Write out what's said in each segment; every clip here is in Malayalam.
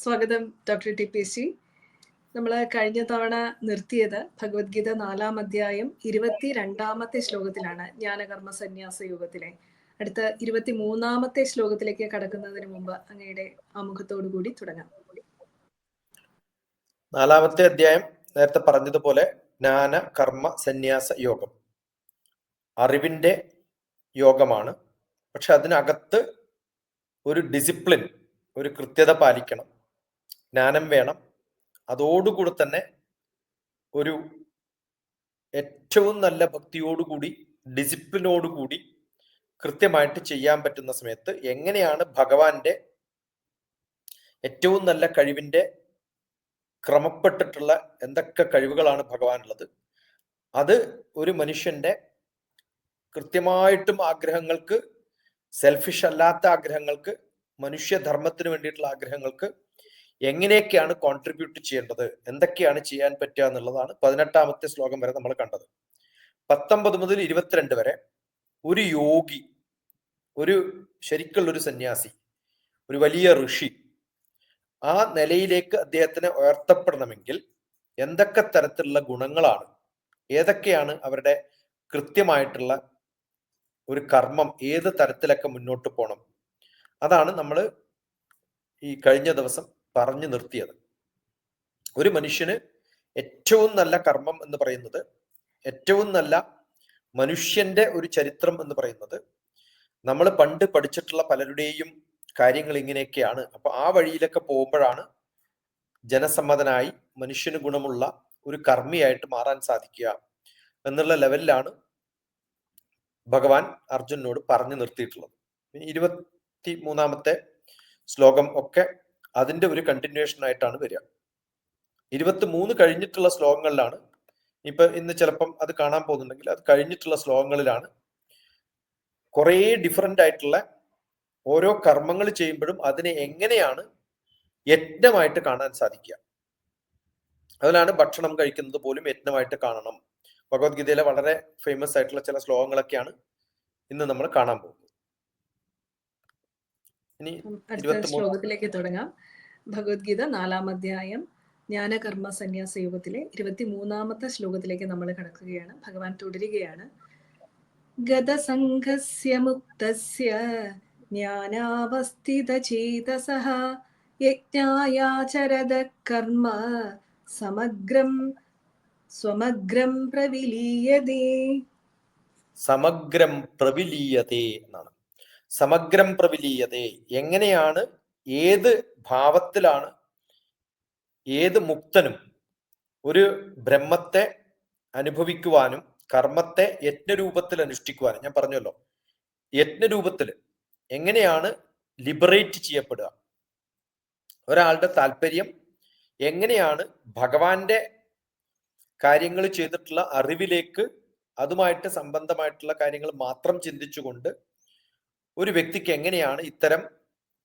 സ്വാഗതം ഡോക്ടർ ടി പി സി. നമ്മൾ കഴിഞ്ഞ തവണ നിർത്തിയത് ഭഗവത്ഗീത 4-ാം അധ്യായം 22-ാമത്തെ ശ്ലോകത്തിലാണ്, ജ്ഞാനകർമ്മ സന്യാസ യോഗത്തിലെ. അടുത്ത 23-ാമത്തെ ശ്ലോകത്തിലേക്ക് കടക്കുന്നതിന് മുമ്പ് അങ്ങയുടെ ആമുഖത്തോടു കൂടി തുടങ്ങാം. 4-ാമത്തെ അധ്യായം നേരത്തെ പറഞ്ഞതുപോലെ ജ്ഞാന കർമ്മ സന്യാസ യോഗം അറിവിന്റെ യോഗമാണ്. പക്ഷെ അതിനകത്ത് ഒരു ഡിസിപ്ലിൻ, ഒരു കൃത്യത പാലിക്കണം, ജ്ഞാനം വേണം. അതോടുകൂടി തന്നെ ഒരു ഏറ്റവും നല്ല ഭക്തിയോടുകൂടി ഡിസിപ്ലിനോടുകൂടി കൃത്യമായിട്ട് ചെയ്യാൻ പറ്റുന്ന സമയത്ത് എങ്ങനെയാണ് ഭഗവാന്റെ ഏറ്റവും നല്ല കഴിവിന്റെ ക്രമപ്പെട്ടിട്ടുള്ള എന്തൊക്കെ കഴിവുകളാണ് ഭഗവാനുള്ളത്, അത് ഒരു മനുഷ്യന്റെ കൃത്യമായിട്ടും ആഗ്രഹങ്ങൾക്ക്, സെൽഫിഷ് അല്ലാത്ത ആഗ്രഹങ്ങൾക്ക്, മനുഷ്യധർമ്മത്തിന് വേണ്ടിയിട്ടുള്ള ആഗ്രഹങ്ങൾക്ക് എങ്ങനെയൊക്കെയാണ് കോൺട്രിബ്യൂട്ട് ചെയ്യേണ്ടത്, എന്തൊക്കെയാണ് ചെയ്യാൻ പറ്റുക എന്നുള്ളതാണ് 18-ാമത്തെ ശ്ലോകം വരെ നമ്മൾ കണ്ടത്. 19 മുതൽ 22 വരെ ഒരു യോഗി, ഒരു ശരിക്കുള്ളൊരു സന്യാസി, ഒരു വലിയ ഋഷി ആ നിലയിലേക്ക് അദ്ദേഹത്തിന് ഉയർത്തപ്പെടണമെങ്കിൽ എന്തൊക്കെ തരത്തിലുള്ള ഗുണങ്ങളാണ്, ഏതൊക്കെയാണ് അവരുടെ കൃത്യമായിട്ടുള്ള ഒരു കർമ്മം, ഏത് തരത്തിലൊക്കെ മുന്നോട്ട് പോകണം, അതാണ് നമ്മൾ ഈ കഴിഞ്ഞ ദിവസം പറഞ്ഞു നിർത്തിയത്. ഒരു മനുഷ്യന് ഏറ്റവും നല്ല കർമ്മം എന്ന് പറയുന്നത്, ഏറ്റവും നല്ല മനുഷ്യന്റെ ഒരു ചരിത്രം എന്ന് പറയുന്നത്, നമ്മൾ പണ്ട് പഠിച്ചിട്ടുള്ള പലരുടെയും കാര്യങ്ങൾ ഇങ്ങനെയൊക്കെയാണ്. അപ്പൊ ആ വഴിയിലൊക്കെ പോകുമ്പോഴാണ് ജനസമ്മതനായി മനുഷ്യന് ഗുണമുള്ള ഒരു കർമ്മിയായിട്ട് മാറാൻ സാധിക്കുക എന്നുള്ള ലെവലിലാണ് ഭഗവാൻ അർജുനോട് പറഞ്ഞു നിർത്തിയിട്ടുള്ളത്. 23-ാമത്തെ ശ്ലോകം ഒക്കെ അതിന്റെ ഒരു കണ്ടിന്യൂഷൻ ആയിട്ടാണ് വരിക. 23 കഴിഞ്ഞിട്ടുള്ള ശ്ലോകങ്ങളിലാണ്, ഇപ്പൊ ഇന്ന് ചിലപ്പം അത് കാണാൻ പോകുന്നുണ്ടെങ്കിൽ അത് കഴിഞ്ഞിട്ടുള്ള ശ്ലോകങ്ങളിലാണ് കുറേ ഡിഫറെന്റ് ആയിട്ടുള്ള ഓരോ കർമ്മങ്ങൾ ചെയ്യുമ്പോഴും അതിനെ എങ്ങനെയാണ് യജ്ഞമായിട്ട് കാണാൻ സാധിക്കുക. അതിലാണ് ഭക്ഷണം കഴിക്കുന്നത് പോലും യജ്ഞമായിട്ട് കാണണം. ഭഗവത്ഗീതയിലെ വളരെ ഫേമസ് ആയിട്ടുള്ള ചില ശ്ലോകങ്ങളൊക്കെയാണ് ഇന്ന് നമ്മൾ കാണാൻ പോകുന്നത്. ഇനി അടുത്ത ശ്ലോകത്തിലേക്ക് തുടങ്ങാം. ഭഗവത്ഗീത 4-ാം അധ്യായം ജ്ഞാനകർമ്മ സന്യാസ യോഗത്തിലെ 23-ാമത്തെ ശ്ലോകത്തിലേക്ക് നമ്മൾ കടക്കുകയാണ്. ഭഗവാൻ തുടരുകയാണ്. ഗതസംഘസ്യ മുക്തസ്യ ജ്ഞാനാവസ്ഥിതചേതസഃ യജ്ഞായാചരത കർമ്മ സമഗ്രം സ്വമഗ്രം പ്രവിലീയതേ. സമഗ്രം പ്രവിലീയതേ എന്നാണ്. സമഗ്രം പ്രവിലീയതേ, എങ്ങനെയാണ്, ഏത് ഭാവത്തിലാണ് ഏത് മുക്തനും ഒരു ബ്രഹ്മത്തെ അനുഭവിക്കുവാനും കർമ്മത്തെ യജ്ഞരൂപത്തിൽ അനുഷ്ഠിക്കുവാനും, ഞാൻ പറഞ്ഞല്ലോ യജ്ഞരൂപത്തിൽ എങ്ങനെയാണ് ലിബറേറ്റ് ചെയ്യപ്പെടുക, ഒരാളുടെ താല്പര്യം എങ്ങനെയാണ് ഭഗവാന്റെ കാര്യങ്ങൾ ചെയ്തിട്ടുള്ള അറിവിലേക്ക്, അതുമായിട്ട് സംബന്ധമായിട്ടുള്ള കാര്യങ്ങൾ മാത്രം ചിന്തിച്ചുകൊണ്ട് ഒരു വ്യക്തിക്ക് എങ്ങനെയാണ് ഇത്തരം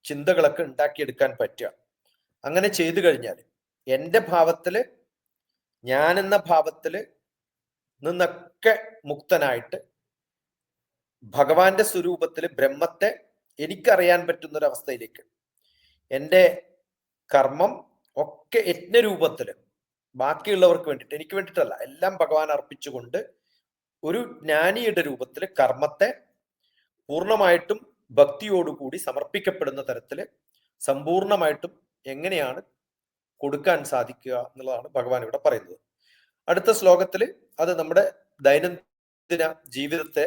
ചിന്തകളൊക്കെ ഉണ്ടാക്കിയെടുക്കാൻ പറ്റുക. അങ്ങനെ ചെയ്തു കഴിഞ്ഞാൽ എൻ്റെ ഭാവത്തില്, ഞാനെന്ന ഭാവത്തില് നിന്നൊക്കെ മുക്തനായിട്ട് ഭഗവാന്റെ സ്വരൂപത്തില് ബ്രഹ്മത്തെ എനിക്കറിയാൻ പറ്റുന്ന ഒരു അവസ്ഥയിലേക്ക് എൻ്റെ കർമ്മം ഒക്കെ യജ്ഞരൂപത്തില് ബാക്കിയുള്ളവർക്ക് വേണ്ടിയിട്ട്, എനിക്ക് വേണ്ടിയിട്ടല്ല, എല്ലാം ഭഗവാൻ അർപ്പിച്ചുകൊണ്ട് ഒരു ജ്ഞാനിയുടെ രൂപത്തിൽ കർമ്മത്തെ പൂർണ്ണമായിട്ടും ഭക്തിയോടുകൂടി സമർപ്പിക്കപ്പെടുന്ന തരത്തില് സമ്പൂർണമായിട്ടും എങ്ങനെയാണ് കൊടുക്കാൻ സാധിക്കുക എന്നുള്ളതാണ് ഭഗവാൻ ഇവിടെ പറയുന്നത്. അടുത്ത ശ്ലോകത്തിൽ അത് നമ്മുടെ ദൈനംദിന ജീവിതത്തെ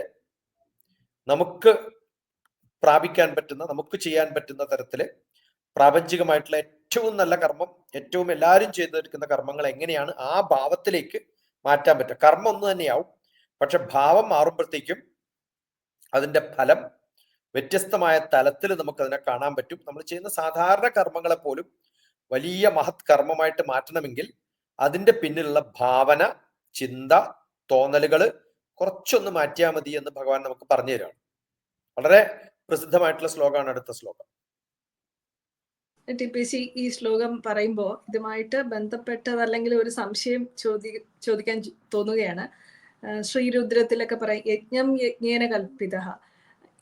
നമുക്ക് പ്രാപിക്കാൻ പറ്റുന്ന, നമുക്ക് ചെയ്യാൻ പറ്റുന്ന തരത്തില് പ്രാപഞ്ചികമായിട്ടുള്ള ഏറ്റവും നല്ല കർമ്മം, ഏറ്റവും എല്ലാവരും ചെയ്തു തീർക്കുന്ന കർമ്മങ്ങൾ എങ്ങനെയാണ് ആ ഭാവത്തിലേക്ക് മാറ്റാൻ പറ്റുക. കർമ്മം ഒന്ന് തന്നെയാവും, പക്ഷെ ഭാവം മാറുമ്പോഴത്തേക്കും അതിന്റെ ഫലം വ്യത്യസ്തമായ തലത്തിൽ നമുക്കതിനെ കാണാൻ പറ്റും. നമ്മൾ ചെയ്യുന്ന സാധാരണ കർമ്മങ്ങളെ പോലും വലിയ മഹത് കർമ്മമായിട്ട് മാറ്റണമെങ്കിൽ അതിന്റെ പിന്നിലുള്ള ഭാവന, ചിന്ത, തോന്നലുകൾ കുറച്ചൊന്ന് മാറ്റിയാൽ മതി എന്ന് ഭഗവാൻ നമുക്ക് പറഞ്ഞു തരാണ്. വളരെ പ്രസിദ്ധമായിട്ടുള്ള ശ്ലോകമാണ് അടുത്ത ശ്ലോകം. ടി പി സി, ഈ ശ്ലോകം പറയുമ്പോൾ ഇതുമായിട്ട് ബന്ധപ്പെട്ടത് അല്ലെങ്കിൽ ഒരു സംശയം ചോദിക്കാൻ തോന്നുകയാണ്. ശ്രീരുദ്രത്തിലൊക്കെ പറയും യജ്ഞം യജ്ഞേന കൽപ്പിത.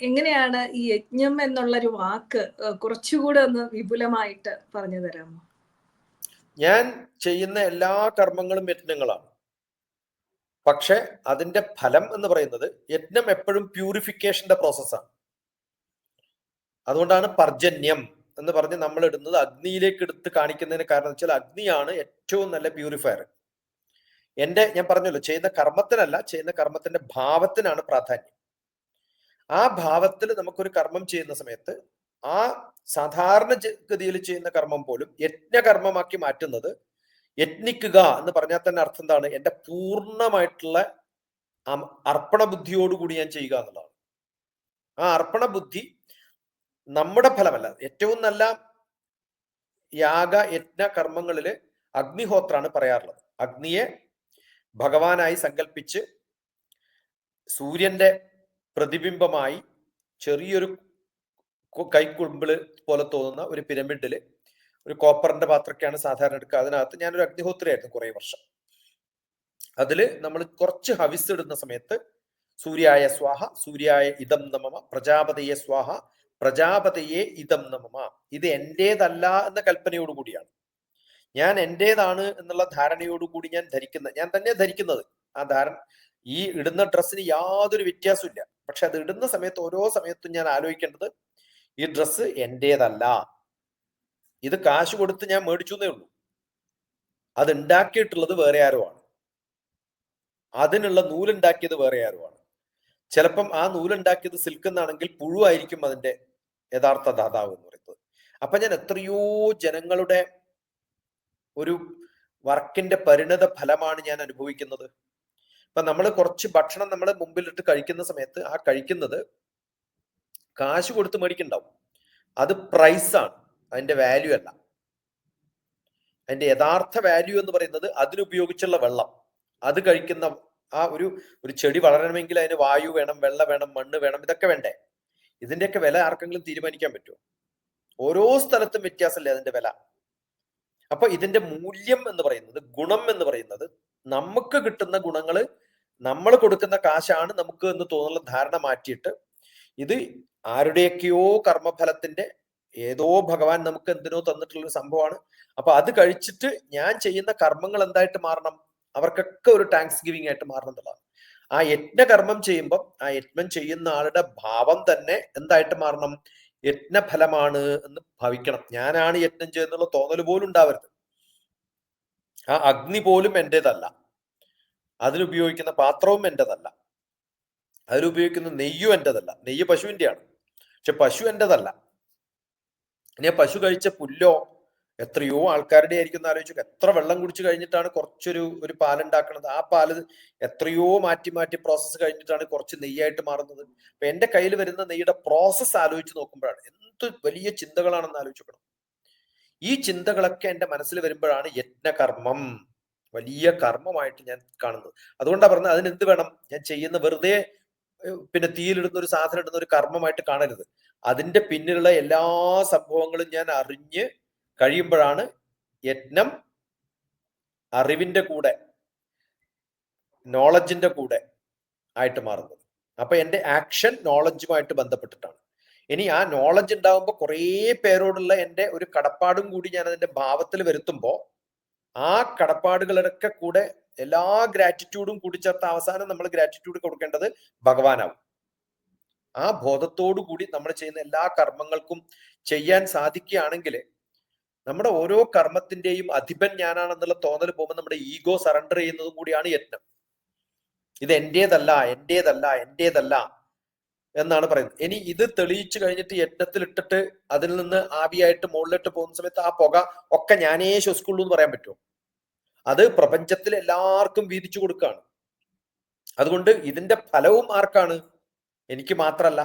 എങ്ങനെയാണ് ഈ യജ്ഞം എന്നുള്ളൊരു വാക്ക് കുറച്ചുകൂടെ ഒന്ന് വിപുലമായിട്ട് പറഞ്ഞു തരാമോ? ഞാൻ ചെയ്യുന്ന എല്ലാ കർമ്മങ്ങളും യജ്ഞങ്ങളാണ്. പക്ഷെ അതിന്റെ ഫലം എന്ന് പറയുന്നത്, യജ്ഞം എപ്പോഴും പ്യൂരിഫിക്കേഷന്റെ പ്രോസസ്സാണ്. അതുകൊണ്ടാണ് പർജന്യം എന്ന് പറഞ്ഞ് നമ്മൾ ഇടുന്നത് അഗ്നിയിലേക്ക് എടുത്ത് കാണിക്കുന്നതിന് കാരണം വെച്ചാൽ അഗ്നിയാണ് ഏറ്റവും നല്ല പ്യൂരിഫയർ. ഞാൻ പറഞ്ഞല്ലോ, ചെയ്യുന്ന കർമ്മത്തിനല്ല, ചെയ്യുന്ന കർമ്മത്തിന്റെ ഭാവത്തിനാണ് പ്രാധാന്യം. ആ ഭാവത്തിൽ നമുക്കൊരു കർമ്മം ചെയ്യുന്ന സമയത്ത് ആ സാധാരണ ഗതിയിൽ ചെയ്യുന്ന കർമ്മം പോലും യജ്ഞകർമ്മമാക്കി മാറ്റുന്നത്, യജ്ഞിക്കുക എന്ന് പറഞ്ഞാൽ തന്നെ അർത്ഥം എന്താണ്? എന്റെ പൂർണ്ണമായിട്ടുള്ള അർപ്പണ ബുദ്ധിയോടുകൂടി ഞാൻ ചെയ്യുക എന്നുള്ളതാണ്. ആ അർപ്പണ ബുദ്ധി നമ്മുടെ ഫലമല്ല. ഏറ്റവും നല്ല യാഗ യജ്ഞ കർമ്മങ്ങളില് അഗ്നിഹോത്രാണ് പറയാറുള്ളത്. അഗ്നിയെ ഭഗവാനായി സങ്കല്പിച്ച് സൂര്യന്റെ പ്രതിബിംബമായി ചെറിയൊരു കൈക്കുമ്പിള് പോലെ തോന്നുന്ന ഒരു പിരമിഡില് ഒരു കോപ്പറിന്റെ പാത്രമൊക്കെയാണ് സാധാരണ എടുക്കുക. അതിനകത്ത് ഞാനൊരു അഗ്നിഹോത്രിയായിരുന്നു കുറെ വർഷം. അതില് നമ്മൾ കുറച്ച് ഹവിസ് ഇടുന്ന സമയത്ത് സൂര്യായ സ്വാഹ, സൂര്യായ ഇദം നമമ, പ്രജാപതയെ സ്വാഹ, പ്രജാപതയെ ഇദം നമമ. ഇത് എന്റേതല്ല എന്ന കൽപ്പനയോടുകൂടിയാണ്, ഞാൻ എന്റേതാണ് എന്നുള്ള ധാരണയോടുകൂടി ഞാൻ തന്നെ ധരിക്കുന്നത്. ആ ധാരണ, ഈ ഇടുന്ന ഡ്രസ്സിന് യാതൊരു വ്യത്യാസമില്ല. പക്ഷെ അത് ഇടുന്ന സമയത്ത് ഓരോ സമയത്തും ഞാൻ ആലോചിക്കേണ്ടത്, ഈ ഡ്രസ്സ് എന്റേതല്ല, ഇത് കാശ് കൊടുത്ത് ഞാൻ മേടിച്ചു എന്നേ ഉള്ളൂ, അത് ഉണ്ടാക്കിയിട്ടുള്ളത് വേറെ ആരോ ആണ്, അതിനുള്ള നൂലുണ്ടാക്കിയത് വേറെ ആരോ ആണ്. ചിലപ്പം ആ നൂലുണ്ടാക്കിയത് സിൽക്ക് എന്നാണെങ്കിൽ പുഴുവായിരിക്കും അതിന്റെ യഥാർത്ഥ ദാതാവ് എന്ന് പറയുന്നത്. അപ്പൊ ഞാൻ എത്രയോ ജനങ്ങളുടെ ഒരു വർക്കിന്റെ പരിണത ഫലമാണ് ഞാൻ അനുഭവിക്കുന്നത്. ഇപ്പൊ നമ്മൾ കുറച്ച് ഭക്ഷണം നമ്മൾ മുമ്പിലിട്ട് കഴിക്കുന്ന സമയത്ത് ആ കഴിക്കുന്നത് കാശ് കൊടുത്ത് മേടിക്കുന്നുണ്ടാവും, അത് പ്രൈസാണ്, അതിന്റെ വാല്യൂ അല്ല. അതിന്റെ യഥാർത്ഥ വാല്യൂ എന്ന് പറയുന്നത് അതിനുപയോഗിച്ചുള്ള വെള്ളം, അത് കഴിക്കുന്ന ആ ഒരു ചെടി വളരണമെങ്കിൽ അതിന് വായു വേണം, വെള്ളം വേണം, മണ്ണ് വേണം, ഇതൊക്കെ വേണ്ടേ? ഇതിന്റെയൊക്കെ വില ആർക്കെങ്കിലും തീരുമാനിക്കാൻ പറ്റുമോ? ഓരോ സ്ഥലത്തും വ്യത്യാസമല്ലേ അതിന്റെ വില. അപ്പൊ ഇതിന്റെ മൂല്യം എന്ന് പറയുന്നത്, ഗുണം എന്ന് പറയുന്നത്, നമുക്ക് കിട്ടുന്ന ഗുണങ്ങള് നമ്മൾ കൊടുക്കുന്ന കാശാണ് നമുക്ക് എന്ന് തോന്നുന്ന ധാരണ മാറ്റിയിട്ട്, ഇത് ആരുടെയൊക്കെയോ കർമ്മഫലത്തിന്റെ ഏതോ ഭഗവാൻ നമുക്ക് എന്തിനോ തന്നിട്ടുള്ളൊരു സംഭവമാണ്. അപ്പൊ അത് കഴിച്ചിട്ട് ഞാൻ ചെയ്യുന്ന കർമ്മങ്ങൾ എന്തായിട്ട് മാറണം? അവർക്കൊക്കെ ഒരു താങ്ക്സ് ഗിവിംഗ് ആയിട്ട് മാറണം എന്നുള്ളതാണ്. ആ യജ്ഞകർമ്മം ചെയ്യുമ്പോൾ ആ യജ്ഞം ചെയ്യുന്ന ആളുടെ ഭാവം തന്നെ എന്തായിട്ട് മാറണം? യജ്ഞഫലമാണ് എന്ന് ഭാവിക്കണം. ഞാനാണ് യജ്ഞം ചെയ്യുന്നുള്ള തോന്നൽ പോലും ഉണ്ടാവരുത്. ആ അഗ്നി പോലും എന്റേതല്ല, അതിലുപയോഗിക്കുന്ന പാത്രവും എന്റേതല്ല, അതിലുപയോഗിക്കുന്ന നെയ്യും എന്റേതല്ല. നെയ്യ് പശുവിന്റെയാണ്, പക്ഷെ പശു എന്റേതല്ല. ഇനി പശു കഴിച്ച പുല്ലോ എത്രയോ ആൾക്കാരുടെ ആയിരിക്കും എന്ന് ആലോചിച്ചു. എത്ര വെള്ളം കുടിച്ചു കഴിഞ്ഞിട്ടാണ് ഒരു പാലുണ്ടാക്കുന്നത്. ആ പാല് എത്രയോ മാറ്റി മാറ്റി പ്രോസസ്സ് കഴിഞ്ഞിട്ടാണ് കുറച്ച് നെയ്യായിട്ട് മാറുന്നത്. അപ്പൊ എന്റെ കയ്യിൽ വരുന്ന നെയ്യുടെ പ്രോസസ്സ് ആലോചിച്ച് നോക്കുമ്പോഴാണ് എന്ത് വലിയ ചിന്തകളാണെന്ന് ആലോചിക്കണം. ഈ ചിന്തകളൊക്കെ എന്റെ മനസ്സിൽ വരുമ്പോഴാണ് യജ്ഞകർമ്മം വലിയ കർമ്മമായിട്ട് ഞാൻ കാണുന്നത്. അതുകൊണ്ടാണ് പറഞ്ഞത്, അതിനെന്ത് വേണം? ഞാൻ ചെയ്യുന്ന വെറുതെ പിന്നെ തീയിലിടുന്ന ഒരു സാധനം ഇടുന്ന ഒരു കർമ്മമായിട്ട് കാണരുത്. അതിന്റെ പിന്നിലുള്ള എല്ലാ സംഭവങ്ങളും ഞാൻ അറിഞ്ഞ് കഴിയുമ്പോഴാണ് യജ്ഞം അറിവിന്റെ കൂടെ, നോളജിന്റെ കൂടെ ആയിട്ട് മാറുന്നത്. അപ്പൊ എന്റെ ആക്ഷൻ നോളജുമായിട്ട് ബന്ധപ്പെട്ടിട്ടാണ്. ഇനി ആ നോളജ് ഉണ്ടാകുമ്പോൾ കുറേ പേരോടുള്ള എന്റെ ഒരു കടപ്പാടും കൂടി ഞാൻ അതിന്റെ ഭാവത്തിൽ വരുത്തുമ്പോൾ ആ കടപ്പാടുകളൊക്കെ കൂടെ എല്ലാ ഗ്രാറ്റിറ്റ്യൂഡും കൂടിച്ചേർത്ത് അവസാനം നമ്മൾ ഗ്രാറ്റിറ്റ്യൂഡ് കൊടുക്കേണ്ടത് ഭഗവാനാവും. ആ ബോധത്തോടു കൂടി നമ്മൾ ചെയ്യുന്ന എല്ലാ കർമ്മങ്ങൾക്കും ചെയ്യാൻ സാധിക്കുകയാണെങ്കിൽ നമ്മുടെ ഓരോ കർമ്മത്തിന്റെയും അധിപൻ ഞാനാണെന്നുള്ള തോന്നൽ പോകുമ്പോൾ നമ്മുടെ ഈഗോ സറണ്ടർ ചെയ്യുന്നതും കൂടിയാണ് യജ്ഞം. ഇത് എന്റേതല്ല, എന്റേതല്ല, എന്റേതല്ല എന്നാണ് പറയുന്നത്. ഇനി ഇത് തെളിയിച്ചു കഴിഞ്ഞിട്ട് യജ്ഞത്തിൽ ഇട്ടിട്ട് അതിൽ നിന്ന് ആവിയായിട്ട് മുകളിലിട്ട് പോകുന്ന സമയത്ത് ആ പുക ഒക്കെ ഞാനേ ശ്വസിക്കുള്ളൂ എന്ന് പറയാൻ പറ്റുമോ? അത് പ്രപഞ്ചത്തിൽ എല്ലാവർക്കും വീതിച്ചു കൊടുക്കുകയാണ്. അതുകൊണ്ട് ഇതിന്റെ ഫലവും ആർക്കാണ്? എനിക്ക് മാത്രല്ല.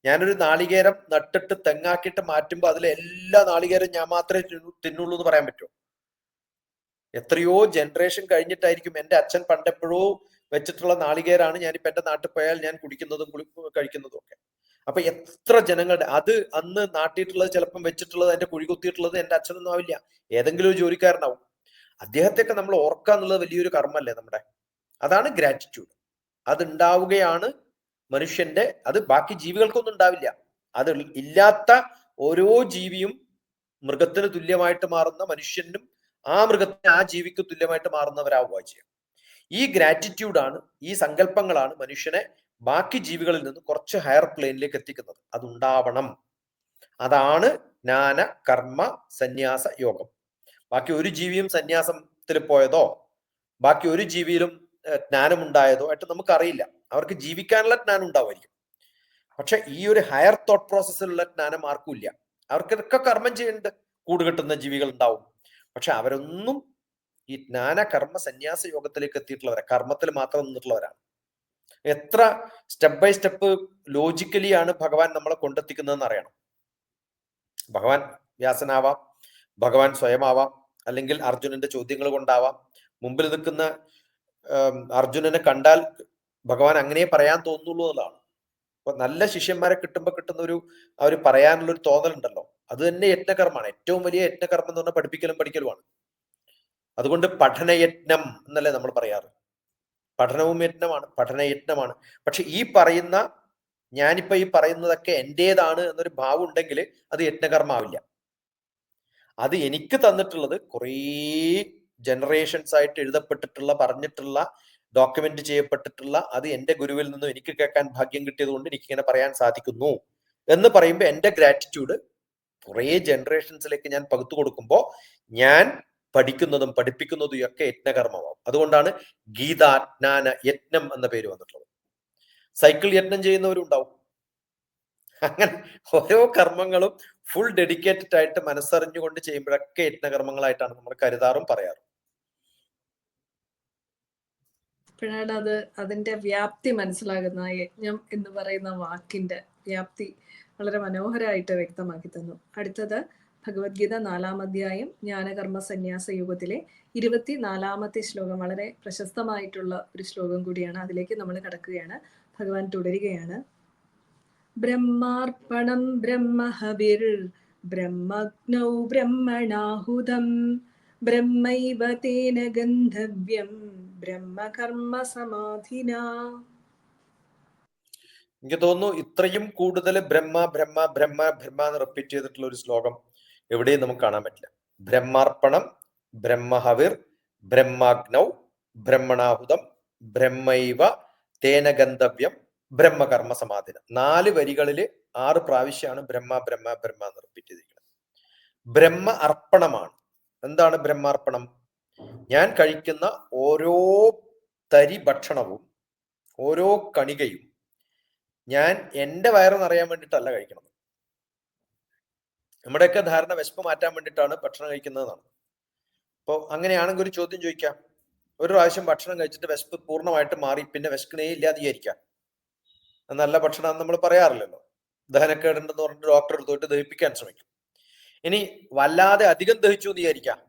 ഞാനൊരു നാളികേരം നട്ടിട്ട് തെങ്ങാക്കിയിട്ട് മാറ്റുമ്പോൾ അതിലെ എല്ലാ നാളികേരം ഞാൻ മാത്രമേ തിന്നുള്ളൂ എന്ന് പറയാൻ പറ്റുമോ? എത്രയോ ജനറേഷൻ കഴിഞ്ഞിട്ടായിരിക്കും എൻ്റെ അച്ഛൻ പണ്ടെപ്പോഴോ വെച്ചിട്ടുള്ള നാളികേരാണ് ഞാനിപ്പോ എൻ്റെ നാട്ടിൽ പോയാൽ ഞാൻ കുടിക്കുന്നതും കഴിക്കുന്നതും ഒക്കെ. അപ്പൊ എത്ര ജനങ്ങളുടെ അത് അന്ന് നാട്ടിയിട്ടുള്ളത്, ചിലപ്പം വെച്ചിട്ടുള്ളത്, അതിന്റെ കുഴി കുത്തിയിട്ടുള്ളത് എൻ്റെ അച്ഛനൊന്നും ആവില്ല, ഏതെങ്കിലും ഒരു ജോലിക്കാരനാവും. അദ്ദേഹത്തെയൊക്കെ നമ്മൾ ഓർക്കുക എന്നുള്ളത് വലിയൊരു കർമ്മല്ലേ നമ്മുടെ. അതാണ് ഗ്രാറ്റിറ്റ്യൂഡ്. അതുണ്ടാവുകയാണ് മനുഷ്യന്റെ, അത് ബാക്കി ജീവികൾക്കൊന്നും ഉണ്ടാവില്ല. അത് ഇല്ലാത്ത ഓരോ ജീവിയും മൃഗത്തിന് തുല്യമായിട്ട് മാറുന്ന മനുഷ്യനും ആ മൃഗത്തിന് ആ ജീവിക്ക് തുല്യമായിട്ട് മാറുന്നവരാവുക ചെയ്യുക. ഈ ഗ്രാറ്റിറ്റ്യൂഡാണ്, ഈ സങ്കല്പങ്ങളാണ് മനുഷ്യനെ ബാക്കി ജീവികളിൽ നിന്ന് കുറച്ച് ഹയർ പ്ലെയിനിലേക്ക് എത്തിക്കുന്നത്. അതുണ്ടാവണം. അതാണ് ജ്ഞാന കർമ്മ സന്യാസ യോഗം. ബാക്കി ഒരു ജീവിയും സന്യാസത്തിൽ പോയതോ ബാക്കി ഒരു ജീവിയിലും ജ്ഞാനമുണ്ടായതോ ആയിട്ട് നമുക്കറിയില്ല. അവർക്ക് ജീവിക്കാനുള്ള ജ്ഞാനം ഉണ്ടാവുമായിരിക്കും, പക്ഷെ ഈ ഒരു ഹയർ തോട്ട് പ്രോസസ്സിലുള്ള ജ്ഞാനം ആർക്കും ഇല്ല. അവർക്കൊക്കെ കർമ്മം ചെയ്യുന്നുണ്ട്, കൂടുകെട്ടുന്ന ജീവികൾ ഉണ്ടാവും, പക്ഷെ അവരൊന്നും ഈ ജ്ഞാന കർമ്മ സന്യാസ യോഗത്തിലേക്ക് എത്തിയിട്ടുള്ളവരാ, കർമ്മത്തിൽ മാത്രം നിന്നിട്ടുള്ളവരാണ്. എത്ര സ്റ്റെപ്പ് ബൈ സ്റ്റെപ്പ് ലോജിക്കലി ആണ് ഭഗവാൻ നമ്മളെ കൊണ്ടെത്തിക്കുന്നതെന്ന് അറിയണം. ഭഗവാൻ വ്യാസനാവാം, ഭഗവാൻ സ്വയമാവാം, അല്ലെങ്കിൽ അർജുനന്റെ ചോദ്യങ്ങൾ കൊണ്ടാവാം. മുമ്പിൽ നിൽക്കുന്ന അർജുനനെ കണ്ടാൽ ഭഗവാൻ അങ്ങനെ പറയാൻ തോന്നുള്ളൂ എന്നുള്ളതാണ്. അപ്പൊ നല്ല ശിഷ്യന്മാരെ കിട്ടുമ്പോൾ കിട്ടുന്ന ഒരു പറയാനുള്ള ഒരു തോന്നലുണ്ടല്ലോ, അത് തന്നെ യജ്ഞകർമ്മമാണ്. ഏറ്റവും വലിയ യജ്ഞകർമ്മം എന്ന് പറഞ്ഞാൽ പഠിപ്പിക്കലും പഠിക്കലുമാണ്. അതുകൊണ്ട് പഠനയജ്ഞം എന്നല്ലേ നമ്മൾ പറയാറ്. പഠനവും യജ്ഞമാണ്, പഠനയജ്ഞമാണ്. പക്ഷെ ഈ പറയുന്ന, ഞാനിപ്പോ ഈ പറയുന്നതൊക്കെ എന്റേതാണ് എന്നൊരു ഭാവം ഉണ്ടെങ്കിൽ അത് യജ്ഞകർമ്മാവില്ല. അത് എനിക്ക് തന്നിട്ടുള്ളത് കുറേ ജനറേഷൻസ് ആയിട്ട് എഴുതപ്പെട്ടിട്ടുള്ള, പറഞ്ഞിട്ടുള്ള, ഡോക്യുമെന്റ് ചെയ്യപ്പെട്ടിട്ടുള്ള, അത് എന്റെ ഗുരുവിൽ നിന്നും എനിക്ക് കേൾക്കാൻ ഭാഗ്യം കിട്ടിയത് കൊണ്ട് എനിക്ക് ഇങ്ങനെ പറയാൻ സാധിക്കുന്നു എന്ന് പറയുമ്പോൾ എന്റെ ഗ്രാറ്റിറ്റ്യൂഡ് കുറേ ജനറേഷൻസിലേക്ക് ഞാൻ പകുത്തു കൊടുക്കുമ്പോൾ ഞാൻ പഠിക്കുന്നതും പഠിപ്പിക്കുന്നതും ഒക്കെ യജ്ഞകർമ്മമാവും. അതുകൊണ്ടാണ് ഗീതാജ്ഞാന യജ്ഞം എന്ന പേര് വന്നിട്ടുള്ളത്. സൈക്കിൾ യജ്ഞം ചെയ്യുന്നവരുണ്ടാവും. അങ്ങനെ ഓരോ കർമ്മങ്ങളും ഫുൾ ഡെഡിക്കേറ്റഡ് ആയിട്ട് മനസ്സറിഞ്ഞുകൊണ്ട് ചെയ്യുമ്പോഴൊക്കെ യജ്ഞകർമ്മങ്ങളായിട്ടാണ് നമ്മൾ കരുതാറും പറയാറും. അപ്പോഴാണ് അതിന്റെ വ്യാപ്തി മനസ്സിലാകുന്ന, യജ്ഞം എന്ന് പറയുന്ന വാക്കിന്റെ വ്യാപ്തി വളരെ മനോഹരമായിട്ട് വ്യക്തമാക്കി തന്നു. അടുത്തത് ഭഗവത്ഗീത 4-ാം അധ്യായം ജ്ഞാനകർമ്മ സന്യാസ യുഗത്തിലെ 24-ാമത്തെ ശ്ലോകം. വളരെ പ്രശസ്തമായിട്ടുള്ള ഒരു ശ്ലോകം കൂടിയാണ്. അതിലേക്ക് നമ്മൾ കടക്കുകയാണ്. ഭഗവാൻ തുടരുകയാണ്. ബ്രഹ്മാർപ്പണം ബ്രഹ്മഹവിർ ബ്രഹ്മഗ്നൗ ബ്രഹ്മണാഹുതം ബ്രഹ്മൈവ തേന ഗന്ധവ്യം ബ്രഹ്മകർമ്മ സമാധിന. എനിക്ക് തോന്നുന്നു ഇത്രയും കൂടുതൽ ബ്രഹ്മ ബ്രഹ്മ ബ്രഹ്മ ബ്രഹ്മ എന്ന് റിപ്പീറ്റ് ചെയ്തിട്ടുള്ള ഒരു ശ്ലോകം എവിടെയും നമുക്ക് കാണാൻ പറ്റില്ല. ബ്രഹ്മാർപ്പണം ബ്രഹ്മഹവിർ ബ്രഹ്മാഗ്നൗ ബ്രഹ്മണാഹുതം ബ്രഹ്മൈവ തേന ഗന്ധവ്യം ബ്രഹ്മകർമ്മ സമാധിന. 4 വരികളിൽ 6 പ്രാവശ്യമാണ് ബ്രഹ്മ ബ്രഹ്മ ബ്രഹ്മ എന്ന് റിപ്പീറ്റ് ചെയ്തിരിക്കുന്നത്. ബ്രഹ്മ അർപ്പണമാണ്. എന്താണ് ബ്രഹ്മാർപ്പണം? ഞാൻ കഴിക്കുന്ന ഓരോ തരി ഭക്ഷണവും, ഓരോ കണികയും ഞാൻ എൻ്റെ വയറ് നിറയാൻ വേണ്ടിയിട്ടല്ല കഴിക്കണം. നമ്മുടെയൊക്കെ ധാരണ വിശപ്പ് മാറ്റാൻ വേണ്ടിയിട്ടാണ് ഭക്ഷണം കഴിക്കുന്നതെന്നാണ്. അപ്പോൾ അങ്ങനെയാണെങ്കിൽ ഒരു ചോദ്യം ചോദിക്കാം. ഒരു പ്രാവശ്യം ഭക്ഷണം കഴിച്ചിട്ട് വിശപ്പ് പൂർണ്ണമായിട്ട് മാറി പിന്നെ വിശക്കണേ ഇല്ലാതെ വിചാരിക്കാം, നല്ല ഭക്ഷണം നമ്മൾ പറയാറില്ലല്ലോ. ദഹനക്കേടുണ്ടെന്ന് പറഞ്ഞിട്ട് ഡോക്ടറെ അടുത്ത് പോയിട്ട് ദഹിപ്പിക്കാൻ ശ്രമിക്കും. ഇനി വല്ലാതെ അധികം ദഹിച്ചു എന്ന് വിചാരിക്കാം,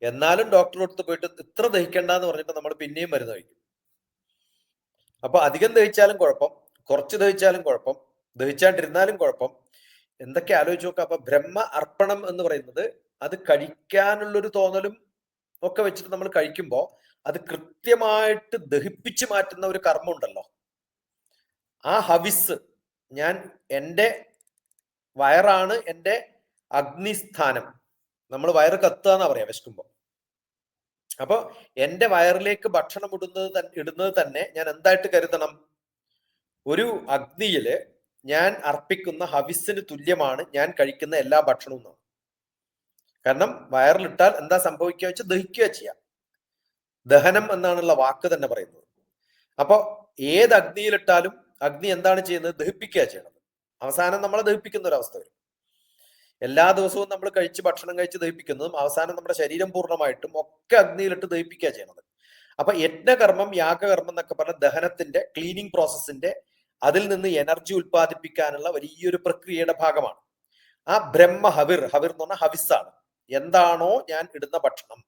എന്നാലും ഡോക്ടറെ അടുത്ത് പോയിട്ട് ഇത്ര ദഹിക്കണ്ടെന്ന് പറഞ്ഞിട്ട് നമ്മൾ പിന്നെയും മരുന്ന് കഴിക്കും. അപ്പൊ അധികം ദഹിച്ചാലും കുഴപ്പം, കുറച്ച് ദഹിച്ചാലും കുഴപ്പം, ദഹിച്ചാണ്ടിരുന്നാലും കുഴപ്പം. എന്തൊക്കെ ആലോചിച്ച് നോക്കാം. അപ്പൊ ബ്രഹ്മ അർപ്പണം എന്ന് പറയുന്നത് അത് കഴിക്കാനുള്ളൊരു തോന്നലും ഒക്കെ വെച്ചിട്ട് നമ്മൾ കഴിക്കുമ്പോൾ അത് കൃത്യമായിട്ട് ദഹിപ്പിച്ച് മാറ്റുന്ന ഒരു കർമ്മം ഉണ്ടല്ലോ. ആ ഹവിസ്, ഞാൻ എൻ്റെ വയറാണ് എൻ്റെ അഗ്നിസ്ഥാനം. നമ്മൾ വയറ് കത്തുക എന്നാ പറയാ വിശക്കുമ്പോ. അപ്പൊ എൻ്റെ വയറിലേക്ക് ഭക്ഷണം ഇടുന്നത് തന്നെ ഞാൻ എന്തായിട്ട് കരുതണം? ഒരു അഗ്നിയില് ഞാൻ അർപ്പിക്കുന്ന ഹവിസിന് തുല്യമാണ് ഞാൻ കഴിക്കുന്ന എല്ലാ ഭക്ഷണവും. കാരണം വയറിലിട്ടാൽ എന്താ സംഭവിക്കുക വെച്ചാൽ ദഹിക്കുക ചെയ്യാം. ദഹനം എന്നാണുള്ള വാക്ക് തന്നെ പറയുന്നത്. അപ്പൊ ഏത് അഗ്നിയിലിട്ടാലും അഗ്നി എന്താണ് ചെയ്യുന്നത്? ദഹിപ്പിക്കുക ചെയ്യണത്. അവസാനം നമ്മളെ ദഹിപ്പിക്കുന്ന ഒരു അവസ്ഥ വരും. എല്ലാ ദിവസവും നമ്മൾ ഭക്ഷണം കഴിച്ച് ദഹിപ്പിക്കുന്നതും അവസാനം നമ്മുടെ ശരീരം പൂർണ്ണമായിട്ടും ഒക്കെ അഗ്നിയിലിട്ട് ദഹിപ്പിക്കുക ചെയ്യണത്. അപ്പൊ യജ്ഞകർമ്മം, യാഗകർമ്മം എന്നൊക്കെ പറഞ്ഞ ദഹനത്തിന്റെ, ക്ലീനിങ് പ്രോസസ്സിന്റെ, അതിൽ നിന്ന് എനർജി ഉൽപ്പാദിപ്പിക്കാനുള്ള വലിയൊരു പ്രക്രിയയുടെ ഭാഗമാണ്. ആ ബ്രഹ്മഹവിർ, ഹവിർ എന്ന് പറഞ്ഞാൽ ഹവിസാണ്. എന്താണോ ഞാൻ ഇടുന്ന ഭക്ഷണം.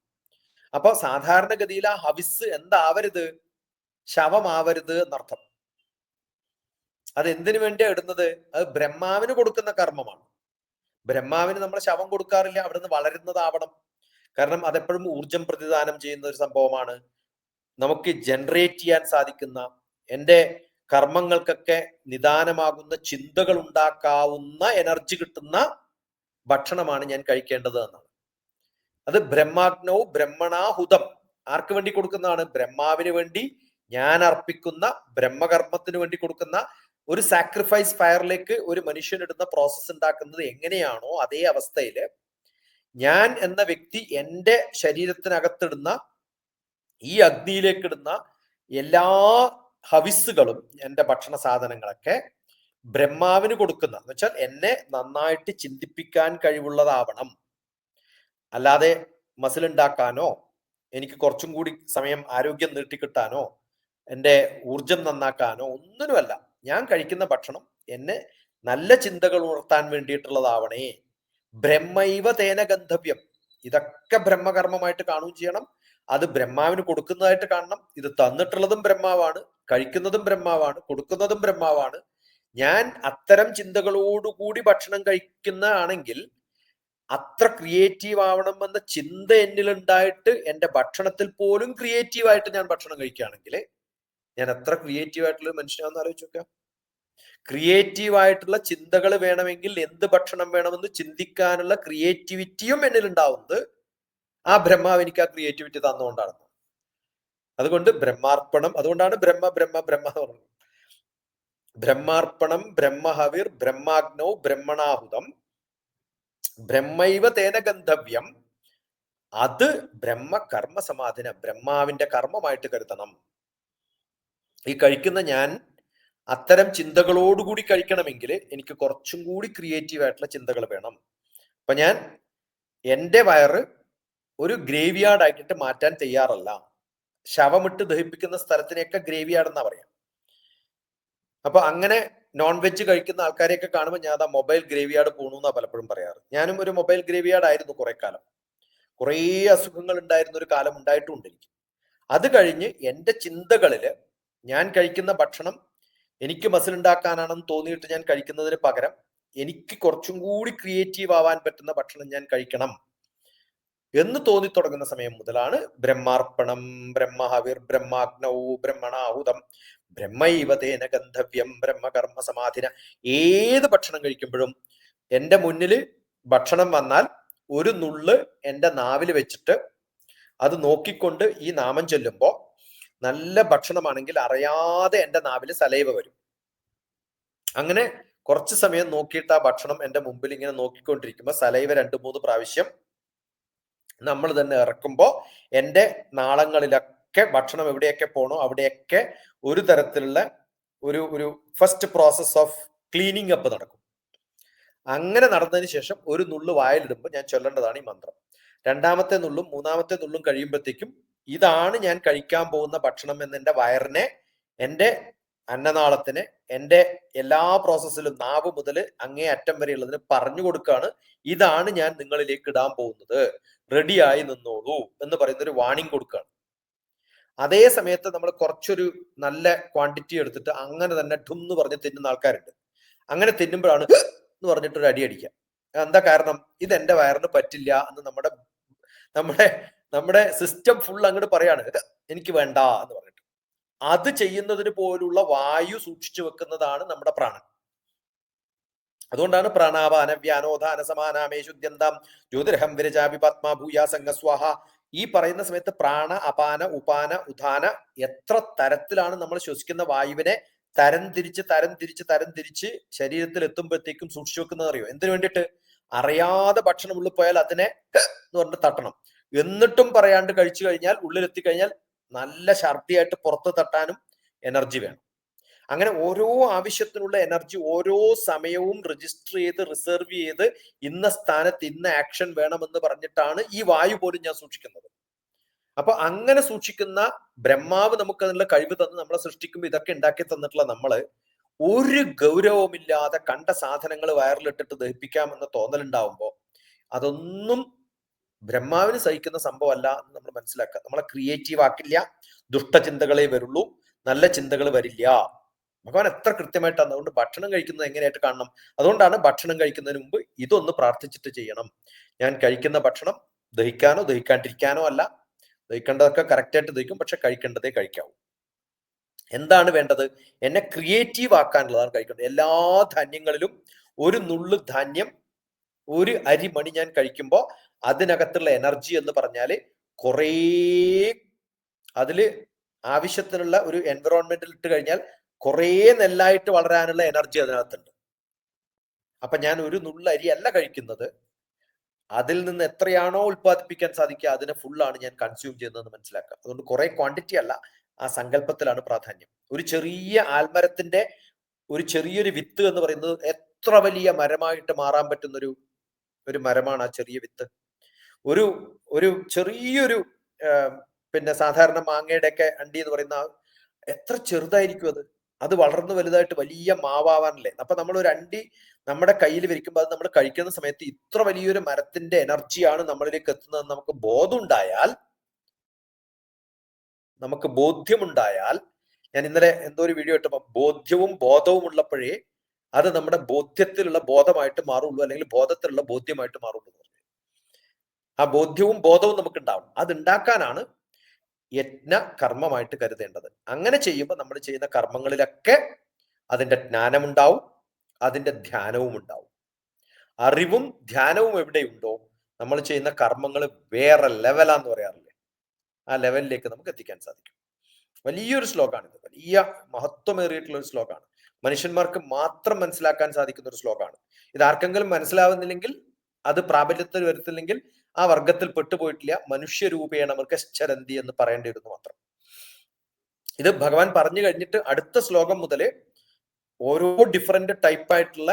അപ്പൊ സാധാരണഗതിയിൽ ആ ഹവിസ് എന്താവരുത്? ശവമാവരുത് എന്നർത്ഥം. അത് എന്തിനു വേണ്ടിയാ ഇടുന്നത്? അത് ബ്രഹ്മാവിന് കൊടുക്കുന്ന കർമ്മമാണ്. ബ്രഹ്മാവിന് നമ്മൾ ശവം കൊടുക്കാറില്ല, അവിടുന്ന് വളരുന്നതാവണം. കാരണം അതെപ്പോഴും ഊർജം പ്രതിദാനം ചെയ്യുന്ന ഒരു സംഭവമാണ്. നമുക്ക് ജനറേറ്റ് ചെയ്യാൻ സാധിക്കുന്ന, എൻ്റെ കർമ്മങ്ങൾക്കൊക്കെ നിദാനമാകുന്ന ചിന്തകൾ ഉണ്ടാക്കാവുന്ന എനർജി കിട്ടുന്ന ഭക്ഷണമാണ് ഞാൻ കഴിക്കേണ്ടത് എന്നാണ്. അത് ബ്രഹ്മാഗ്നവും ബ്രഹ്മണാഹുതം ആർക്ക് വേണ്ടി കൊടുക്കുന്നതാണ്? ബ്രഹ്മാവിന് വേണ്ടി ഞാൻ അർപ്പിക്കുന്ന ബ്രഹ്മകർമ്മത്തിന് വേണ്ടി കൊടുക്കുന്ന ഒരു സാക്രിഫൈസ് ഫയറിലേക്ക് ഒരു മനുഷ്യൻ ഇടുന്ന പ്രോസസ്സ് ഉണ്ടാക്കുന്നത് എങ്ങനെയാണോ അതേ അവസ്ഥയില് ഞാൻ എന്ന വ്യക്തി എൻ്റെ ശരീരത്തിനകത്തിടുന്ന ഈ അഗ്നിയിലേക്ക് ഇടുന്ന എല്ലാ ഹവിസ്സുകളും എൻ്റെ ഭക്ഷണ സാധനങ്ങളൊക്കെ ബ്രഹ്മാവിന് കൊടുക്കുന്ന എന്ന് വെച്ചാൽ എന്നെ നന്നായിട്ട് ചിന്തിപ്പിക്കാൻ കഴിവുള്ളതാവണം. അല്ലാതെ മസിൽ ഉണ്ടാക്കാനോ എനിക്ക് കുറച്ചും കൂടി സമയം ആരോഗ്യം നീട്ടിക്കിട്ടാനോ എൻ്റെ ഊർജം നന്നാക്കാനോ ഒന്നിനുമല്ല. ഞാൻ കഴിക്കുന്ന ഭക്ഷണം എന്നെ നല്ല ചിന്തകൾ ഉണർത്താൻ വേണ്ടിയിട്ടുള്ളതാവണേ. ബ്രഹ്മൈവ തേന ഗന്ധവ്യം. ഇതൊക്കെ ബ്രഹ്മകർമ്മമായിട്ട് കാണുകയും ചെയ്യണം. അത് ബ്രഹ്മാവിന് കൊടുക്കുന്നതായിട്ട് കാണണം. ഇത് തന്നിട്ടുള്ളതും ബ്രഹ്മാവാണ്, കഴിക്കുന്നതും ബ്രഹ്മാവാണ്, കൊടുക്കുന്നതും ബ്രഹ്മാവാണ്. ഞാൻ അത്തരം ചിന്തകളോടുകൂടി ഭക്ഷണം കഴിക്കുന്നതാണെങ്കിൽ അത്ര ക്രിയേറ്റീവ് ആവണമെന്ന ചിന്ത എന്നിൽ ഉണ്ടായിട്ട് എൻ്റെ ഭക്ഷണത്തിൽ പോലും ക്രിയേറ്റീവായിട്ട് ഞാൻ ഭക്ഷണം കഴിക്കുകയാണെങ്കിൽ ഞാൻ എത്ര ക്രിയേറ്റീവ് ആയിട്ടുള്ള മനുഷ്യനാണെന്ന് ആലോചിച്ച് നോക്കാം. ക്രിയേറ്റീവ് ആയിട്ടുള്ള ചിന്തകൾ വേണമെങ്കിൽ എന്ത് ഭക്ഷണം വേണമെന്ന് ചിന്തിക്കാനുള്ള ക്രിയേറ്റിവിറ്റിയും എന്നിൽ ഉണ്ടാവുന്നത് ആ ബ്രഹ്മാവ് എനിക്ക് ആ ക്രിയേറ്റിവിറ്റി തന്നുകൊണ്ടാണ്. അതുകൊണ്ട് ബ്രഹ്മാർപ്പണം, അതുകൊണ്ടാണ് ബ്രഹ്മ ബ്രഹ്മ ബ്രഹ്മ എന്ന് പറയുന്നത്. ബ്രഹ്മാർപ്പണം ബ്രഹ്മഹവിർ ബ്രഹ്മാഗ്നൗ ബ്രഹ്മണാഹുതം ബ്രഹ്മൈവ തേന ഗന്ധവ്യം. അത് ബ്രഹ്മ കർമ്മ സമാധിന, ബ്രഹ്മാവിന്റെ കർമ്മമായിട്ട് കരുതണം. ഈ കഴിക്കുന്ന ഞാൻ അത്തരം ചിന്തകളോടുകൂടി കഴിക്കണമെങ്കിൽ എനിക്ക് കുറച്ചും കൂടി ക്രിയേറ്റീവ് ആയിട്ടുള്ള ചിന്തകൾ വേണം. അപ്പൊ ഞാൻ എൻ്റെ വയറ് ഒരു ഗ്രേവി യാർഡ് ആക്കിയിട്ട് മാറ്റാൻ തയ്യാറല്ല. ശവമിട്ട് ദഹിപ്പിക്കുന്ന സ്ഥലത്തിനെയൊക്കെ ഗ്രേവി യാർഡ് എന്നാ പറയാം. അപ്പൊ അങ്ങനെ നോൺ വെജ് കഴിക്കുന്ന ആൾക്കാരെയൊക്കെ കാണുമ്പോൾ ഞാൻ ആ മൊബൈൽ ഗ്രേവി യാർഡ് പോണെന്നാ പലപ്പോഴും പറയാറ്. ഞാനും ഒരു മൊബൈൽ ഗ്രേവി യാർഡ് ആയിരുന്നു കുറെ കാലം. കുറേ അസുഖങ്ങൾ ഉണ്ടായിരുന്ന ഒരു കാലം ഉണ്ടായിട്ടുണ്ട് എനിക്ക്. അത് കഴിഞ്ഞ് എൻ്റെ ചിന്തകളില് ഞാൻ കഴിക്കുന്ന ഭക്ഷണം എനിക്ക് മസിൽ ഉണ്ടാക്കാനാണെന്ന് തോന്നിയിട്ട് ഞാൻ കഴിക്കുന്നതിന് പകരം എനിക്ക് കുറച്ചും കൂടി ക്രിയേറ്റീവ് ആവാൻ പറ്റുന്ന ഭക്ഷണം ഞാൻ കഴിക്കണം എന്ന് തോന്നി തുടങ്ങുന്ന സമയം മുതലാണ് ബ്രഹ്മാർപ്പണം ബ്രഹ്മഹവിർ ബ്രഹ്മാഗ്നൗ ബ്രഹ്മണാഹുതം ബ്രഹ്മൈവ തേന ഗന്ധവ്യം ബ്രഹ്മകർമ്മ സമാധിന. ഏത് ഭക്ഷണം കഴിക്കുമ്പോഴും എൻ്റെ മുന്നിൽ ഭക്ഷണം വന്നാൽ ഒരു നുള്ള് എൻ്റെ നാവിൽ വെച്ചിട്ട് അത് നോക്കിക്കൊണ്ട് ഈ നാമം ചൊല്ലുമ്പോൾ നല്ല ഭക്ഷണമാണെങ്കിൽ അറിയാതെ എൻ്റെ നാവിൽ സലൈവ വരും. അങ്ങനെ കുറച്ച് സമയം നോക്കിയിട്ട് ആ ഭക്ഷണം എൻ്റെ മുമ്പിൽ ഇങ്ങനെ നോക്കിക്കൊണ്ടിരിക്കുമ്പോൾ സലൈവ 2-3 പ്രാവശ്യം നമ്മൾ തന്നെ ഇറക്കുമ്പോൾ എൻ്റെ നാളങ്ങളിലൊക്കെ ഭക്ഷണം എവിടെയൊക്കെ പോണോ അവിടെയൊക്കെ ഒരു തരത്തിലുള്ള ഒരു first process of cleaning up നടക്കും. അങ്ങനെ നടന്നതിന് ശേഷം ഒരു നുള്ളു വായിലിടുമ്പോൾ ഞാൻ ചൊല്ലേണ്ടതാണ് ഈ മന്ത്രം. രണ്ടാമത്തെ നുള്ളും മൂന്നാമത്തെ നുള്ളും കഴിയുമ്പോഴത്തേക്കും ഇതാണ് ഞാൻ കഴിക്കാൻ പോകുന്ന ഭക്ഷണം എന്ന് എൻ്റെ വയറിനെ, എൻ്റെ അന്നനാളത്തിന്, എൻ്റെ എല്ലാ പ്രോസസ്സിലും നാവ് മുതൽ അങ്ങേ അറ്റം വരെയുള്ളതിന് പറഞ്ഞു കൊടുക്കുകയാണ്. ഇതാണ് ഞാൻ നിങ്ങളിലേക്ക് ഇടാൻ പോകുന്നത്, റെഡിയായി നിന്നോളൂ എന്ന് പറയുന്ന ഒരു വാണിംഗ് കൊടുക്കുകയാണ്. അതേ സമയത്ത് നമ്മൾ കുറച്ചൊരു നല്ല ക്വാണ്ടിറ്റി എടുത്തിട്ട് അങ്ങനെ തന്നെ ഠും എന്ന് പറഞ്ഞ് തിന്നുന്ന ആൾക്കാരുണ്ട്. അങ്ങനെ തിന്നുമ്പോഴാണ് എന്ന് പറഞ്ഞിട്ടൊരു അടി അടിക്കുക. എന്താ കാരണം? ഇത് എൻ്റെ വയറിന് പറ്റില്ല എന്ന് നമ്മുടെ നമ്മുടെ നമ്മുടെ സിസ്റ്റം ഫുൾ അങ്ങോട്ട് പറയാണ് എനിക്ക് വേണ്ട എന്ന് പറഞ്ഞിട്ട്. അത് ചെയ്യുന്നതിന് പോലുള്ള വായു സൂക്ഷിച്ചു വെക്കുന്നതാണ് നമ്മുടെ പ്രാണൻ. അതുകൊണ്ടാണ് പ്രാണാപാന വ്യാനോധാന സമാനാമേ ശുദ്ധ്യന്താം ജ്യോതിരഹം വിരജാപി പത്മാ ഭൂയാ സംഗസ്വാഹ. ഈ പറയുന്ന സമയത്ത് പ്രാണ അപാന ഉപാന ഉദാന എത്ര തരത്തിലാണ് നമ്മൾ ശ്വസിക്കുന്ന വായുവിനെ തരം തിരിച്ച് ശരീരത്തിൽ എത്തുമ്പോഴത്തേക്കും സൂക്ഷിച്ചു വെക്കുന്നത് അറിയോ? എന്തിനു വേണ്ടിയിട്ട്? അറിയാതെ ഭക്ഷണം ഉള്ളിൽ പോയാൽ അതിനെ എന്ന് പറഞ്ഞിട്ട് തട്ടണം. എന്നിട്ടും പറയാണ്ട് കഴിച്ചു കഴിഞ്ഞാൽ ഉള്ളിലെത്തി കഴിഞ്ഞാൽ നല്ല ഛർദിയായിട്ട് പുറത്ത് തട്ടാനും എനർജി വേണം. അങ്ങനെ ഓരോ ആവശ്യത്തിനുള്ള എനർജി ഓരോ സമയവും രജിസ്റ്റർ ചെയ്ത് റിസർവ് ചെയ്ത് ഇന്ന സ്ഥാനത്ത് ഇന്ന ആക്ഷൻ വേണമെന്ന് പറഞ്ഞിട്ടാണ് ഈ വായു പോലും ഞാൻ സൂക്ഷിക്കുന്നത്. അപ്പൊ അങ്ങനെ സൂക്ഷിക്കുന്ന ബ്രഹ്മാവ് നമുക്ക് അതിനുള്ള കഴിവ് തന്ന് നമ്മളെ സൃഷ്ടിക്കുമ്പോൾ ഇതൊക്കെ ഉണ്ടാക്കി തന്നിട്ടുള്ള നമ്മള് ഒരു ഗൗരവമില്ലാതെ കണ്ട സാധനങ്ങൾ വയറിലിട്ടിട്ട് ദഹിപ്പിക്കാമെന്ന തോന്നലുണ്ടാവുമ്പോൾ അതൊന്നും ബ്രഹ്മാവിന് സഹിക്കുന്ന സംഭവമല്ല എന്ന് നമ്മൾ മനസ്സിലാക്കുക. നമ്മളെ ക്രിയേറ്റീവ് ആക്കില്ല, ദുഷ്ടചിന്തകളെ വരുള്ളൂ, നല്ല ചിന്തകൾ വരില്ല. ഭഗവാൻ എത്ര കൃത്യമായിട്ടാണ്. അതുകൊണ്ട് ഭക്ഷണം കഴിക്കുന്നത് എങ്ങനെയായിട്ട് കാണണം? അതുകൊണ്ടാണ് ഭക്ഷണം കഴിക്കുന്നതിന് മുമ്പ് ഇതൊന്ന് പ്രാർത്ഥിച്ചിട്ട് ചെയ്യണം. ഞാൻ കഴിക്കുന്ന ഭക്ഷണം ദഹിക്കാനോ ദഹിക്കാണ്ടിരിക്കാനോ അല്ല, ദഹിക്കേണ്ടതൊക്കെ കറക്റ്റായിട്ട് ദഹിക്കും, പക്ഷെ കഴിക്കേണ്ടതേ കഴിക്കാവൂ. എന്താണ് വേണ്ടത്? എന്നെ ക്രിയേറ്റീവ് ആക്കാനുള്ളതാണ് കഴിക്കേണ്ടത്. എല്ലാ ധാന്യങ്ങളിലും ഒരു നുള്ളു ധാന്യം, ഒരു അരിമണി ഞാൻ കഴിക്കുമ്പോൾ അതിനകത്തുള്ള എനർജി എന്ന് പറഞ്ഞാൽ കുറേ, അതില് ആവശ്യത്തിനുള്ള ഒരു എൻവറോൺമെന്റിൽ ഇട്ട് കഴിഞ്ഞാൽ കുറേ നെല്ലായിട്ട് വളരാനുള്ള എനർജി അതിനകത്തുണ്ട്. അപ്പൊ ഞാൻ ഒരു നുള്ള അരി അല്ല കഴിക്കുന്നത്, അതിൽ നിന്ന് എത്രയാണോ ഉൽപ്പാദിപ്പിക്കാൻ സാധിക്കുക അതിനെ ഫുള്ളാണ് ഞാൻ കൺസ്യൂം ചെയ്യുന്നതെന്ന് മനസ്സിലാക്കുക. അതുകൊണ്ട് കുറെ ക്വാണ്ടിറ്റി അല്ല, ആ സങ്കല്പത്തിലാണ് പ്രാധാന്യം. ഒരു ചെറിയ ആൽമരത്തിന്റെ ഒരു ചെറിയൊരു വിത്ത് എന്ന് പറയുന്നത് എത്ര വലിയ മരമായിട്ട് മാറാൻ പറ്റുന്ന ഒരു മരമാണ് ആ ചെറിയ വിത്ത്. ഒരു ചെറിയൊരു പിന്നെ സാധാരണ മാങ്ങയുടെ ഒക്കെ അണ്ടി എന്ന് പറയുന്ന എത്ര ചെറുതായിരിക്കും അത്. അത് വളർന്നു വലുതായിട്ട് വലിയ മാവാവാനല്ലേ. അപ്പൊ നമ്മൾ ഒരു അണ്ടി നമ്മുടെ കയ്യിൽ വിരിക്കുമ്പോൾ അത് നമ്മൾ കഴിക്കുന്ന സമയത്ത് ഇത്ര വലിയൊരു മരത്തിന്റെ എനർജിയാണ് നമ്മളിലേക്ക് എത്തുന്നതെന്ന് നമുക്ക് ബോധ്യമുണ്ടായാൽ, ഞാൻ ഇന്നലെ എന്തോ ഒരു വീഡിയോ ഇട്ടപ്പോൾ ബോധ്യവും ബോധവും ഉള്ളപ്പോഴേ അത് നമ്മുടെ ബോധ്യത്തിലുള്ള ബോധമായിട്ട് മാറുള്ളൂ, അല്ലെങ്കിൽ ബോധത്തിലുള്ള ബോധ്യമായിട്ട് മാറുള്ളൂ. ആ ബോധ്യവും ബോധവും നമുക്ക് ഉണ്ടാവും. അത് ഉണ്ടാക്കാനാണ് യജ്ഞ കർമ്മമായിട്ട് കരുതേണ്ടത്. അങ്ങനെ ചെയ്യുമ്പോൾ നമ്മൾ ചെയ്യുന്ന കർമ്മങ്ങളിലൊക്കെ അതിന്റെ ജ്ഞാനമുണ്ടാവും, അതിന്റെ ധ്യാനവും ഉണ്ടാവും. അറിവും ധ്യാനവും എവിടെയുണ്ടോ നമ്മൾ ചെയ്യുന്ന കർമ്മങ്ങൾ വേറെ ലെവലാന്ന് പറയാറില്ലേ, ആ ലെവലിലേക്ക് നമുക്ക് എത്തിക്കാൻ സാധിക്കും. വലിയൊരു ശ്ലോകമാണിത്, വലിയ മഹത്വമേറിയിട്ടുള്ള ഒരു ശ്ലോകമാണ്. മനുഷ്യന്മാർക്ക് മാത്രം മനസ്സിലാക്കാൻ സാധിക്കുന്ന ഒരു ശ്ലോകമാണ്. ഇത് ആർക്കെങ്കിലും മനസ്സിലാവുന്നില്ലെങ്കിൽ, അത് പ്രാബല്യത്തിൽ വരുത്തില്ലെങ്കിൽ ആ വർഗത്തിൽ പെട്ടുപോയിട്ടില്ല. മനുഷ്യരൂപേണ മൃഗശ്ചരന്തി എന്ന് പറയേണ്ടിയിരുന്നു മാത്രം. ഇത് ഭഗവാൻ പറഞ്ഞു കഴിഞ്ഞിട്ട് അടുത്ത ശ്ലോകം മുതൽ ഓരോ ഡിഫറെന്റ് ടൈപ്പായിട്ടുള്ള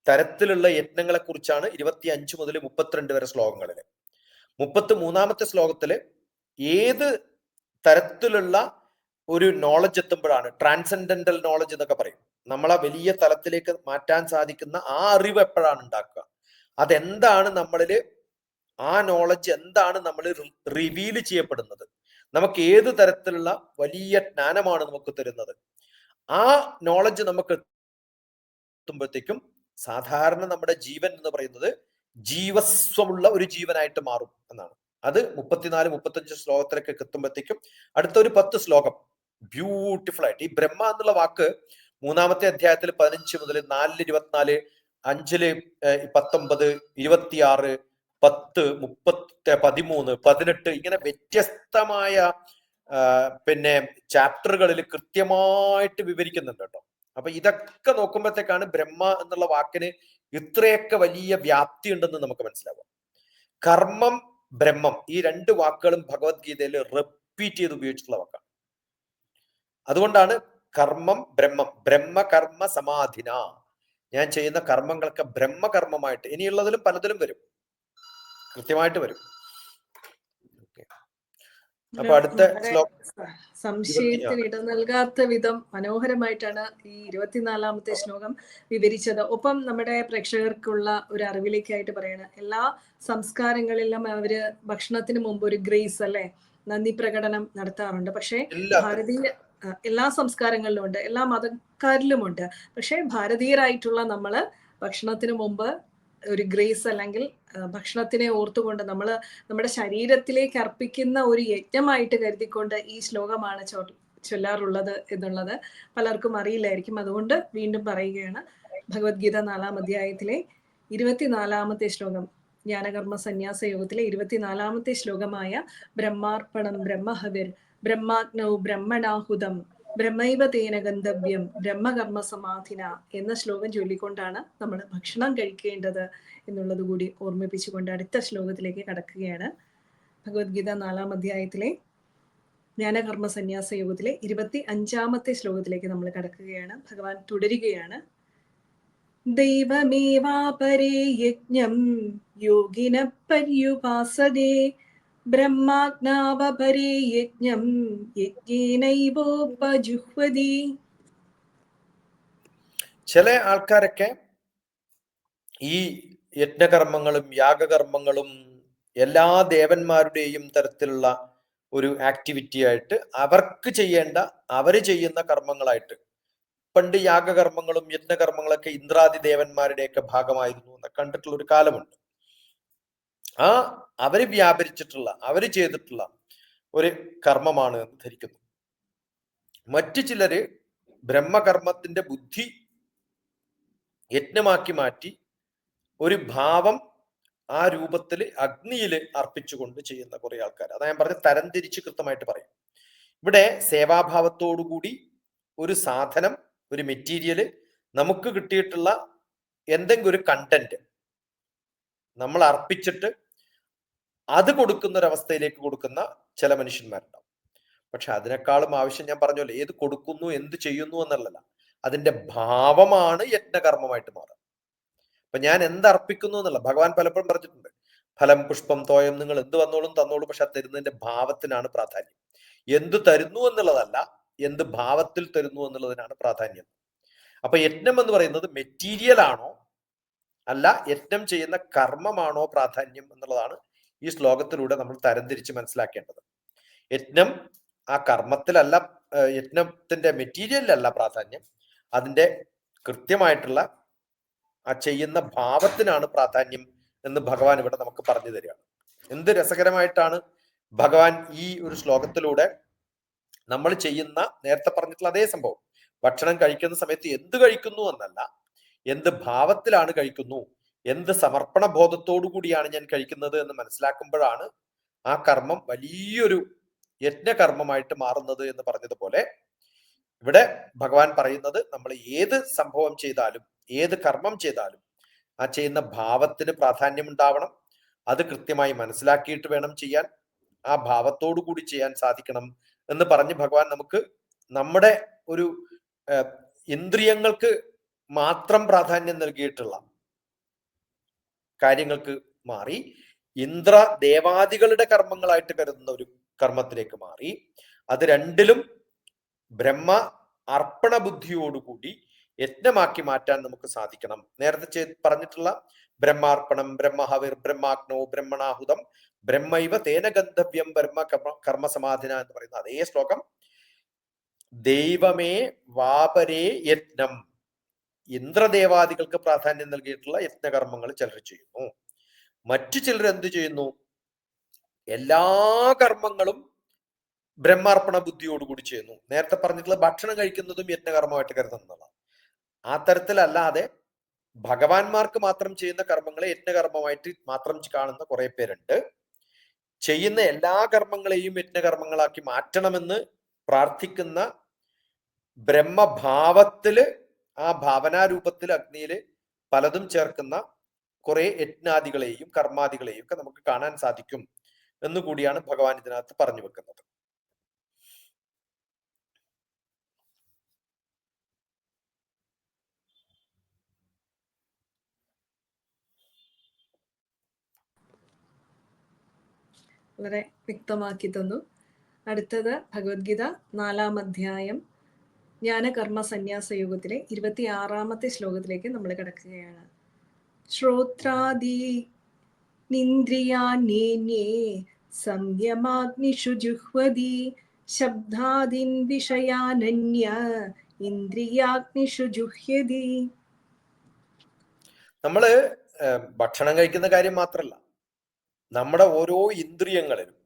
തരത്തിലുള്ള യജ്ഞങ്ങളെ കുറിച്ചാണ് 25 മുതൽ 32 വരെ ശ്ലോകങ്ങളില്. 33ാമത്തെ ശ്ലോകത്തില് ഏത് തരത്തിലുള്ള ഒരു നോളജ് എത്തുമ്പോഴാണ് ട്രാൻസെൻഡന്റൽ നോളജ് എന്നൊക്കെ പറയും, നമ്മളെ വലിയ തലത്തിലേക്ക് മാറ്റാൻ സാധിക്കുന്ന ആ അറിവ് എപ്പോഴാണ് ഉണ്ടാക്കുക, അതെന്താണ് നമ്മളില്, ആ നോളജ് എന്താണ് നമ്മൾ റിവീൽ ചെയ്യപ്പെടുന്നത്, നമുക്ക് ഏത് തരത്തിലുള്ള വലിയ ജ്ഞാനമാണ് നമുക്ക് തരുന്നത്, ആ നോളജ് നമുക്ക് എത്തുമ്പോഴത്തേക്കും സാധാരണ നമ്മുടെ ജീവൻ എന്ന് പറയുന്നത് ജീവസ്വമുള്ള ഒരു ജീവനായിട്ട് മാറും എന്നാണ്. അത് 34-35 ശ്ലോകത്തിലേക്ക് എത്തുമ്പോഴത്തേക്കും അടുത്ത ഒരു 10 ശ്ലോകം ബ്യൂട്ടിഫുൾ ആയിട്ട് ഈ ബ്രഹ്മ എന്നുള്ള വാക്ക് 3ാമത്തെ അധ്യായത്തിൽ 15 മുതൽ 4-24, 5-19, 26, 10, 30, 13, 18 ഇങ്ങനെ വ്യത്യസ്തമായ പിന്നെ ചാപ്റ്ററുകളിൽ കൃത്യമായിട്ട് വിവരിക്കുന്നുണ്ട് കേട്ടോ. അപ്പൊ ഇതൊക്കെ നോക്കുമ്പോഴത്തേക്കാണ് ബ്രഹ്മ എന്നുള്ള വാക്കിന് ഇത്രയൊക്കെ വലിയ വ്യാപ്തി ഉണ്ടെന്ന് നമുക്ക് മനസ്സിലാവും. കർമ്മം, ബ്രഹ്മം, ഈ 2 വാക്കുകളും ഭഗവത്ഗീതയിൽ റിപ്പീറ്റ് ചെയ്ത് ഉപയോഗിച്ചിട്ടുള്ള വാക്കാണ്. അതുകൊണ്ടാണ് കർമ്മം ബ്രഹ്മം, ബ്രഹ്മകർമ്മ സമാധിന, ഞാൻ ചെയ്യുന്ന കർമ്മങ്ങളൊക്കെ ബ്രഹ്മകർമ്മമായിട്ട്, ഇനിയുള്ളതിലും പലതിലും വരും, കൃത്യമായിട്ട് വരും. അപ്പൊ അടുത്ത സംശയത്തിന് ഇട നൽകാത്ത വിധം മനോഹരമായിട്ടാണ് ഈ 24ാമത്തെ ശ്ലോകം വിവരിച്ചത്. ഒപ്പം നമ്മുടെ പ്രേക്ഷകർക്കുള്ള ഒരു അറിവിലേക്കായിട്ട് പറയണ, എല്ലാ സംസ്കാരങ്ങളിലും അവര് ഭക്ഷണത്തിന് മുമ്പ് ഒരു ഗ്രേസ് അല്ലെ, നന്ദി പ്രകടനം നടത്താറുണ്ട്. പക്ഷെ ഭാരതീയ എല്ലാ സംസ്കാരങ്ങളിലും ഉണ്ട്, എല്ലാ മതക്കാരിലുമുണ്ട്. പക്ഷെ ഭാരതീയരായിട്ടുള്ള നമ്മള് ഭക്ഷണത്തിന് മുമ്പ് ഒരു ഗ്രേസ് അല്ലെങ്കിൽ ഭക്ഷണത്തിനെ ഓർത്തുകൊണ്ട് നമ്മൾ നമ്മുടെ ശരീരത്തിലേക്ക് അർപ്പിക്കുന്ന ഒരു യജ്ഞമായിട്ട് കരുതിക്കൊണ്ട് ഈ ശ്ലോകമാണ് ചൊല്ലാറുള്ളത് എന്നുള്ളത് പലർക്കും അറിയില്ലായിരിക്കും. അതുകൊണ്ട് വീണ്ടും പറയുകയാണ്, ഭഗവത്ഗീത 4ാം അധ്യായത്തിലെ 24ാമത്തെ ശ്ലോകം, ജ്ഞാനകർമ്മ സന്യാസ യോഗത്തിലെ 24ാമത്തെ ശ്ലോകമായ ബ്രഹ്മാർപ്പണം ബ്രഹ്മഹവിർ ബ്രഹ്മാഗ്നൗ ബ്രഹ്മണാഹുതം ബ്രഹ്മൈവ തേന ഗന്ധവ്യം ബ്രഹ്മകർമ്മ സമാധിന എന്ന ശ്ലോകം ചൊല്ലിക്കൊണ്ടാണ് നമ്മൾ ഭക്ഷണം കഴിക്കേണ്ടത് എന്നുള്ളത് കൂടി ഓർമ്മിപ്പിച്ചുകൊണ്ട് അടുത്ത ശ്ലോകത്തിലേക്ക് കടക്കുകയാണ്. ഭഗവത്ഗീത 4ാം അധ്യായത്തിലെ ജ്ഞാനകർമ്മ സന്യാസ യോഗത്തിലെ 25ാമത്തെ ശ്ലോകത്തിലേക്ക് നമ്മൾ കടക്കുകയാണ്. ഭഗവാൻ തുടരുകയാണ്. ദൈവമേവാപരേ യജ്ഞം യോഗിന പര്യുപാസതേ ബ്രഹ്മാഗ്നാവപരേ യജ്ഞം യജ്ഞേനൈവോപജുഹ്വതി. ചില ആൾക്കാരൊക്കെ ഈ യജ്ഞകർമ്മങ്ങളും യാഗകർമ്മങ്ങളും എല്ലാ ദേവന്മാരുടെയും തരത്തിലുള്ള ഒരു ആക്ടിവിറ്റി ആയിട്ട് അവർക്ക് ചെയ്യേണ്ട, അവര് ചെയ്യുന്ന കർമ്മങ്ങളായിട്ട്, പണ്ട് യാഗകർമ്മങ്ങളും യജ്ഞകർമ്മങ്ങളൊക്കെ ഇന്ദ്രാദി ദേവന്മാരുടെയൊക്കെ ഭാഗമായിരുന്നു എന്ന് കണ്ടിട്ടുള്ള ഒരു കാലമുണ്ട്. ആ അവര് വ്യാപരിച്ചിട്ടുള്ള, അവര് ചെയ്തിട്ടുള്ള ഒരു കർമ്മമാണ് എന്ന് ധരിക്കുന്നു. മറ്റു ചിലര് ബ്രഹ്മകർമ്മത്തിന്റെ ബുദ്ധി യജ്ഞമാക്കി മാറ്റി ഒരു ഭാവം ആ രൂപത്തിൽ അഗ്നിയിൽ അർപ്പിച്ചുകൊണ്ട് ചെയ്യുന്ന കുറെ ആൾക്കാർ. അതാ ഞാൻ പറഞ്ഞ തരംതിരിച്ച് കൃത്യമായിട്ട് പറയും. ഇവിടെ സേവാഭാവത്തോടുകൂടി ഒരു സാധനം, ഒരു മെറ്റീരിയല്, നമുക്ക് കിട്ടിയിട്ടുള്ള എന്തെങ്കിലും ഒരു കണ്ടന്റ് നമ്മൾ അർപ്പിച്ചിട്ട് അത് കൊടുക്കുന്ന ഒരവസ്ഥയിലേക്ക് കൊടുക്കുന്ന ചില മനുഷ്യന്മാരുണ്ടാവും. പക്ഷെ അതിനേക്കാളും ആവശ്യം ഞാൻ പറഞ്ഞല്ലോ, ഏത് കൊടുക്കുന്നു, എന്ത് ചെയ്യുന്നു എന്നുള്ളതല്ല, അതിന്റെ ഭാവമാണ് യജ്ഞകർമ്മമായിട്ട് മാറുക. അപ്പൊ ഞാൻ എന്തർപ്പിക്കുന്നു എന്നുള്ള ഭഗവാൻ പലപ്പോഴും പറഞ്ഞിട്ടുണ്ട്, ഫലം പുഷ്പം തോയം നിങ്ങൾ എന്ത് വന്നോളും തന്നോളൂ, പക്ഷെ അത് തരുന്നതിന്റെ ഭാവത്തിനാണ് പ്രാധാന്യം. എന്ത് തരുന്നു എന്നുള്ളതല്ല, എന്ത് ഭാവത്തിൽ തരുന്നു എന്നുള്ളതിനാണ് പ്രാധാന്യം. അപ്പൊ യജ്ഞം എന്ന് പറയുന്നത് മെറ്റീരിയൽ ആണോ അല്ല യജ്ഞം ചെയ്യുന്ന കർമ്മമാണോ പ്രാധാന്യം എന്നുള്ളതാണ് ഈ ശ്ലോകത്തിലൂടെ നമ്മൾ തരംതിരിച്ച് മനസ്സിലാക്കേണ്ടത്. യജ്ഞം ആ കർമ്മത്തിലല്ല, യജ്ഞത്തിന്റെ മെറ്റീരിയലിലല്ല പ്രാധാന്യം, അതിന്റെ കൃത്യമായിട്ടുള്ള ആ ചെയ്യുന്ന ഭാവത്തിനാണ് പ്രാധാന്യം എന്ന് ഭഗവാൻ ഇവിടെ നമുക്ക് പറഞ്ഞു തരികയാണ്. എന്ത് രസകരമായിട്ടാണ് ഭഗവാൻ ഈ ഒരു ശ്ലോകത്തിലൂടെ നമ്മൾ ചെയ്യുന്ന, നേരത്തെ പറഞ്ഞിട്ടുള്ള അതേ സംഭവം, ഭക്ഷണം കഴിക്കുന്ന സമയത്ത് എന്ത് കഴിക്കുന്നു എന്നല്ല, എന്ത് ഭാവത്തിലാണ് കഴിക്കുന്നു, എന്ത് സമർപ്പണ ബോധത്തോടു കൂടിയാണ് ഞാൻ കഴിക്കുന്നത് എന്ന് മനസ്സിലാക്കുമ്പോഴാണ് ആ കർമ്മം വലിയൊരു യജ്ഞകർമ്മമായിട്ട് മാറുന്നത് എന്ന് പറഞ്ഞതുപോലെ ഇവിടെ ഭഗവാൻ പറയുന്നത്, നമ്മൾ ഏത് സംഭവം ചെയ്താലും ഏത് കർമ്മം ചെയ്താലും ആ ചെയ്യുന്ന ഭാവത്തിന് പ്രാധാന്യം ഉണ്ടാവണം. അത് കൃത്യമായി മനസ്സിലാക്കിയിട്ട് വേണം ചെയ്യാൻ, ആ ഭാവത്തോടു കൂടി ചെയ്യാൻ സാധിക്കണം എന്ന് പറഞ്ഞ് ഭഗവാൻ നമുക്ക് നമ്മുടെ ഒരു ഇന്ദ്രിയങ്ങൾക്ക് മാത്രം പ്രാധാന്യം നൽകിയിട്ടുള്ള കാര്യങ്ങൾക്ക് മാറി ഇന്ദ്ര ദേവാദികളുടെ കർമ്മങ്ങളായിട്ട് കരുതുന്ന ഒരു കർമ്മത്തിലേക്ക് മാറി, അത് രണ്ടിലും ബ്രഹ്മ അർപ്പണ ബുദ്ധിയോടുകൂടി യജ്ഞമാക്കി മാറ്റാൻ നമുക്ക് സാധിക്കണം. നേരത്തെ പറഞ്ഞിട്ടുള്ള ബ്രഹ്മാർപ്പണം, ബ്രഹ്മഹവിർ, ബ്രഹ്മാഗ്നോ ബ്രഹ്മണാഹുതം ബ്രഹ്മൈവ തേന ഗന്ധവ്യം ബ്രഹ്മ കർമ്മസമാധിന എന്ന് പറയുന്ന അതേ ശ്ലോകം, ദൈവമേ വാപരേ യജ്ഞം, ഇന്ദ്രദേവാദികൾക്ക് പ്രാധാന്യം നൽകിയിട്ടുള്ള യജ്ഞകർമ്മങ്ങൾ ചിലർ ചെയ്യുന്നു. മറ്റു ചിലർ എന്ത് ചെയ്യുന്നു, എല്ലാ കർമ്മങ്ങളും ബ്രഹ്മാർപ്പണ ബുദ്ധിയോടുകൂടി ചെയ്യുന്നു. നേരത്തെ പറഞ്ഞിട്ടുള്ള ഭക്ഷണം കഴിക്കുന്നതും യജ്ഞകർമ്മമായിട്ട് കരുതുന്നതാണ്. ആ തരത്തിലല്ലാതെ ഭഗവാന്മാർക്ക് മാത്രം ചെയ്യുന്ന കർമ്മങ്ങളെ യജ്ഞകർമ്മമായിട്ട് മാത്രം കാണുന്ന കുറെ പേരുണ്ട്. ചെയ്യുന്ന എല്ലാ കർമ്മങ്ങളെയും യജ്ഞകർമ്മങ്ങളാക്കി മാറ്റണമെന്ന് പ്രാർത്ഥിക്കുന്ന, ബ്രഹ്മഭാവത്തില് ആ ഭാവനാരൂപത്തിൽ അഗ്നിയില് പലതും ചേർക്കുന്ന കുറെ യജ്ഞാദികളെയും കർമാദികളെയും ഒക്കെ നമുക്ക് കാണാൻ സാധിക്കും എന്നുകൂടിയാണ് ഭഗവാൻ ഇതിനകത്ത് പറഞ്ഞു വെക്കുന്നത്. വളരെ വ്യക്തമാക്കി തന്നു. അടുത്തത് ഭഗവത്ഗീത 4-ാം അധ്യായം ജ്ഞാനകർമ്മ സന്യാസ യോഗത്തിലെ 26-ാമത്തെ ശ്ലോകത്തിലേക്ക് നമ്മൾ കിടക്കുകയാണ്. ശ്രോത്രാദി നിന്ദ്രിയാണ്യേന്യേ സംയമാഗ്നിഷു ജുഹ്വതി ശബ്ദാദിൻ വിഷയാനന്യ ഇന്ദ്രിയാഗ്നിഷു ജുഹ്യതി. നമ്മള് ഭക്ഷണം കഴിക്കുന്ന കാര്യം മാത്രല്ല, നമ്മുടെ ഓരോ ഇന്ദ്രിയങ്ങളിലും,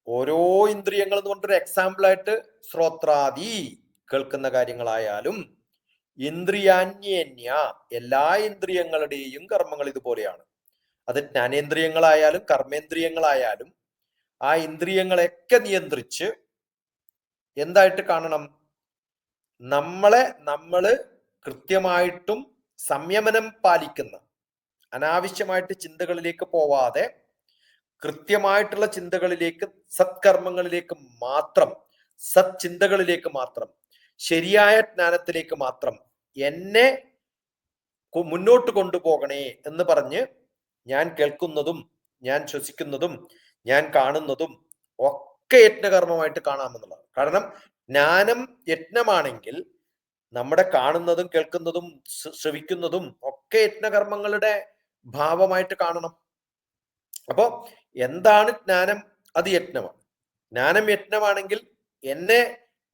ഓരോ ഇന്ദ്രിയങ്ങൾ എന്ന് പറഞ്ഞൊരു എക്സാമ്പിൾ ആയിട്ട് ശ്രോത്രാദി കേൾക്കുന്ന കാര്യങ്ങളായാലും, ഇന്ദ്രിയാന്യന്യ എല്ലാ ഇന്ദ്രിയങ്ങളുടെയും കർമ്മങ്ങൾ ഇതുപോലെയാണ്. അത് ജ്ഞാനേന്ദ്രിയങ്ങളായാലും കർമ്മേന്ദ്രിയങ്ങളായാലും ആ ഇന്ദ്രിയങ്ങളെയൊക്കെ നിയന്ത്രിച്ച് എന്തായിട്ട് കാണണം, നമ്മള് കൃത്യമായിട്ടും സംയമനം പാലിക്കുന്ന, അനാവശ്യമായിട്ട് ചിന്തകളിലേക്ക് പോവാതെ കൃത്യമായിട്ടുള്ള ചിന്തകളിലേക്ക്, സത്കർമ്മങ്ങളിലേക്ക് മാത്രം, സത്ചിന്തകളിലേക്ക് മാത്രം, ശരിയായ ജ്ഞാനത്തിലേക്ക് മാത്രം എന്നെ മുന്നോട്ട് കൊണ്ടുപോകണേ എന്ന് പറഞ്ഞ് ഞാൻ കേൾക്കുന്നതും ഞാൻ ശ്വസിക്കുന്നതും ഞാൻ കാണുന്നതും ഒക്കെ യജ്ഞകർമ്മമായിട്ട് കാണാമെന്നുള്ളതാണ്. കാരണം ജ്ഞാനം യജ്ഞമാണെങ്കിൽ നമ്മുടെ കാണുന്നതും കേൾക്കുന്നതും ശ്രവിക്കുന്നതും ഒക്കെ യജ്ഞകർമ്മങ്ങളുടെ ഭാവമായിട്ട് കാണണം. അപ്പോ എന്താണ് ജ്ഞാനം? അത് യജ്ഞമാണ്. ജ്ഞാനം യജ്ഞമാണെങ്കിൽ എന്നെ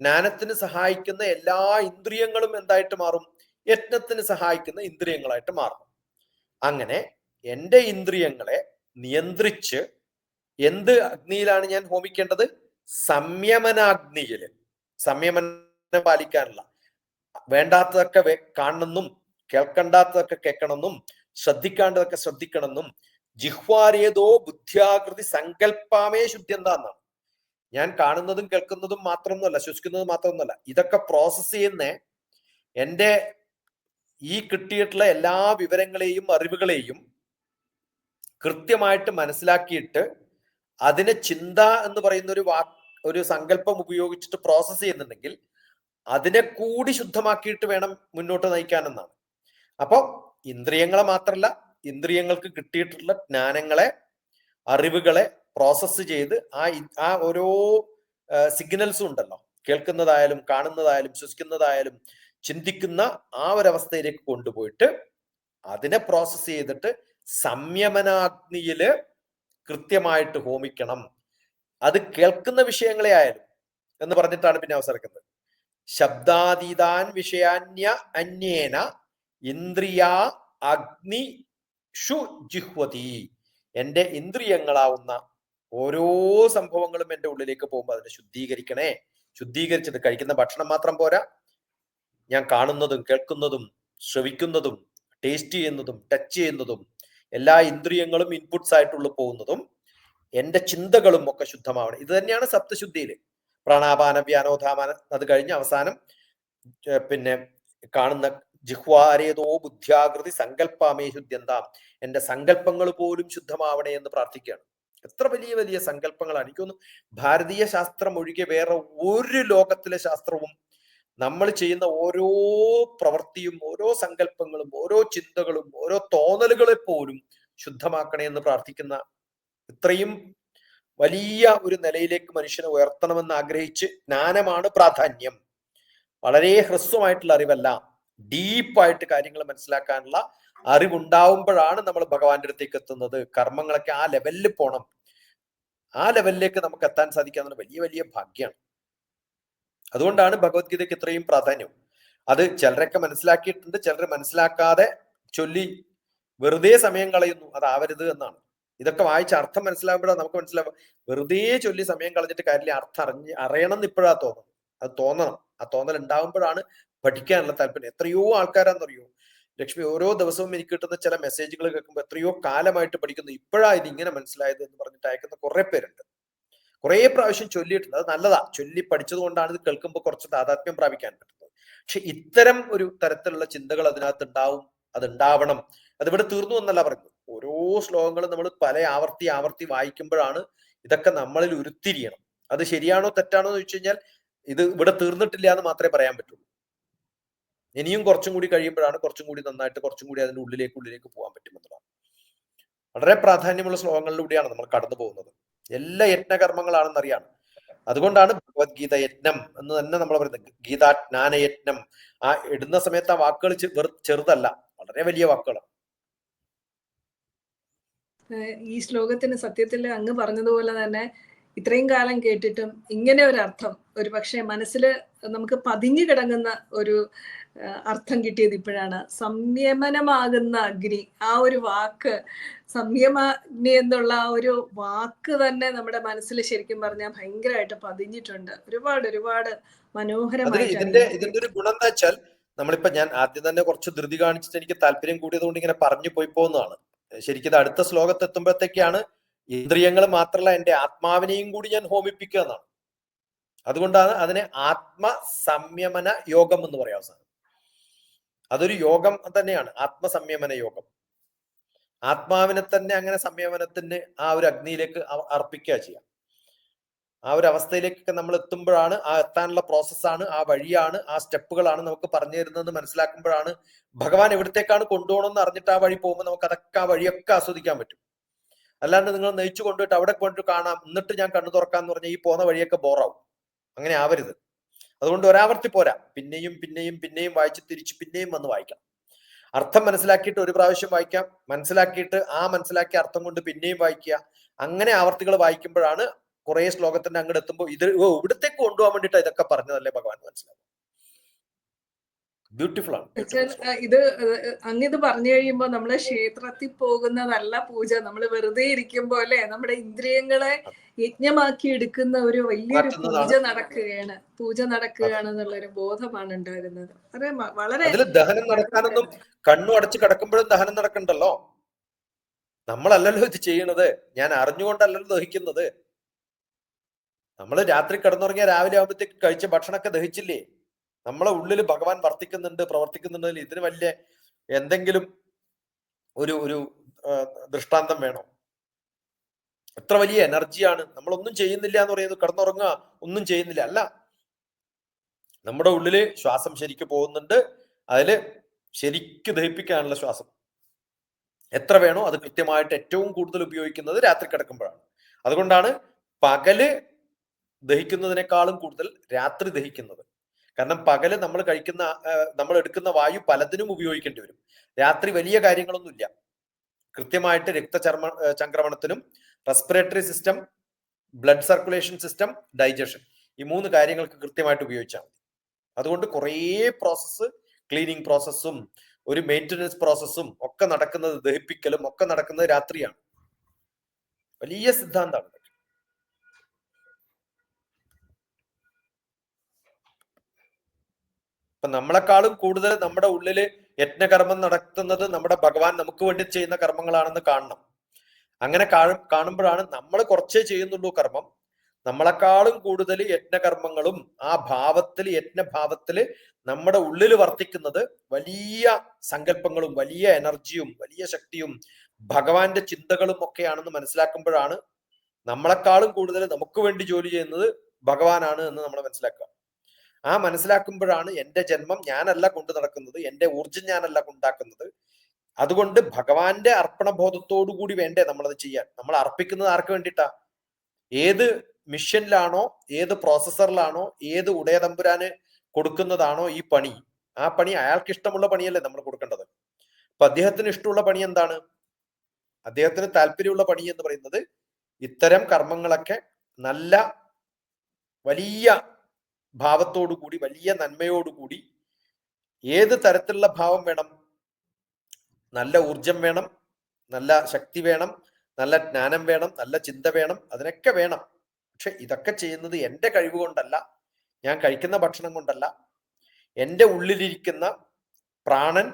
ജ്ഞാനത്തിന് സഹായിക്കുന്ന എല്ലാ ഇന്ദ്രിയങ്ങളും എന്തായിട്ട് മാറും? യജ്ഞത്തിന് സഹായിക്കുന്ന ഇന്ദ്രിയങ്ങളായിട്ട് മാറും. അങ്ങനെ എൻ്റെ ഇന്ദ്രിയങ്ങളെ നിയന്ത്രിച്ച് എന്ത് അഗ്നിയിലാണ് ഞാൻ ഹോമിക്കേണ്ടത്? സംയമനാഗ്നിയില്. സംയമനം പാലിക്കാനുള്ള, വേണ്ടാത്തതൊക്കെ കാണണമെന്നും കേൾക്കണ്ടാത്തതൊക്കെ കേൾക്കണമെന്നും ശ്രദ്ധിക്കാണ്ടതൊക്കെ ശ്രദ്ധിക്കണമെന്നും, ജിഹ്വാരേതോ ബുദ്ധ്യാകൃതി സങ്കല്പാമേ ശുദ്ധ്യന്താന്നാണ്. ഞാൻ കാണുന്നതും കേൾക്കുന്നതും മാത്രമൊന്നുമല്ല, ശ്വസിക്കുന്നതും മാത്രമൊന്നുമല്ല, ഇതൊക്കെ പ്രോസസ് ചെയ്യുന്ന എൻ്റെ ഈ കിട്ടിയിട്ടുള്ള എല്ലാ വിവരങ്ങളെയും അറിവുകളെയും കൃത്യമായിട്ട് മനസ്സിലാക്കിയിട്ട് അതിനെ ചിന്ത എന്ന് പറയുന്ന ഒരു സങ്കല്പം ഉപയോഗിച്ചിട്ട് പ്രോസസ് ചെയ്യുന്നുണ്ടെങ്കിൽ അതിനെ കൂടി ശുദ്ധമാക്കിയിട്ട് വേണം മുന്നോട്ട് നയിക്കാനെന്നാണ്. അപ്പോൾ ഇന്ദ്രിയങ്ങളെ മാത്രമല്ല, ഇന്ദ്രിയങ്ങൾക്ക് കിട്ടിയിട്ടുള്ള ജ്ഞാനങ്ങളെ, അറിവുകളെ പ്രോസസ്സ് ചെയ്ത് ആ ഓരോ സിഗ്നൽസും ഉണ്ടല്ലോ, കേൾക്കുന്നതായാലും കാണുന്നതായാലും ശ്വസിക്കുന്നതായാലും ചിന്തിക്കുന്ന ആ ഒരവസ്ഥയിലേക്ക് കൊണ്ടുപോയിട്ട് അതിനെ പ്രോസസ്സ് ചെയ്തിട്ട് സംയമനാഗ്നിയില് കൃത്യമായിട്ട് ഹോമിക്കണം. അത് കേൾക്കുന്ന വിഷയങ്ങളെ ആയാലും എന്ന് പറഞ്ഞിട്ടാണ് പിന്നെ അവസരിക്കുന്നത്. ശബ്ദാതീതാൻ വിഷയാന്യ അന്യേന ഇന്ദ്രിയാ അഗ്നി ഷു ജിഹ്വതി. എൻ്റെ ഇന്ദ്രിയങ്ങളാവുന്ന ഓരോ സംഭവങ്ങളും എൻ്റെ ഉള്ളിലേക്ക് പോകുമ്പോൾ അതിനെ ശുദ്ധീകരിക്കണേ. ശുദ്ധീകരിച്ചിട്ട് കഴിക്കുന്ന ഭക്ഷണം മാത്രം പോരാ, ഞാൻ കാണുന്നതും കേൾക്കുന്നതും ശ്രവിക്കുന്നതും ടേസ്റ്റ് ചെയ്യുന്നതും ടച്ച് ചെയ്യുന്നതും എല്ലാ ഇന്ദ്രിയങ്ങളും ഇൻപുട്സ് ആയിട്ടുള്ള പോകുന്നതും എൻ്റെ ചിന്തകളും ഒക്കെ ശുദ്ധമാവണം. ഇത് തന്നെയാണ് സപ്തശുദ്ധിയില്. പ്രാണാപാന വ്യാനോധാമാന, അത് കഴിഞ്ഞ് അവസാനം പിന്നെ കാണുന്ന ജിഹ്വാരേതോ ബുദ്ധ്യാകൃതി സങ്കല്പാമേ ശുദ്ധ്യന്താം, എൻ്റെ സങ്കല്പങ്ങൾ പോലും ശുദ്ധമാവണേ എന്ന് പ്രാർത്ഥിക്കുകയാണ്. എത്ര വലിയ വലിയ സങ്കല്പങ്ങളാണ്. എനിക്കൊന്നും ഭാരതീയ ശാസ്ത്രം ഒഴികെ വേറെ ഒരു ലോകത്തിലെ ശാസ്ത്രവും നമ്മൾ ചെയ്യുന്ന ഓരോ പ്രവൃത്തിയും ഓരോ സങ്കല്പങ്ങളും ഓരോ ചിന്തകളും ഓരോ തോന്നലുകളെ പോലും ശുദ്ധമാക്കണേ എന്ന് പ്രാർത്ഥിക്കുന്ന, ഇത്രയും വലിയ ഒരു നിലയിലേക്ക് മനുഷ്യനെ ഉയർത്തണമെന്ന് ആഗ്രഹിച്ച്, ജ്ഞാനമാണ് പ്രാധാന്യം, വളരെ ഹ്രസ്വമായിട്ടുള്ള അറിവല്ല, ഡീപ്പായിട്ട് കാര്യങ്ങൾ മനസ്സിലാക്കാനുള്ള അറിവുണ്ടാവുമ്പോഴാണ് നമ്മൾ ഭഗവാന്റെ അടുത്തേക്ക് എത്തുന്നത്. കർമ്മങ്ങളൊക്കെ ആ ലെവലിൽ പോണം. ആ ലെവലിലേക്ക് നമുക്ക് എത്താൻ സാധിക്കാവുന്ന വലിയ വലിയ ഭാഗ്യമാണ്. അതുകൊണ്ടാണ് ഭഗവത്ഗീതയ്ക്ക് ഇത്രയും പ്രാധാന്യം. അത് ചിലരൊക്കെ മനസ്സിലാക്കിയിട്ടുണ്ട്, ചിലർ മനസ്സിലാക്കാതെ ചൊല്ലി വെറുതെ സമയം കളയുന്നു. അതാവരുത് എന്നാണ്. ഇതൊക്കെ വായിച്ച് അർത്ഥം മനസ്സിലാകുമ്പോഴാണ് നമുക്ക് മനസ്സിലാവുക, വെറുതെ ചൊല്ലി സമയം കളഞ്ഞിട്ട് കാര്യമില്ല, അർത്ഥം അറിയണം എന്ന് ഇപ്പോഴാ തോന്നുന്നത്. അത് തോന്നണം. ആ തോന്നൽ ഉണ്ടാകുമ്പോഴാണ് പഠിക്കാനുള്ള താല്പര്യം. എത്രയോ ആൾക്കാരാണെന്നറിയോ ലക്ഷ്മി, ഓരോ ദിവസവും എനിക്ക് കിട്ടുന്ന ചില മെസ്സേജുകൾ കേൾക്കുമ്പോൾ എത്രയോ കാലമായിട്ട് പഠിക്കുന്നു, ഇപ്പോഴാ ഇത് ഇങ്ങനെ മനസ്സിലായത് എന്ന് പറഞ്ഞിട്ട് അയക്കുന്ന കുറെ പേരുണ്ട്. കുറെ പ്രാവശ്യം ചൊല്ലിയിട്ടുണ്ട്. അത് നല്ലതാ, ചൊല്ലി പഠിച്ചത് കൊണ്ടാണ് ഇത് കേൾക്കുമ്പോൾ കുറച്ച് താതാത്മ്യം പ്രാപിക്കാൻ പറ്റുന്നത്. പക്ഷെ ഇത്തരം ഒരു തരത്തിലുള്ള ചിന്തകൾ അതിനകത്ത് ഉണ്ടാവും, അതുണ്ടാവണം. അതിവിടെ തീർന്നു എന്നല്ല പറയുന്നത്. ഓരോ ശ്ലോകങ്ങളും നമ്മൾ പല ആവർത്തി വായിക്കുമ്പോഴാണ് ഇതൊക്കെ നമ്മളിൽ ഉരുത്തിരിയണം. അത് ശരിയാണോ തെറ്റാണോ എന്ന് ചോദിച്ചു കഴിഞ്ഞാൽ ഇത് ഇവിടെ തീർന്നിട്ടില്ല എന്ന് മാത്രമേ പറയാൻ പറ്റുള്ളൂ. ഇനിയും കുറച്ചും കൂടി കഴിയുമ്പോഴാണ് കുറച്ചും കൂടി നന്നായിട്ട് കുറച്ചും കൂടി അതിന്റെ ഉള്ളിലേക്ക് പോകാൻ പറ്റുമെന്നുള്ളതാണ്. വളരെ പ്രാധാന്യമുള്ള ശ്ലോകങ്ങളിലൂടെയാണ് നമ്മൾ കടന്നു പോകുന്നത്. എല്ലാ യജ്ഞകർമ്മങ്ങളാണെന്നറിയാം. അതുകൊണ്ടാണ് ഭഗവത്ഗീത യജ്ഞം എന്ന് തന്നെ നമ്മൾ പറയുന്നത്. ഗീതാ ജ്ഞാനയജ്ഞം. ആ ഇടുന്ന സമയത്ത് ആ വാക്കുകൾ ചെറുതല്ല, വളരെ വലിയ വാക്കുകളാണ്. ഈ ശ്ലോകത്തിന് സത്യത്തിൽ അങ്ങ് പറഞ്ഞതുപോലെ തന്നെ ഇത്രയും കാലം കേട്ടിട്ടും ഇങ്ങനെ ഒരു അർത്ഥം ഒരു പക്ഷേ മനസ്സിൽ നമുക്ക് പതിഞ്ഞു കിടങ്ങുന്ന ഒരു അർത്ഥം കിട്ടിയത് ഇപ്പോഴാണ്. സംയമനമാകുന്ന അഗ്നി, ആ ഒരു വാക്ക്, സംയമഗ്നി എന്നുള്ള ആ ഒരു വാക്ക് തന്നെ നമ്മുടെ മനസ്സിൽ ശരിക്കും പറഞ്ഞാൽ ഭയങ്കരമായിട്ട് പതിഞ്ഞിട്ടുണ്ട്. ഒരുപാട് മനോഹരമായിട്ടാണ്. ഇതിന്റെ ഒരു ഗുണം എന്താ വെച്ചാൽ, നമ്മളിപ്പോ ഞാൻ ആദ്യം തന്നെ കുറച്ച് ധൃതി കാണിച്ചിട്ട് എനിക്ക് താല്പര്യം കൂടിയത് കൊണ്ട് ഇങ്ങനെ പറഞ്ഞു പോയി പോകുന്നതാണ്. ശരിക്കും ഇത് അടുത്ത ശ്ലോകത്ത് എത്തുമ്പോഴത്തേക്കാണ് ഇന്ദ്രിയങ്ങൾ മാത്രമല്ല എൻ്റെ ആത്മാവിനെയും കൂടി ഞാൻ ഹോമിപ്പിക്കുക എന്നാണ്. അതുകൊണ്ടാണ് അതിനെ ആത്മസംയമന യോഗം എന്ന് പറയാം. അവസാനം അതൊരു യോഗം തന്നെയാണ്, ആത്മസംയമന യോഗം. ആത്മാവിനെ തന്നെ അങ്ങനെ സംയമനത്തിന് ആ ഒരു അഗ്നിയിലേക്ക് അർപ്പിക്കുക ചെയ്യാം. ആ ഒരു അവസ്ഥയിലേക്കൊക്കെ നമ്മൾ എത്തുമ്പോഴാണ്, ആ എത്താനുള്ള പ്രോസസ്സാണ്, ആ വഴിയാണ്, ആ സ്റ്റെപ്പുകളാണ് നമുക്ക് പറഞ്ഞു തരുന്നത് മനസ്സിലാക്കുമ്പോഴാണ് ഭഗവാൻ എവിടത്തേക്കാണ് കൊണ്ടുപോകണമെന്ന് അറിഞ്ഞിട്ട് ആ വഴി പോകുമ്പോൾ നമുക്ക് അതൊക്കെ ആ വഴിയൊക്കെ ആസ്വദിക്കാൻ പറ്റും. അല്ലാണ്ട് നിങ്ങൾ നയിച്ചു കൊണ്ടുപോയിട്ട് അവിടെ കൊണ്ടിട്ട് കാണാം എന്നിട്ട് ഞാൻ കണ്ണു തുറക്കാന്ന് പറഞ്ഞാൽ ഈ പോകുന്ന വഴിയൊക്കെ ബോറാവും. അങ്ങനെ ആവരുത്. അതുകൊണ്ട് ഒരാവർത്തി പോരാ, പിന്നെയും വായിച്ച് തിരിച്ച് പിന്നെയും വന്ന് വായിക്കാം. അർത്ഥം മനസ്സിലാക്കിയിട്ട് ഒരു പ്രാവശ്യം വായിക്കാം, മനസ്സിലാക്കിയിട്ട് ആ മനസ്സിലാക്കിയ അർത്ഥം കൊണ്ട് പിന്നെയും വായിക്കുക. അങ്ങനെ ആവർത്തികൾ വായിക്കുമ്പോഴാണ് കുറെ ശ്ലോകത്തിന്റെ അങ്ങോട്ട് എത്തുമ്പോൾ ഇത് ഇവിടത്തേക്ക് കൊണ്ടുപോകാൻ വേണ്ടിയിട്ട് ഇതൊക്കെ പറഞ്ഞതല്ലേ ഭഗവാൻ മനസ്സിലാവും. ബ്യൂട്ടിഫുൾ ആണ്. ഇത് അങ്ങിത് പറഞ്ഞു കഴിയുമ്പോ നമ്മള് ക്ഷേത്രത്തിൽ പോകുന്നതല്ല പൂജ, നമ്മൾ വെറുതെ ഇരിക്കുമ്പോ അല്ലെ നമ്മുടെ ഇന്ദ്രിയങ്ങളെ യജ്ഞമാക്കി എടുക്കുന്ന ഒരു വലിയൊരു പൂജ നടക്കുകയാണെന്നുള്ളൊരു ബോധമാണ് ഉണ്ടാകുന്നത്. വളരെ അതിൽ ദഹനം നടക്കാനൊന്നും കണ്ണു അടച്ച് കിടക്കുമ്പോഴും ദഹനം നടക്കണ്ടല്ലോ. നമ്മളല്ലല്ലോ ഇത് ചെയ്യണത്, ഞാൻ അറിഞ്ഞുകൊണ്ടല്ലല്ലോ ദഹിക്കുന്നത്. നമ്മൾ രാത്രി കിടന്നുറങ്ങിയ രാവിലെ ആകുമ്പോഴത്തേക്ക് കഴിച്ച ഭക്ഷണമൊക്കെ ദഹിച്ചില്ലേ? നമ്മളെ ഉള്ളിൽ ഭഗവാൻ വർത്തിക്കുന്നുണ്ട്, പ്രവർത്തിക്കുന്നുണ്ടെങ്കിൽ ഇതിന് വലിയ എന്തെങ്കിലും ഒരു ദൃഷ്ടാന്തം വേണോ? എത്ര വലിയ എനർജിയാണ്. നമ്മളൊന്നും ചെയ്യുന്നില്ല എന്ന് പറയുന്നത്, കിടന്നുറങ്ങുക ഒന്നും ചെയ്യുന്നില്ല അല്ല. നമ്മുടെ ഉള്ളില് ശ്വാസം ശരിക്ക് പോകുന്നുണ്ട്, അതില് ശരിക്ക് ദഹിപ്പിക്കാനുള്ള ശ്വാസം എത്ര വേണോ അത് കൃത്യമായിട്ട് ഏറ്റവും കൂടുതൽ ഉപയോഗിക്കുന്നത് രാത്രി കിടക്കുമ്പോഴാണ്. അതുകൊണ്ടാണ് പകല് ദഹിക്കുന്നതിനേക്കാളും കൂടുതൽ രാത്രി ദഹിക്കുന്നത്. കാരണം പകല് നമ്മൾ നമ്മൾ എടുക്കുന്ന വായു പലതിനും ഉപയോഗിക്കേണ്ടി വരും. രാത്രി വലിയ കാര്യങ്ങളൊന്നുമില്ല. കൃത്യമായിട്ട് ചംക്രമണത്തിനും respiratory system, blood circulation system, digestion, ഈ 3 കാര്യങ്ങൾക്ക് കൃത്യമായിട്ട് ഉപയോഗിച്ചാൽ മതി. അതുകൊണ്ട് കുറേ പ്രോസസ്സ്, ക്ലീനിങ് പ്രോസസ്സും ഒരു മെയിൻ്റനൻസ് പ്രോസസ്സും ഒക്കെ നടക്കുന്നത്, ദഹിപ്പിക്കലും ഒക്കെ നടക്കുന്നത് രാത്രിയാണ്. വലിയ സിദ്ധാന്തമാണ്. അപ്പൊ നമ്മളെക്കാളും കൂടുതൽ നമ്മുടെ ഉള്ളില് യജ്ഞകർമ്മം നടത്തുന്നത് നമ്മുടെ ഭഗവാൻ നമുക്ക് വേണ്ടി ചെയ്യുന്ന കർമ്മങ്ങളാണെന്ന് കാണണം. അങ്ങനെ കാണുമ്പോഴാണ് നമ്മൾ കുറച്ചേ ചെയ്യുന്നുള്ളൂ കർമ്മം, നമ്മളെക്കാളും കൂടുതൽ യജ്ഞകർമ്മങ്ങളും ആ ഭാവത്തിൽ, യജ്ഞഭാവത്തില് നമ്മുടെ ഉള്ളിൽ വർത്തിക്കുന്നത് വലിയ സങ്കല്പങ്ങളും വലിയ എനർജിയും വലിയ ശക്തിയും ഭഗവാന്റെ ചിന്തകളും ഒക്കെയാണെന്ന് മനസ്സിലാക്കുമ്പോഴാണ് നമ്മളെക്കാളും കൂടുതൽ നമുക്ക് വേണ്ടി ജോലി ചെയ്യുന്നത് ഭഗവാനാണ് എന്ന് നമ്മൾ മനസ്സിലാക്കുക. ആ മനസ്സിലാക്കുമ്പോഴാണ് എന്റെ ജന്മം ഞാനല്ല കൊണ്ടു നടക്കുന്നത്, എന്റെ ഊർജം ഞാനല്ല ഉണ്ടാക്കുന്നത്. അതുകൊണ്ട് ഭഗവാന്റെ അർപ്പണബോധത്തോടു കൂടി വേണ്ടേ നമ്മളത് ചെയ്യാൻ. നമ്മൾ അർപ്പിക്കുന്നത് ആർക്ക് വേണ്ടിയിട്ടാ? ഏത് മിഷനിലാണോ, ഏത് പ്രോസസ്സറിലാണോ, ഏത് ഉടയതമ്പുരാന് കൊടുക്കുന്നതാണോ ഈ പണി, ആ പണി അയാൾക്ക് ഇഷ്ടമുള്ള പണിയല്ലേ നമ്മൾ കൊടുക്കേണ്ടത്. അപ്പൊ അദ്ദേഹത്തിന് ഇഷ്ടമുള്ള പണി എന്താണ്? അദ്ദേഹത്തിന് താല്പര്യമുള്ള പണി എന്ന് പറയുന്നത് ഇത്തരം കർമ്മങ്ങളൊക്കെ നല്ല വലിയ ഭാവത്തോടുകൂടി, വലിയ നന്മയോടുകൂടി, ഏത് തരത്തിലുള്ള ഭാവം വേണം? നല്ല ഊർജം വേണം, നല്ല ശക്തി വേണം, നല്ല ജ്ഞാനം വേണം, നല്ല ചിന്ത വേണം, അതിനൊക്കെ വേണം. പക്ഷെ ഇതൊക്കെ ചെയ്യുന്നത് എൻ്റെ കഴിവ് കൊണ്ടല്ല, ഞാൻ കഴിക്കുന്ന ഭക്ഷണം കൊണ്ടല്ല. എൻ്റെ ഉള്ളിലിരിക്കുന്ന പ്രാണൻ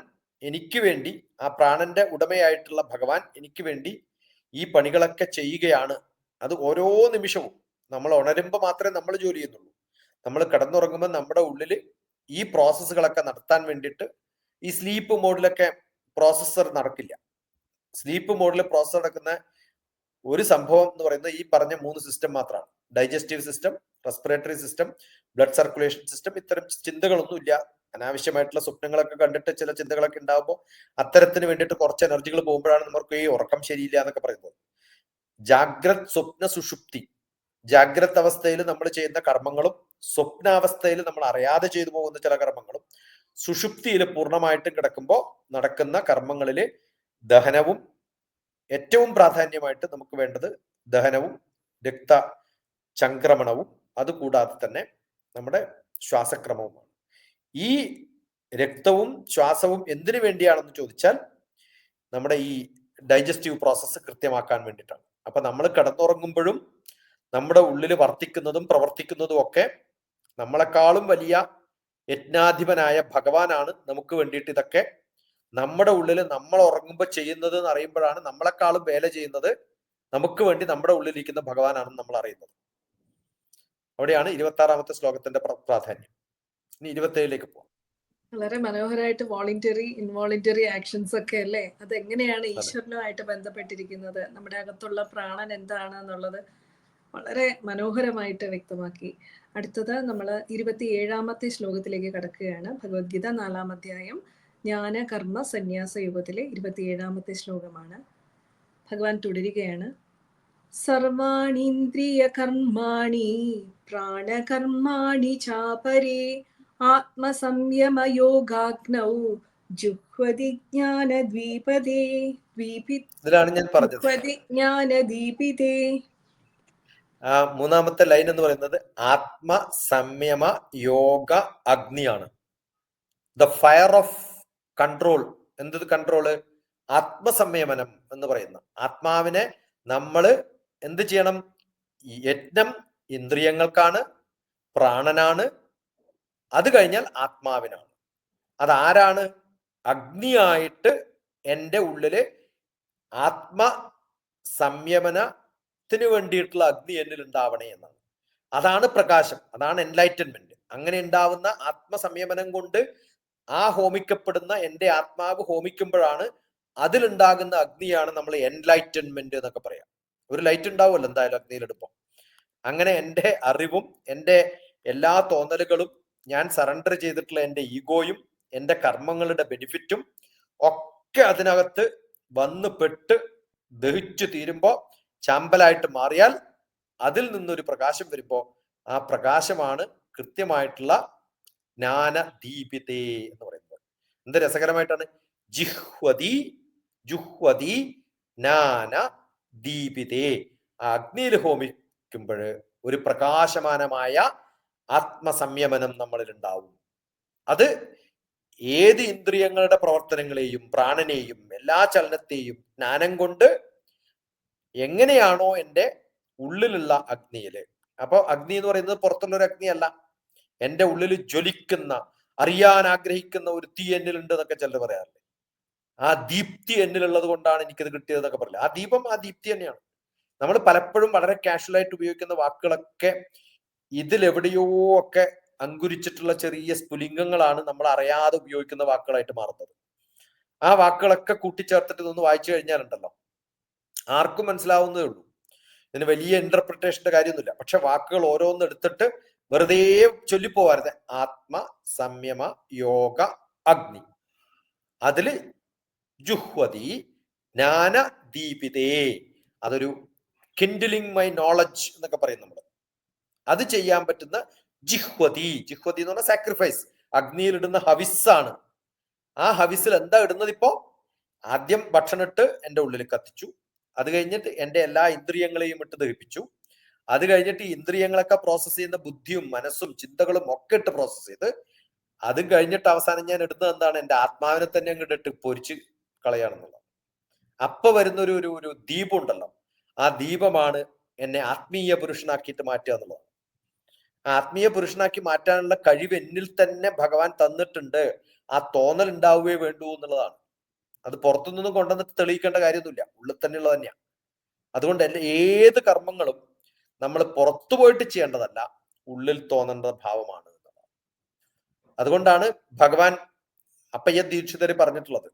എനിക്ക് വേണ്ടി, ആ പ്രാണന്റെ ഉടമയായിട്ടുള്ള ഭഗവാൻ എനിക്ക് വേണ്ടി ഈ പണികളൊക്കെ ചെയ്യുകയാണ്. അത് ഓരോ നിമിഷവും നമ്മൾ ഉണരുമ്പോൾ മാത്രമേ നമ്മൾ ജോലി ചെയ്യുന്നുള്ളൂ. നമ്മൾ കിടന്നുറങ്ങുമ്പോൾ നമ്മുടെ ഉള്ളിൽ ഈ പ്രോസസ്സുകളൊക്കെ നടത്താൻ വേണ്ടിയിട്ട് ഈ സ്ലീപ്പ് മോഡിലൊക്കെ പ്രോസസ്സർ നടക്കില്ല. സ്ലീപ്പ് മോഡിൽ പ്രോസസ്സർ നടക്കുന്ന ഒരു സംഭവം എന്ന് പറയുന്നത് ഈ പറഞ്ഞ 3 സിസ്റ്റം മാത്രമാണ്. Digestive system, respiratory system, blood circulation system. ഇത്തരം ചിന്തകളൊന്നും ഇല്ല. അനാവശ്യമായിട്ടുള്ള സ്വപ്നങ്ങളൊക്കെ കണ്ടിട്ട് ചില ചിന്തകളൊക്കെ ഉണ്ടാകുമ്പോൾ അത്തരത്തിന് വേണ്ടിയിട്ട് കുറച്ച് എനർജികൾ പോകുമ്പോഴാണ് നമുക്ക് ഈ ഉറക്കം ശരിയില്ല എന്നൊക്കെ പറയുന്നത്. ജാഗ്രത്, സ്വപ്ന, സുഷുപ്തി. ജാഗ്രത് അവസ്ഥയിൽ നമ്മൾ ചെയ്യുന്ന കർമ്മങ്ങളും സ്വപ്നാവസ്ഥയിൽ നമ്മൾ അറിയാതെ ചെയ്തു പോകുന്ന ചില കർമ്മങ്ങളും സുഷുപ്തിയിൽ പൂർണ്ണമായിട്ടും കിടക്കുമ്പോൾ നടക്കുന്ന കർമ്മങ്ങളില് ദഹനവും, ഏറ്റവും പ്രാധാന്യമായിട്ട് നമുക്ക് വേണ്ടത് ദഹനവും രക്ത ചംക്രമണവും, അതുകൂടാതെ തന്നെ നമ്മുടെ ശ്വാസക്രമവുമാണ്. ഈ രക്തവും ശ്വാസവും എന്തിനു വേണ്ടിയാണെന്ന് ചോദിച്ചാൽ നമ്മുടെ ഈ ഡൈജസ്റ്റീവ് പ്രോസസ്സ് കൃത്യമാക്കാൻ വേണ്ടിയിട്ടാണ്. അപ്പൊ നമ്മൾ കിടന്നുറങ്ങുമ്പോഴും നമ്മുടെ ഉള്ളിൽ വർത്തിക്കുന്നതും പ്രവർത്തിക്കുന്നതും ഒക്കെ നമ്മളെക്കാളും വലിയ യജ്ഞാധിപനായ ഭഗവാനാണ് നമുക്ക് വേണ്ടിയിട്ട് ഇതൊക്കെ നമ്മുടെ ഉള്ളിൽ നമ്മൾ ഉറങ്ങുമ്പോൾ ചെയ്യുന്നത് എന്ന് അറിയുമ്പോഴാണ് നമ്മളെക്കാളും വേല ചെയ്യുന്നത് നമുക്ക് വേണ്ടി നമ്മുടെ ഉള്ളിലിരിക്കുന്ന ഭഗവാനാണെന്ന് നമ്മൾ അറിയുന്നത്. അവിടെയാണ് 26ാമത്തെ ശ്ലോകത്തിന്റെ പ്രാധാന്യം. ഇനി 27ലേക്ക് പോകാം. വളരെ മനോഹരമായിട്ട് വോളണ്ടറി, ഇൻവോളണ്ടറി ആക്ഷൻസ് ഒക്കെ അല്ലേ, അതെങ്ങനെയാണ് ഈശ്വരനുമായിട്ട് ബന്ധപ്പെട്ടിരിക്കുന്നത്, നമ്മുടെ അകത്തുള്ള പ്രാണൻ എന്താണ് എന്നുള്ളത് വളരെ മനോഹരമായിട്ട് വ്യക്തമാക്കി. അടുത്തത് നമ്മൾ 27ാമത്തെ ശ്ലോകത്തിലേക്ക് കടക്കുകയാണ്. ഭഗവത്ഗീത 4-ാം അധ്യായം ജ്ഞാന കർമ്മ സന്യാസ യുഗത്തിലെ 27ാമത്തെ ശ്ലോകമാണ്. ഭഗവാൻ തുടരുകയാണ്. സർവാണീന്ദ്രിയ കർമാണി പ്രാണകർമാണി ചാപരേ ആത്മസംയമയോഗാഗ്നൗ ജുഹ്വതി ജ്ഞാനദ്വീപദേ ഇതിലാണ് ഞാൻ പറഞ്ഞത്. ജ്ഞാനദീപിതേ. 3ാമത്തെ ലൈൻ എന്ന് പറയുന്നത് ആത്മസംയമ യോഗ അഗ്നിയാണ്. The fire of control. എന്ത് കൺട്രോള്? ആത്മസംയമനം എന്ന് പറയുന്ന ആത്മാവിനെ നമ്മൾ എന്ത് ചെയ്യണം? യജ്ഞം ഇന്ദ്രിയങ്ങൾക്കാണ്, പ്രാണനാണ്, അത് കഴിഞ്ഞാൽ ആത്മാവിനാണ്. അതാരാണ്? അഗ്നിയായിട്ട് എൻ്റെ ഉള്ളില് ആത്മ സംയമനത്തിന് വേണ്ടിയിട്ടുള്ള അഗ്നി എന്നിൽ ഉണ്ടാവണേ എന്നാണ്. അതാണ് പ്രകാശം, അതാണ് എൻലൈറ്റൻമെന്റ്. അങ്ങനെ ഉണ്ടാവുന്ന ആത്മസംയമനം കൊണ്ട് ആ ഹോമിക്കപ്പെടുന്ന എൻ്റെ ആത്മാവ് ഹോമിക്കുമ്പോഴാണ് അതിലുണ്ടാകുന്ന അഗ്നിയാണ് നമ്മൾ എൻലൈറ്റൻമെന്റ് എന്നൊക്കെ പറയാം. ഒരു ലൈറ്റ് ഉണ്ടാവുമല്ലോ എന്തായാലും അഗ്നിയിലെടുപ്പം. അങ്ങനെ എൻ്റെ അറിവും എൻ്റെ എല്ലാ തോന്നലുകളും ഞാൻ സറണ്ടർ ചെയ്തിട്ടുള്ള എൻ്റെ ഈഗോയും എൻ്റെ കർമ്മങ്ങളുടെ ബെനിഫിറ്റും ഒക്കെ അതിനകത്ത് വന്ന് പെട്ട് ദഹിച്ചു തീരുമ്പോൾ ചാമ്പലായിട്ട് മാറിയാൽ അതിൽ നിന്നൊരു പ്രകാശം വരുമ്പോൾ ആ പ്രകാശമാണ് കൃത്യമായിട്ടുള്ള ജ്ഞാന ദീപിതേ എന്ന് പറയുന്നത്. എന്ത് രസകരമായിട്ടാണ്! ജിഹ്വതി ജുഹ്വതി ജ്ഞാന ദീപിതേ. ആ അഗ്നിയിൽ ഹോമിക്കുമ്പോൾ ഒരു പ്രകാശമാനമായ ആത്മസംയമനം നമ്മളിൽ ഉണ്ടാവും. അത് ഏത് ഇന്ദ്രിയങ്ങളുടെ പ്രവർത്തനങ്ങളെയും പ്രാണനെയും എല്ലാ ചലനത്തെയും ജ്ഞാനം കൊണ്ട് എങ്ങനെയാണോ എൻ്റെ ഉള്ളിലുള്ള അഗ്നിയില്, അപ്പൊ അഗ്നി എന്ന് പറയുന്നത് പുറത്തുള്ള ഒരു അഗ്നിയല്ല, എൻ്റെ ഉള്ളിൽ ജ്വലിക്കുന്ന, അറിയാൻ ആഗ്രഹിക്കുന്ന ഒരു തീ എന്നിലുണ്ട് എന്നൊക്കെ ചിലർ പറയാറില്ലേ. ആ ദീപ്തി എന്നിലുള്ളത് കൊണ്ടാണ് എനിക്കത് കിട്ടിയതെന്നൊക്കെ പറയില്ല. ആ ദീപം ആ ദീപ്തി തന്നെയാണ്. നമ്മൾ പലപ്പോഴും വളരെ കാഷ്വലായിട്ട് ഉപയോഗിക്കുന്ന വാക്കുകളൊക്കെ ഇതിലെവിടെയോ ഒക്കെ അങ്കുരിച്ചിട്ടുള്ള ചെറിയ സ്ഫുലിംഗങ്ങളാണ് നമ്മൾ അറിയാതെ ഉപയോഗിക്കുന്ന വാക്കുകളായിട്ട് മാറുന്നത്. ആ വാക്കുകളൊക്കെ കൂട്ടിച്ചേർത്തിട്ട് ഇതൊന്ന് വായിച്ചു കഴിഞ്ഞാലുണ്ടല്ലോ ആർക്കും മനസ്സിലാവുന്നതേ ഉള്ളൂ. ഇതിന് വലിയ ഇന്റർപ്രിട്ടേഷന്റെ കാര്യമൊന്നുമില്ല. പക്ഷെ വാക്കുകൾ ഓരോന്ന് എടുത്തിട്ട് വെറുതെ ചൊല്ലിപ്പോവാരുത്. ആത്മ സംയമ യോഗ അഗ്നി, അതില് ജുഹ്വതി ജ്ഞാന ദീപിതേ, അതൊരു കിൻഡിലിംഗ് മൈ നോളജ് എന്നൊക്കെ പറയും നമ്മൾ. അത് ചെയ്യാൻ പറ്റുന്ന ജിഹ്വതി. ജിഹ്വതി എന്ന് പറഞ്ഞാൽ സാക്രിഫൈസ്, അഗ്നിയിൽ ഇടുന്ന ഹവിസ്സാണ്. ആ ഹവിസിൽ എന്താ ഇടുന്നത്? ഇപ്പോ ആദ്യം ഭക്ഷണം ഇട്ട് എൻ്റെ ഉള്ളിൽ കത്തിച്ചു, അത് കഴിഞ്ഞിട്ട് എൻ്റെ എല്ലാ ഇന്ദ്രിയങ്ങളെയും ഇട്ട് ദഹിപ്പിച്ചു, അത് കഴിഞ്ഞിട്ട് ഈ ഇന്ദ്രിയങ്ങളൊക്കെ പ്രോസസ് ചെയ്യുന്ന ബുദ്ധിയും മനസ്സും ചിന്തകളും ഒക്കെ ഇട്ട് പ്രോസസ് ചെയ്ത്, അതും കഴിഞ്ഞിട്ട് അവസാനം ഞാൻ ഇടുന്നത് എന്താണ്? എൻ്റെ ആത്മാവിനെ തന്നെ അങ്ങോട്ട് ഇട്ട് പൊരിച്ച് കളയാണെന്നുള്ളത്. അപ്പൊ വരുന്ന ഒരു ദീപം ഉണ്ടല്ലോ, ആ ദീപമാണ് എന്നെ ആത്മീയ പുരുഷനാക്കിയിട്ട് മാറ്റുക എന്നുള്ളത്. ആത്മീയ പുരുഷനാക്കി മാറ്റാനുള്ള കഴിവ് എന്നിൽ തന്നെ ഭഗവാൻ തന്നിട്ടുണ്ട്. ആ തോന്നൽ ഉണ്ടാവുകയേ വേണ്ടൂ എന്നുള്ളതാണ്. അത് പുറത്തുനിന്നും കൊണ്ടുവന്നിട്ട് തെളിയിക്കേണ്ട കാര്യമൊന്നുമില്ല, ഉള്ളിൽ തന്നെയുള്ളത് തന്നെയാണ്. അതുകൊണ്ട് ഏത് കർമ്മങ്ങളും നമ്മൾ പുറത്തു പോയിട്ട് ചെയ്യേണ്ടതല്ല, ഉള്ളിൽ തോന്നേണ്ട ഭാവമാണ് എന്നുള്ളത്. അതുകൊണ്ടാണ് ഭഗവാൻ അപ്പയ്യ ദീക്ഷിതര് പറഞ്ഞിട്ടുള്ളത്,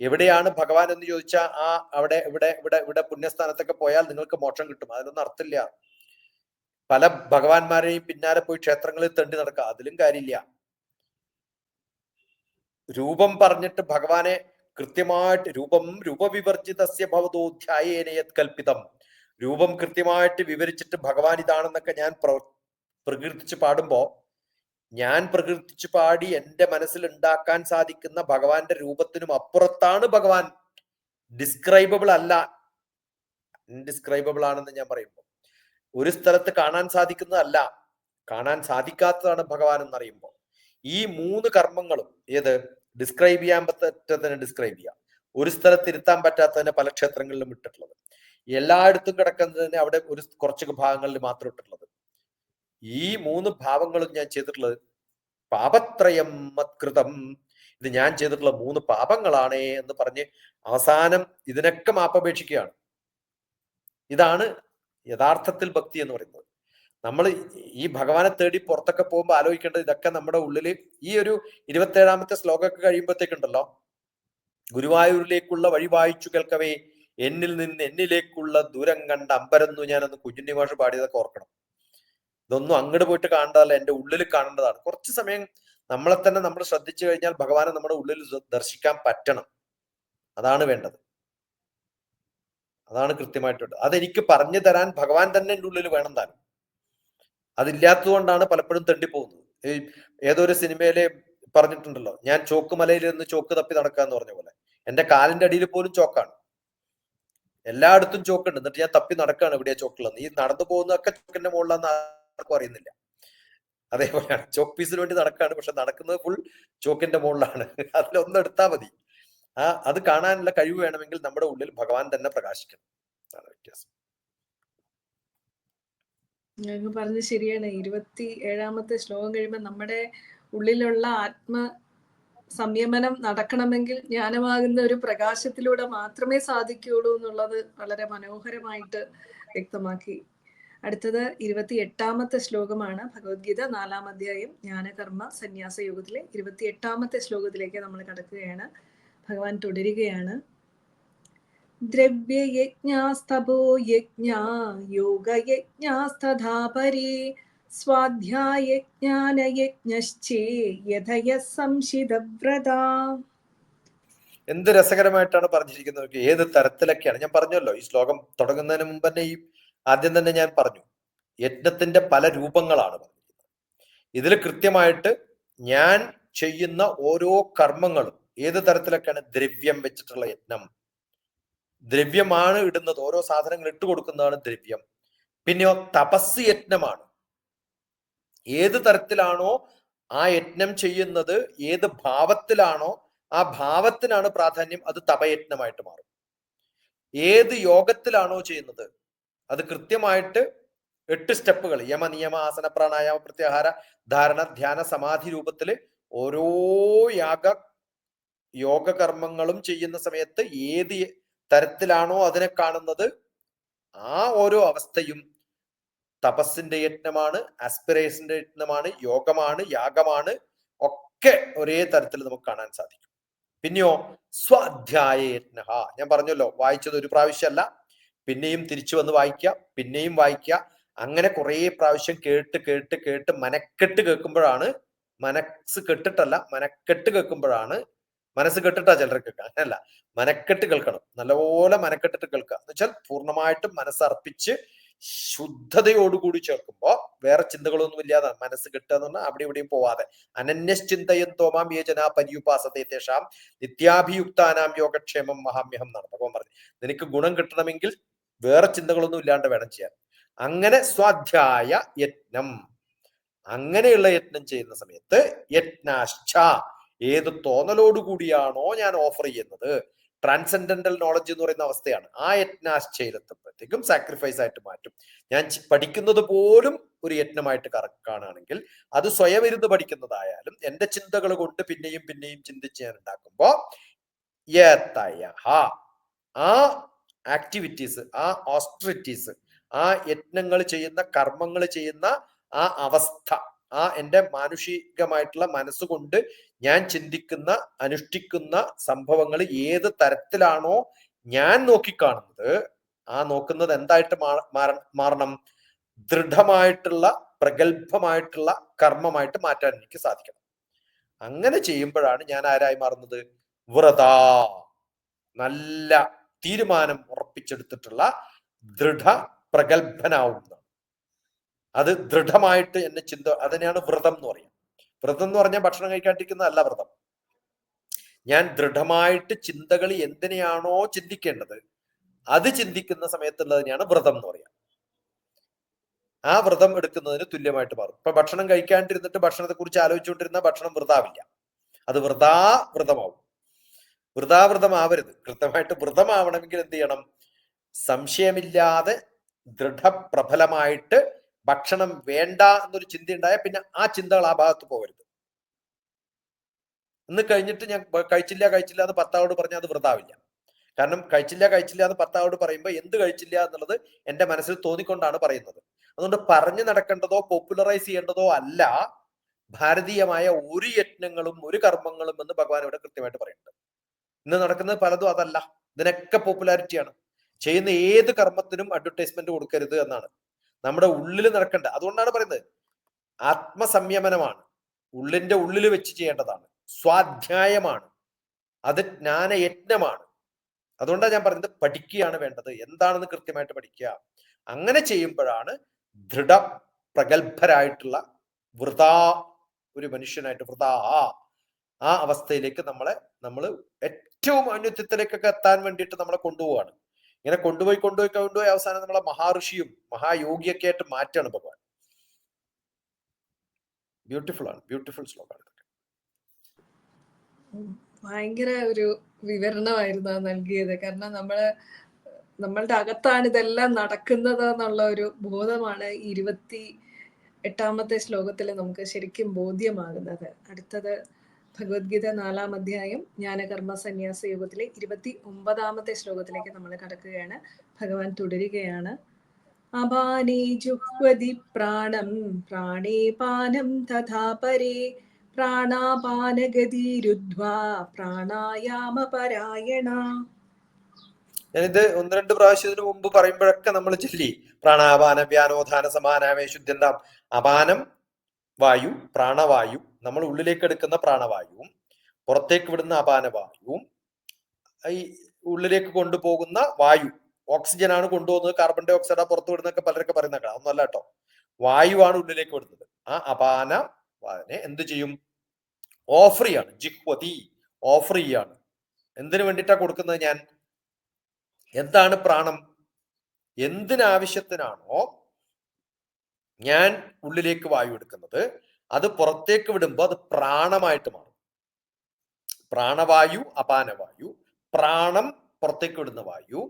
എവിടെയാണ് ഭഗവാൻ എന്ന് ചോദിച്ചാൽ ആ അവിടെ ഇവിടെ ഇവിടെ ഇവിടെ പുണ്യസ്ഥാനത്തൊക്കെ പോയാൽ നിങ്ങൾക്ക് മോക്ഷം കിട്ടും. അതിനൊന്നും അർത്ഥമില്ല. പല ഭഗവാന്മാരെയും പിന്നാലെ പോയി ക്ഷേത്രങ്ങളിൽ തെണ്ടി നടക്കുക, അതിലും കാര്യമില്ല. രൂപം പറഞ്ഞിട്ട് ഭഗവാനെ കൃത്യമായിട്ട് രൂപവിവർജിതസ്യ ഭവതോ ധ്യായേനയത് കൽപ്പിതം, രൂപം കൃത്യമായിട്ട് വിവരിച്ചിട്ട് ഭഗവാൻ ഇതാണെന്നൊക്കെ ഞാൻ പ്രകീർത്തിച്ച് പാടുമ്പോ, ഞാൻ പ്രകീർത്തിച്ച് പാടി എൻ്റെ മനസ്സിൽ ഉണ്ടാക്കാൻ സാധിക്കുന്ന ഭഗവാന്റെ രൂപത്തിനും അപ്പുറത്താണ് ഭഗവാൻ. ഡിസ്ക്രൈബിൾ അല്ല, ഇൻഡിസ്ക്രൈബിൾ ആണെന്ന് ഞാൻ പറയുമ്പോൾ, ഒരു സ്ഥലത്ത് കാണാൻ സാധിക്കുന്നതല്ല, കാണാൻ സാധിക്കാത്തതാണ് ഭഗവാൻ എന്നറിയുമ്പോൾ, ഈ മൂന്ന് കർമ്മങ്ങളും ഏത് ഡിസ്ക്രൈബ് ചെയ്യാൻ പറ്റാത്തതിനെ ഡിസ്ക്രൈബ് ചെയ്യാം, ഒരു സ്ഥലത്ത് ഇരുത്താൻ പറ്റാത്തതിനെ പല ക്ഷേത്രങ്ങളിലും ഇട്ടിട്ടുള്ളത്, എല്ലായിടത്തും കിടക്കുന്നതിനെ അവിടെ ഒരു കുറച്ച് ഭാഗങ്ങളിൽ മാത്രം ഇട്ടിട്ടുള്ളത്. ഈ മൂന്ന് ഭാവങ്ങളും ഞാൻ ചെയ്തിട്ടുള്ളത് പാപത്രയം മത്കൃതം, ഇത് ഞാൻ ചെയ്തിട്ടുള്ള മൂന്ന് പാപങ്ങളാണേ എന്ന് പറഞ്ഞ് അവസാനം ഇതിനൊക്കെ മാപ്പപേക്ഷിക്കുകയാണ്. ഇതാണ് യഥാർത്ഥത്തിൽ ഭക്തി എന്ന് പറയുന്നത്. നമ്മൾ ഈ ഭഗവാനെ തേടി പുറത്തൊക്കെ പോകുമ്പോൾ ആലോചിക്കേണ്ടത് ഇതൊക്കെ നമ്മുടെ ഉള്ളിൽ ഈ ഒരു 27ാമത്തെ ശ്ലോകമൊക്കെ കഴിയുമ്പോഴത്തേക്കുണ്ടല്ലോ, ഗുരുവായൂരിലേക്കുള്ള വഴി വായിച്ചു കേൾക്കവേ എന്നിൽ നിന്ന് എന്നിലേക്കുള്ള ദൂരം കണ്ട അമ്പരന്നു ഞാനെന്ന് കുഞ്ഞുണ്ണി മാഷ് പാടിയതൊക്കെ ഓർക്കണം. ഇതൊന്നും അങ്ങോട്ട് പോയിട്ട് കാണേണ്ടതല്ല, എൻ്റെ ഉള്ളിൽ കാണേണ്ടതാണ്. കുറച്ച് സമയം നമ്മളെ തന്നെ നമ്മൾ ശ്രദ്ധിച്ചു കഴിഞ്ഞാൽ ഭഗവാനെ നമ്മുടെ ഉള്ളിൽ ദർശിക്കാൻ പറ്റണം. അതാണ് വേണ്ടത്, അതാണ് കൃത്യമായിട്ടുണ്ട്. അതെനിക്ക് പറഞ്ഞു തരാൻ ഭഗവാൻ തന്നെ എൻ്റെ ഉള്ളിൽ വേണം താനും. അതില്ലാത്തത് കൊണ്ടാണ് പലപ്പോഴും തെണ്ടിപ്പോകുന്നത്. ഏതൊരു സിനിമയില് പറഞ്ഞിട്ടുണ്ടല്ലോ, ഞാൻ ചോക്കുമലയിൽ നിന്ന് ചോക്ക് തപ്പി നടക്കാന്ന് പറഞ്ഞ പോലെ, എൻ്റെ കാലിന്റെ അടിയിൽ പോലും ചോക്കാണ്, എല്ലായിടത്തും ചോക്കുണ്ട്, എന്നിട്ട് ഞാൻ തപ്പി നടക്കാണ് എവിടെയാ ചോക്കുള്ളത്. ഈ നടന്നു പോകുന്നതൊക്കെ ചോക്കിന്റെ മുകളിലാന്ന് ആർക്കും അറിയുന്നില്ല. അതേപോലെയാണ്. ചോക്ക് പീസിന് വേണ്ടി നടക്കാണ്, പക്ഷെ നടക്കുന്നത് ഫുൾ ചോക്കിന്റെ മുകളിലാണ്. അതിലൊന്നും എടുത്താൽ മതി. അത് കാണാനുള്ള കഴിവ് വേണമെങ്കിൽ നമ്മുടെ ഉള്ളിൽ ഭഗവാൻ തന്നെ പ്രകാശിക്കണം. അതാണ് വ്യത്യാസം. ഞങ്ങൾ പറഞ്ഞത് ശരിയാണ്. 27ാമത്തെ ശ്ലോകം കഴിയുമ്പോൾ നമ്മുടെ ഉള്ളിലുള്ള ആത്മ സംയമനം നടക്കണമെങ്കിൽ ജ്ഞാനമാകുന്ന ഒരു പ്രകാശത്തിലൂടെ മാത്രമേ സാധിക്കുകയുള്ളൂ എന്നുള്ളത് വളരെ മനോഹരമായിട്ട് വ്യക്തമാക്കി. അടുത്തത് 28ാമത്തെ ശ്ലോകമാണ്. ഭഗവത്ഗീത 4-ാം അധ്യായം ജ്ഞാനകർമ്മ സന്യാസ യോഗത്തിലെ 28ാമത്തെ ശ്ലോകത്തിലേക്ക് നമ്മൾ കടക്കുകയാണ്. ഭഗവാൻ തുടരുകയാണ്. ദ്രവ്യയജ്ഞാസ്തപോ യജ്ഞാ യോഗയജ്ഞാസ്തഥാ പരേ സ്വാധ്യായജ്ഞാനയജ്ഞശ്ചേ യഥയ സംശിതവ്രതാ. എന്ത് രസകരമായിട്ടാണ് പറഞ്ഞിരിക്കുന്നത്. ഏത് തരത്തിലൊക്കെയാണ് ഞാൻ പറഞ്ഞല്ലോ. ഈ ശ്ലോകം തുടങ്ങുന്നതിന് മുമ്പ് തന്നെ ആദ്യം തന്നെ ഞാൻ പറഞ്ഞു, യജ്ഞത്തിന്റെ പല രൂപങ്ങളാണ് പറഞ്ഞിരിക്കുന്നത്. ഇതിൽ കൃത്യമായിട്ട് ഞാൻ ചെയ്യുന്ന ഓരോ കർമ്മങ്ങളും ഏത് തരത്തിലൊക്കെയാണ്. ദ്രവ്യം വെച്ചിട്ടുള്ള യജ്ഞം, ദ്രവ്യമാണ് ഇടുന്നത്, ഓരോ സാധനങ്ങൾ ഇട്ട് കൊടുക്കുന്നതാണ് ദ്രവ്യം. പിന്നെയോ തപസ് യജ്ഞമാണ്. ഏത് തരത്തിലാണോ ആ യജ്ഞം ചെയ്യുന്നത്, ഏത് ഭാവത്തിലാണോ ആ ഭാവത്തിനാണ് പ്രാധാന്യം, അത് തപയജ്ഞമായിട്ട് മാറും. ഏത് യോഗത്തിലാണോ ചെയ്യുന്നത് അത് കൃത്യമായിട്ട് 8 സ്റ്റെപ്പുകൾ, യമ നിയമ ആസന പ്രാണായാമ പ്രത്യാഹാര ധാരണ ധ്യാന സമാധി രൂപത്തില് ഓരോ യോഗ കർമ്മങ്ങളും ചെയ്യുന്ന സമയത്ത് ഏത് തരത്തിലാണോ അതിനെ കാണുന്നത്, ആ ഓരോ അവസ്ഥയും തപസ്സിന്റെ യജ്ഞമാണ്, ആസ്പിറേഷന്റെ യജ്ഞമാണ്, യോഗമാണ്, യാഗമാണ്, ഒക്കെ ഒരേ തരത്തിൽ നമുക്ക് കാണാൻ സാധിക്കും. പിന്നെയോ സ്വാധ്യായ യജ്ഞ. ഞാൻ പറഞ്ഞല്ലോ, വായിച്ചത് ഒരു പ്രാവശ്യമല്ല, പിന്നെയും തിരിച്ചു വന്ന് വായിക്കുക, പിന്നെയും വായിക്കുക. അങ്ങനെ കുറെ പ്രാവശ്യം കേട്ട് കേട്ട് കേട്ട് മനക്കെട്ട് കേൾക്കുമ്പോഴാണ്, മനസ്സ് കെട്ടിട്ടല്ല, മനക്കെട്ട് കേൾക്കുമ്പോഴാണ്, മനസ്സ് കെട്ടിട്ടാ ചിലർക്ക് കേൾക്കുക, അങ്ങനല്ല, മനക്കെട്ട് കേൾക്കണം. നല്ലപോലെ മനക്കെട്ടിട്ട് കേൾക്കുക എന്ന് വെച്ചാൽ പൂർണ്ണമായിട്ടും മനസ്സർപ്പിച്ച് ശുദ്ധതയോടുകൂടി ചേർക്കുമ്പോ വേറെ ചിന്തകളൊന്നും ഇല്ലാതെ മനസ്സ് കിട്ടുക എന്ന് പറഞ്ഞാൽ അവിടെ ഇവിടെയും പോവാതെ അനന്യശ്ചിന്തയം തോമാം യേ ജനാ പര്യുപാസതേഷാം നിത്യാഭിയുക്താനാം യോഗക്ഷേമം മഹാമ്യഹം എന്നാണ് ഭഗവാൻ പറഞ്ഞത്. നിനക്ക് ഗുണം കിട്ടണമെങ്കിൽ വേറെ ചിന്തകളൊന്നും ഇല്ലാണ്ട് വേണം ചെയ്യാൻ. അങ്ങനെ സ്വാധ്യായ യജ്ഞം, അങ്ങനെയുള്ള യജ്ഞം ചെയ്യുന്ന സമയത്ത് യജ്ഞാശ്ച, ഏത് തോന്നലോടുകൂടിയാണോ ഞാൻ ഓഫർ ചെയ്യുന്നത്, ട്രാൻസെൻഡന്റൽ നോളജ് എന്ന് പറയുന്ന അവസ്ഥയാണ്. ആ യജ്ഞാശ്ചയിലെത്തുമ്പോഴത്തേക്കും സാക്രിഫൈസ് ആയിട്ട് മാറ്റും. ഞാൻ പഠിക്കുന്നത് പോലും ഒരു യജ്ഞമായിട്ട് കാണുകയാണെങ്കിൽ, അത് സ്വയം ഇരുന്ന് പഠിക്കുന്നതായാലും എന്റെ ചിന്തകൾ കൊണ്ട് പിന്നെയും പിന്നെയും ചിന്തിച്ച് ഞാൻ ഉണ്ടാക്കുമ്പോ ആ ആക്ടിവിറ്റീസ്, ആ ഓസ്ട്രിറ്റീസ്, ആ യജ്ഞങ്ങൾ ചെയ്യുന്ന കർമ്മങ്ങൾ ചെയ്യുന്ന ആ അവസ്ഥ, ആ എന്റെ മാനുഷികമായിട്ടുള്ള മനസ്സുകൊണ്ട് ഞാൻ ചിന്തിക്കുന്ന അനുഷ്ഠിക്കുന്ന സംഭവങ്ങൾ ഏത് തരത്തിലാണോ ഞാൻ നോക്കിക്കാണുന്നത്, ആ നോക്കുന്നത് എന്തായിട്ട് മാറണം? ദൃഢമായിട്ടുള്ള പ്രഗത്ഭമായിട്ടുള്ള കർമ്മമായിട്ട് മാറ്റാൻ എനിക്ക് സാധിക്കണം. അങ്ങനെ ചെയ്യുമ്പോഴാണ് ഞാൻ ആരായി മാറുന്നത്? വ്രതാ, നല്ല തീരുമാനം ഉറപ്പിച്ചെടുത്തിട്ടുള്ള ദൃഢ പ്രഗത്ഭനാവുന്ന, അത് ദൃഢമായിട്ട് എന്നെ അതിനെയാണ് വ്രതം എന്ന് പറയുന്നത്. വ്രതം എന്ന് പറഞ്ഞാൽ ഭക്ഷണം കഴിക്കാണ്ടിരിക്കുന്നതല്ല വ്രതം. ഞാൻ ദൃഢമായിട്ട് ചിന്തകൾ എന്തിനെയാണോ ചിന്തിക്കേണ്ടത് അത് ചിന്തിക്കുന്ന സമയത്തുള്ളതിനെയാണ് വ്രതം എന്ന് പറയുക. ആ വ്രതം എടുക്കുന്നതിന് തുല്യമായിട്ട് മാറും. ഇപ്പൊ ഭക്ഷണം കഴിക്കാണ്ടിരുന്നിട്ട് ഭക്ഷണത്തെ കുറിച്ച് ആലോചിച്ചുകൊണ്ടിരുന്ന ഭക്ഷണം വ്രതാവില്ല, അത് വ്രതമാവും. വൃതാവൃതമാവരുത്. കൃത്യമായിട്ട് വ്രതമാവണമെങ്കിൽ എന്ത് ചെയ്യണം? സംശയമില്ലാതെ ദൃഢപ്രബലമായിട്ട് ഭക്ഷണം വേണ്ട എന്നൊരു ചിന്ത ഉണ്ടായാൽ പിന്നെ ആ ചിന്തകൾ ആ ഭാഗത്ത് പോകരുത്. ഇന്ന് കഴിഞ്ഞിട്ട് ഞാൻ കഴിച്ചില്ല എന്ന് ഭർത്താവോട് പറഞ്ഞാൽ അത് വ്രതാവില്ല. കാരണം കഴിച്ചില്ല എന്ന് ഭർത്താവോട് പറയുമ്പോൾ എന്ത് കഴിച്ചില്ല എന്നുള്ളത് എന്റെ മനസ്സിൽ തോന്നിക്കൊണ്ടാണ് പറയുന്നത്. അതുകൊണ്ട് പറഞ്ഞു നടക്കേണ്ടതോ പോപ്പുലറൈസ് ചെയ്യേണ്ടതോ അല്ല ഭാരതീയമായ ഒരു യജ്ഞങ്ങളും ഒരു കർമ്മങ്ങളും എന്ന് ഭഗവാൻ ഇവിടെ കൃത്യമായിട്ട് പറയുന്നുണ്ട്. ഇന്ന് നടക്കുന്നത് പലതും അതല്ല. ഇതിനൊക്കെ പോപ്പുലാരിറ്റിയാണ്. ചെയ്യുന്ന ഏത് കർമ്മത്തിനും അഡ്വർടൈസ്മെന്റ് കൊടുക്കരുത് എന്നാണ് നമ്മുടെ ഉള്ളിൽ നടക്കേണ്ടത്. അതുകൊണ്ടാണ് പറയുന്നത് ആത്മസംയമനമാണ്, ഉള്ളിന്റെ ഉള്ളിൽ വെച്ച് ചെയ്യേണ്ടതാണ്, സ്വാധ്യായമാണ്, അത് ജ്ഞാനയജ്ഞമാണ്. അതുകൊണ്ടാണ് ഞാൻ പറയുന്നത് പഠിക്കുകയാണ് വേണ്ടത്, എന്താണെന്ന് കൃത്യമായിട്ട് പഠിക്കുക. അങ്ങനെ ചെയ്യുമ്പോഴാണ് ദൃഢ പ്രഗത്ഭരായിട്ടുള്ള ഒരു മനുഷ്യനായിട്ട് ആ അവസ്ഥയിലേക്ക് നമ്മൾ ഏറ്റവും ഔന്നത്യത്തിലേക്കൊക്കെ എത്താൻ വേണ്ടിയിട്ട് നമ്മളെ കൊണ്ടുപോവാണ്. ഇങ്ങനെ കൊണ്ടുപോയി അവസാനം നമ്മളെ മഹാഋഷിയും മഹായോഗിയൊക്കെ ആയിട്ട് മാറ്റാണ് ഭഗവാൻ. ബ്യൂട്ടിഫുൾ ആണ്, ബ്യൂട്ടിഫുൾ ശ്ലോകമാണ്. ഭയങ്കര ഒരു വിവരണമായിരുന്നു ആ നൽകിയത്. കാരണം നമ്മളുടെ അകത്താണ് ഇതെല്ലാം നടക്കുന്നത് എന്നുള്ള ഒരു ബോധമാണ് 28ാമത്തെ ശ്ലോകത്തിൽ നമുക്ക് ശരിക്കും ബോധ്യമാകുന്നത്. അടുത്തത് ഭഗവത്ഗീത 4-ാം അധ്യായം ജ്ഞാനകർമ്മ സന്യാസ യോഗത്തിലെ 29ാമത്തെ ശ്ലോകത്തിലേക്ക് നമ്മൾ കടക്കുകയാണ്. ഭഗവാൻ തുടരുകയാണ്. അപാനേ ജുഹ്വതി പ്രാണം പ്രാണേ പാനം തഥാ പരേ പ്രാണാപാനഗതിരുദ്ധ്വാ പ്രാണായാമപരായണ. ഞാനിത് 1-2 പ്രാവശ്യത്തിന് മുമ്പ് പറയുമ്പോഴൊക്കെ നമ്മൾ ചൊല്ലി പ്രാണാപാന വ്യാനോധാന സമാനാമേ ശുദ്ധ്യന്താം. അപാനം വായു, പ്രാണവായു, നമ്മൾ ഉള്ളിലേക്ക് എടുക്കുന്ന പ്രാണവായുവും പുറത്തേക്ക് വിടുന്ന അപാനവായുവും ഈ ഉള്ളിലേക്ക് കൊണ്ടുപോകുന്ന വായു ഓക്സിജൻ ആണ് കൊണ്ടുപോകുന്നത്, കാർബൺ ഡൈ ഓക്സൈഡാ പുറത്തു വിടുന്നൊക്കെ പലരൊക്കെ പറയുന്നൊക്കെ ഒന്നല്ല കേട്ടോ. വായുവാണ് ഉള്ളിലേക്ക് വിടുന്നത്. ആ അപാന വായനെ എന്ത് ചെയ്യും? ഓഫർ ചെയ്യാണ്. ജിഹ്വതി ഓഫർ ചെയ്യാണ്. എന്തിനു വേണ്ടിയിട്ടാ കൊടുക്കുന്നത്? ഞാൻ എന്താണ് പ്രാണം? എന്തിനാവശ്യത്തിനാണോ ഞാൻ ഉള്ളിലേക്ക് വായു എടുക്കുന്നത് അത് പുറത്തേക്ക് വിടുമ്പോൾ അത് പ്രാണമായിട്ട് മാറും. പ്രാണവായു, അപാനവായു. പ്രാണം പുറത്തേക്ക് വിടുന്ന വായു.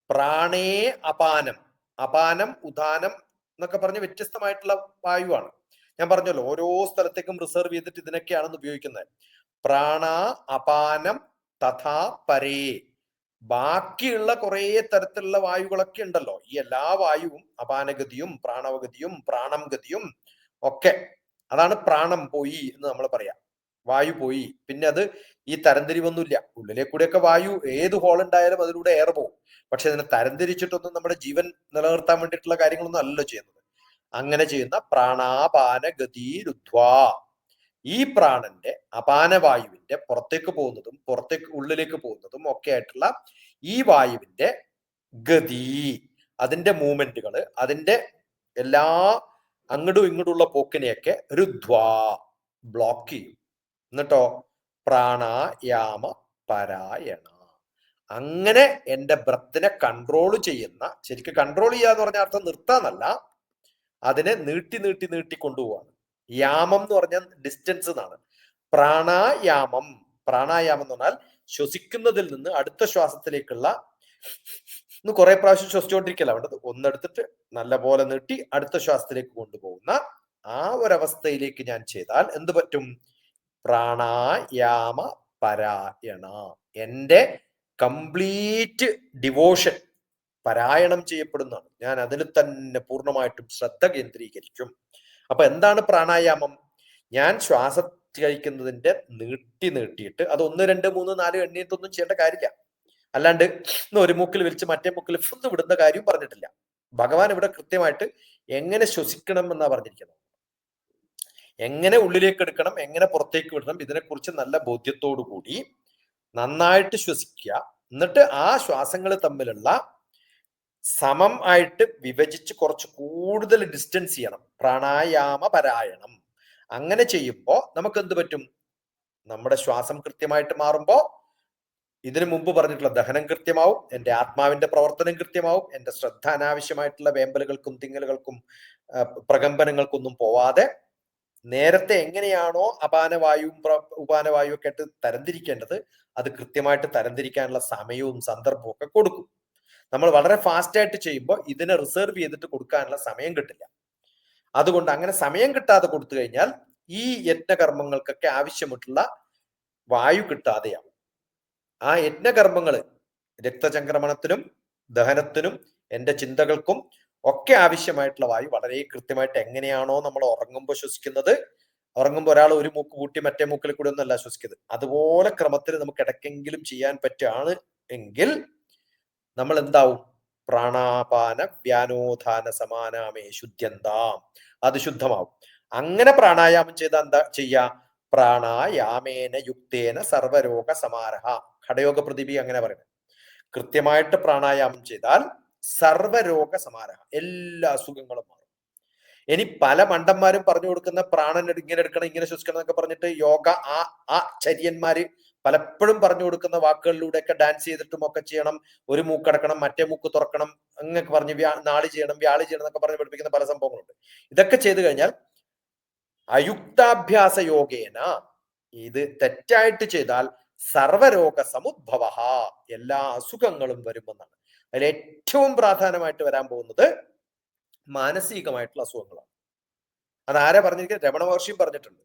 പ്രാണേ അപാനം. അപാനം, ഉദാനം എന്നൊക്കെ പറഞ്ഞ് വ്യത്യസ്തമായിട്ടുള്ള വായുവാണ്. ഞാൻ പറഞ്ഞല്ലോ ഓരോ സ്ഥലത്തേക്കും റിസർവ് ചെയ്തിട്ട് ഇതിനൊക്കെയാണെന്ന് ഉപയോഗിക്കുന്നത്. പ്രാണ അപാനം തഥാ പരേ. ബാക്കിയുള്ള കുറെ തരത്തിലുള്ള വായുകളൊക്കെ ഉണ്ടല്ലോ. ഈ എല്ലാ വായുവും അപാനഗതിയും പ്രാണവഗതിയും പ്രാണം ഗതിയും ഒക്കെ, അതാണ് പ്രാണം പോയി എന്ന് നമ്മൾ പറയാം. വായു പോയി. പിന്നെ അത് ഈ തരംതിരിവൊന്നുമില്ല. ഉള്ളിലെ കൂടെയൊക്കെ വായു ഏത് ഹോൾ ഉണ്ടായാലും അതിലൂടെ എയർ പോകും. പക്ഷെ അതിനെ തരംതിരിച്ചിട്ടൊന്നും നമ്മുടെ ജീവൻ നിലനിർത്താൻ വേണ്ടിയിട്ടുള്ള കാര്യങ്ങളൊന്നും അല്ലല്ലോ ചെയ്യുന്നത്. അങ്ങനെ ചെയ്യുന്ന പ്രാണാപാന ഗതിരുദ്ധ്വാ, ഈ പ്രാണന്റെ അപാനവായുവിന്റെ പുറത്തേക്ക് പോകുന്നതും പുറത്തേക്ക് ഉള്ളിലേക്ക് പോകുന്നതും ഒക്കെ ആയിട്ടുള്ള ഈ വായുവിന്റെ ഗതി, അതിന്റെ മൂവ്മെന്റുകള്, അതിന്റെ എല്ലാ അങ്ങോട്ടും ഇങ്ങോട്ടുള്ള പോക്കിനെയൊക്കെ രുദ്ധ്വാ ബ്ലോക്ക് ചെയ്യും. എന്നിട്ടോ പ്രാണായാമ പരായണ, അങ്ങനെ എന്റെ ബ്രത്തിനെ കൺട്രോൾ ചെയ്യുന്ന, ശരിക്കും കൺട്രോൾ ചെയ്യാന്ന് പറഞ്ഞ അർത്ഥം നിർത്താന്നല്ല, അതിനെ നീട്ടി നീട്ടി നീട്ടി കൊണ്ടുപോവാണ്. യാമം എന്ന് പറഞ്ഞാൽ ഡിസ്റ്റൻസ് എന്നാണ്. പ്രാണായാമം, പ്രാണായാമം എന്ന് പറഞ്ഞാൽ ശ്വസിക്കുന്നതിൽ നിന്ന് അടുത്ത ശ്വാസത്തിലേക്കുള്ള കുറെ പ്രാവശ്യം ശ്വസിച്ചുകൊണ്ടിരിക്കല വേണ്ടത്. ഒന്നെടുത്തിട്ട് നല്ല പോലെ നീട്ടി അടുത്ത ശ്വാസത്തിലേക്ക് കൊണ്ടുപോകുന്ന ആ ഒരവസ്ഥയിലേക്ക് ഞാൻ ചെയ്താൽ എന്ത് പറ്റും? പ്രാണായാമ പരായണ, എന്റെ കംപ്ലീറ്റ് ഡിവോഷൻ പരായണം ചെയ്യപ്പെടുന്നതാണ്. ഞാൻ അതിൽ തന്നെ പൂർണ്ണമായിട്ടും ശ്രദ്ധ കേന്ദ്രീകരിക്കും. അപ്പൊ എന്താണ് പ്രാണായാമം? ഞാൻ ശ്വാസം കഴിക്കുന്നതിന്റെ നീട്ടിയിട്ട് അത് 1, 2, 3, 4 എണ്ണിയിട്ടൊന്നും ചെയ്യേണ്ട കാര്യമില്ല. അല്ലാണ്ട് ഒരു മൂക്കിൽ വലിച്ച് മറ്റേ മൂക്കിൽ ഫുന്ന് വിടുന്ന കാര്യവും പറഞ്ഞിട്ടില്ല. ഭഗവാൻ ഇവിടെ കൃത്യമായിട്ട് എങ്ങനെ ശ്വസിക്കണം എന്നാ പറഞ്ഞിരിക്കുന്നത്. എങ്ങനെ ഉള്ളിലേക്ക് എടുക്കണം, എങ്ങനെ പുറത്തേക്ക് വിടണം, ഇതിനെക്കുറിച്ച് നല്ല ബോധ്യത്തോടു കൂടി നന്നായിട്ട് ശ്വസിക്കുക. എന്നിട്ട് ആ ശ്വാസങ്ങൾ തമ്മിലുള്ള സമം ആയിട്ട് വിഭജിച്ച് കുറച്ച് കൂടുതൽ ഡിസ്റ്റൻസ് ചെയ്യണം. പ്രാണായാമ പരായണം. അങ്ങനെ ചെയ്യുമ്പോൾ നമുക്ക് എന്ത് പറ്റും? നമ്മുടെ ശ്വാസം കൃത്യമായിട്ട് മാറുമ്പോൾ ഇതിനു മുമ്പ് പറഞ്ഞിട്ടുള്ള ദഹനം കൃത്യമാവും, എൻ്റെ ആത്മാവിന്റെ പ്രവർത്തനം കൃത്യമാവും, എൻ്റെ ശ്രദ്ധ അനാവശ്യമായിട്ടുള്ള വേമ്പലുകൾക്കും തിങ്ങലുകൾക്കും പ്രകമ്പനങ്ങൾക്കൊന്നും പോവാതെ നേരത്തെ എങ്ങനെയാണോ അപാനവായുവും ഉപാനവായുവും ഒക്കെ ആയിട്ട് തരംതിരിക്കേണ്ടത് അത് കൃത്യമായിട്ട് തരംതിരിക്കാനുള്ള സമയവും സന്ദർഭവും ഒക്കെ കൊടുക്കും. നമ്മൾ വളരെ ഫാസ്റ്റ് ആയിട്ട് ചെയ്യുമ്പോൾ ഇതിനെ റിസർവ് ചെയ്തിട്ട് കൊടുക്കാനുള്ള സമയം കിട്ടില്ല. അതുകൊണ്ട് അങ്ങനെ സമയം കിട്ടാതെ കൊടുത്തു കഴിഞ്ഞാൽ ഈ യജ്ഞകർമ്മങ്ങൾക്കൊക്കെ ആവശ്യമായിട്ടുള്ള വായു കിട്ടാതെയാവും. ആ യജ്ഞകർമ്മങ്ങൾ രക്തചംക്രമണത്തിനും ദഹനത്തിനും എൻ്റെ ചിന്തകൾക്കും ഒക്കെ ആവശ്യമായിട്ടുള്ള വായു വളരെ കൃത്യമായിട്ട് എങ്ങനെയാണോ നമ്മൾ ഉറങ്ങുമ്പോൾ ശ്വസിക്കുന്നത്, ഉറങ്ങുമ്പോൾ ഒരാൾ ഒരു മൂക്ക് കൂട്ടി മറ്റേ മൂക്കിൽ കൂടി ഒന്നല്ല ശ്വസിക്കുന്നത്, അതുപോലെ ക്രമത്തിൽ നമുക്ക് ഇടയ്ക്കെങ്കിലും ചെയ്യാൻ പറ്റുകയാണ് എങ്കിൽ നമ്മൾ എന്താവും? പ്രാണാപാന വ്യാനോധാന സമാനാമേ ശുദ്ധ്യന്താം, അത് ശുദ്ധമാവും. അങ്ങനെ പ്രാണായാമം ചെയ്താൽ എന്താ ചെയ്യാ? പ്രാണായാമേന യുക്തേന സർവരോഗ സമാരഹ. ഘടയോഗ പ്രതിഭി അങ്ങനെ പറയുന്നത്. കൃത്യമായിട്ട് പ്രാണായാമം ചെയ്താൽ സർവരോഗ സമാരഹ, എല്ലാ അസുഖങ്ങളും മാറും. ഇനി പല മണ്ടന്മാരും പറഞ്ഞു കൊടുക്കുന്ന പ്രാണൻ ഇങ്ങനെ എടുക്കണം ഇങ്ങനെ ശ്വസിക്കണം എന്നൊക്കെ പറഞ്ഞിട്ട് യോഗ ആ ചര്യന്മാര് പലപ്പോഴും പറഞ്ഞു കൊടുക്കുന്ന വാക്കുകളിലൂടെയൊക്കെ ഡാൻസ് ചെയ്തിട്ടും ഒക്കെ ചെയ്യണം, ഒരു മൂക്കടക്കണം മറ്റേ മൂക്ക് തുറക്കണം അങ്ങനെയൊക്കെ പറഞ്ഞ് നാളി ചെയ്യണം വ്യാളി ചെയ്യണം എന്നൊക്കെ പറഞ്ഞ് പഠിപ്പിക്കുന്ന പല സംഭവങ്ങളുണ്ട്. ഇതൊക്കെ ചെയ്തു കഴിഞ്ഞാൽ അയുക്താഭ്യാസ യോഗേന, ഇത് തെറ്റായിട്ട് ചെയ്താൽ സർവരോഗ സമുദ്ഭവ, എല്ലാ അസുഖങ്ങളും വരുമെന്നാണ്. അതിൽ ഏറ്റവും പ്രാധാന്യമായിട്ട് വരാൻ പോകുന്നത് മാനസികമായിട്ടുള്ള അസുഖങ്ങളാണ്. അതാരാ പറഞ്ഞിരിക്കുന്നത്? രമണ മഹർഷിയും പറഞ്ഞിട്ടുണ്ട്.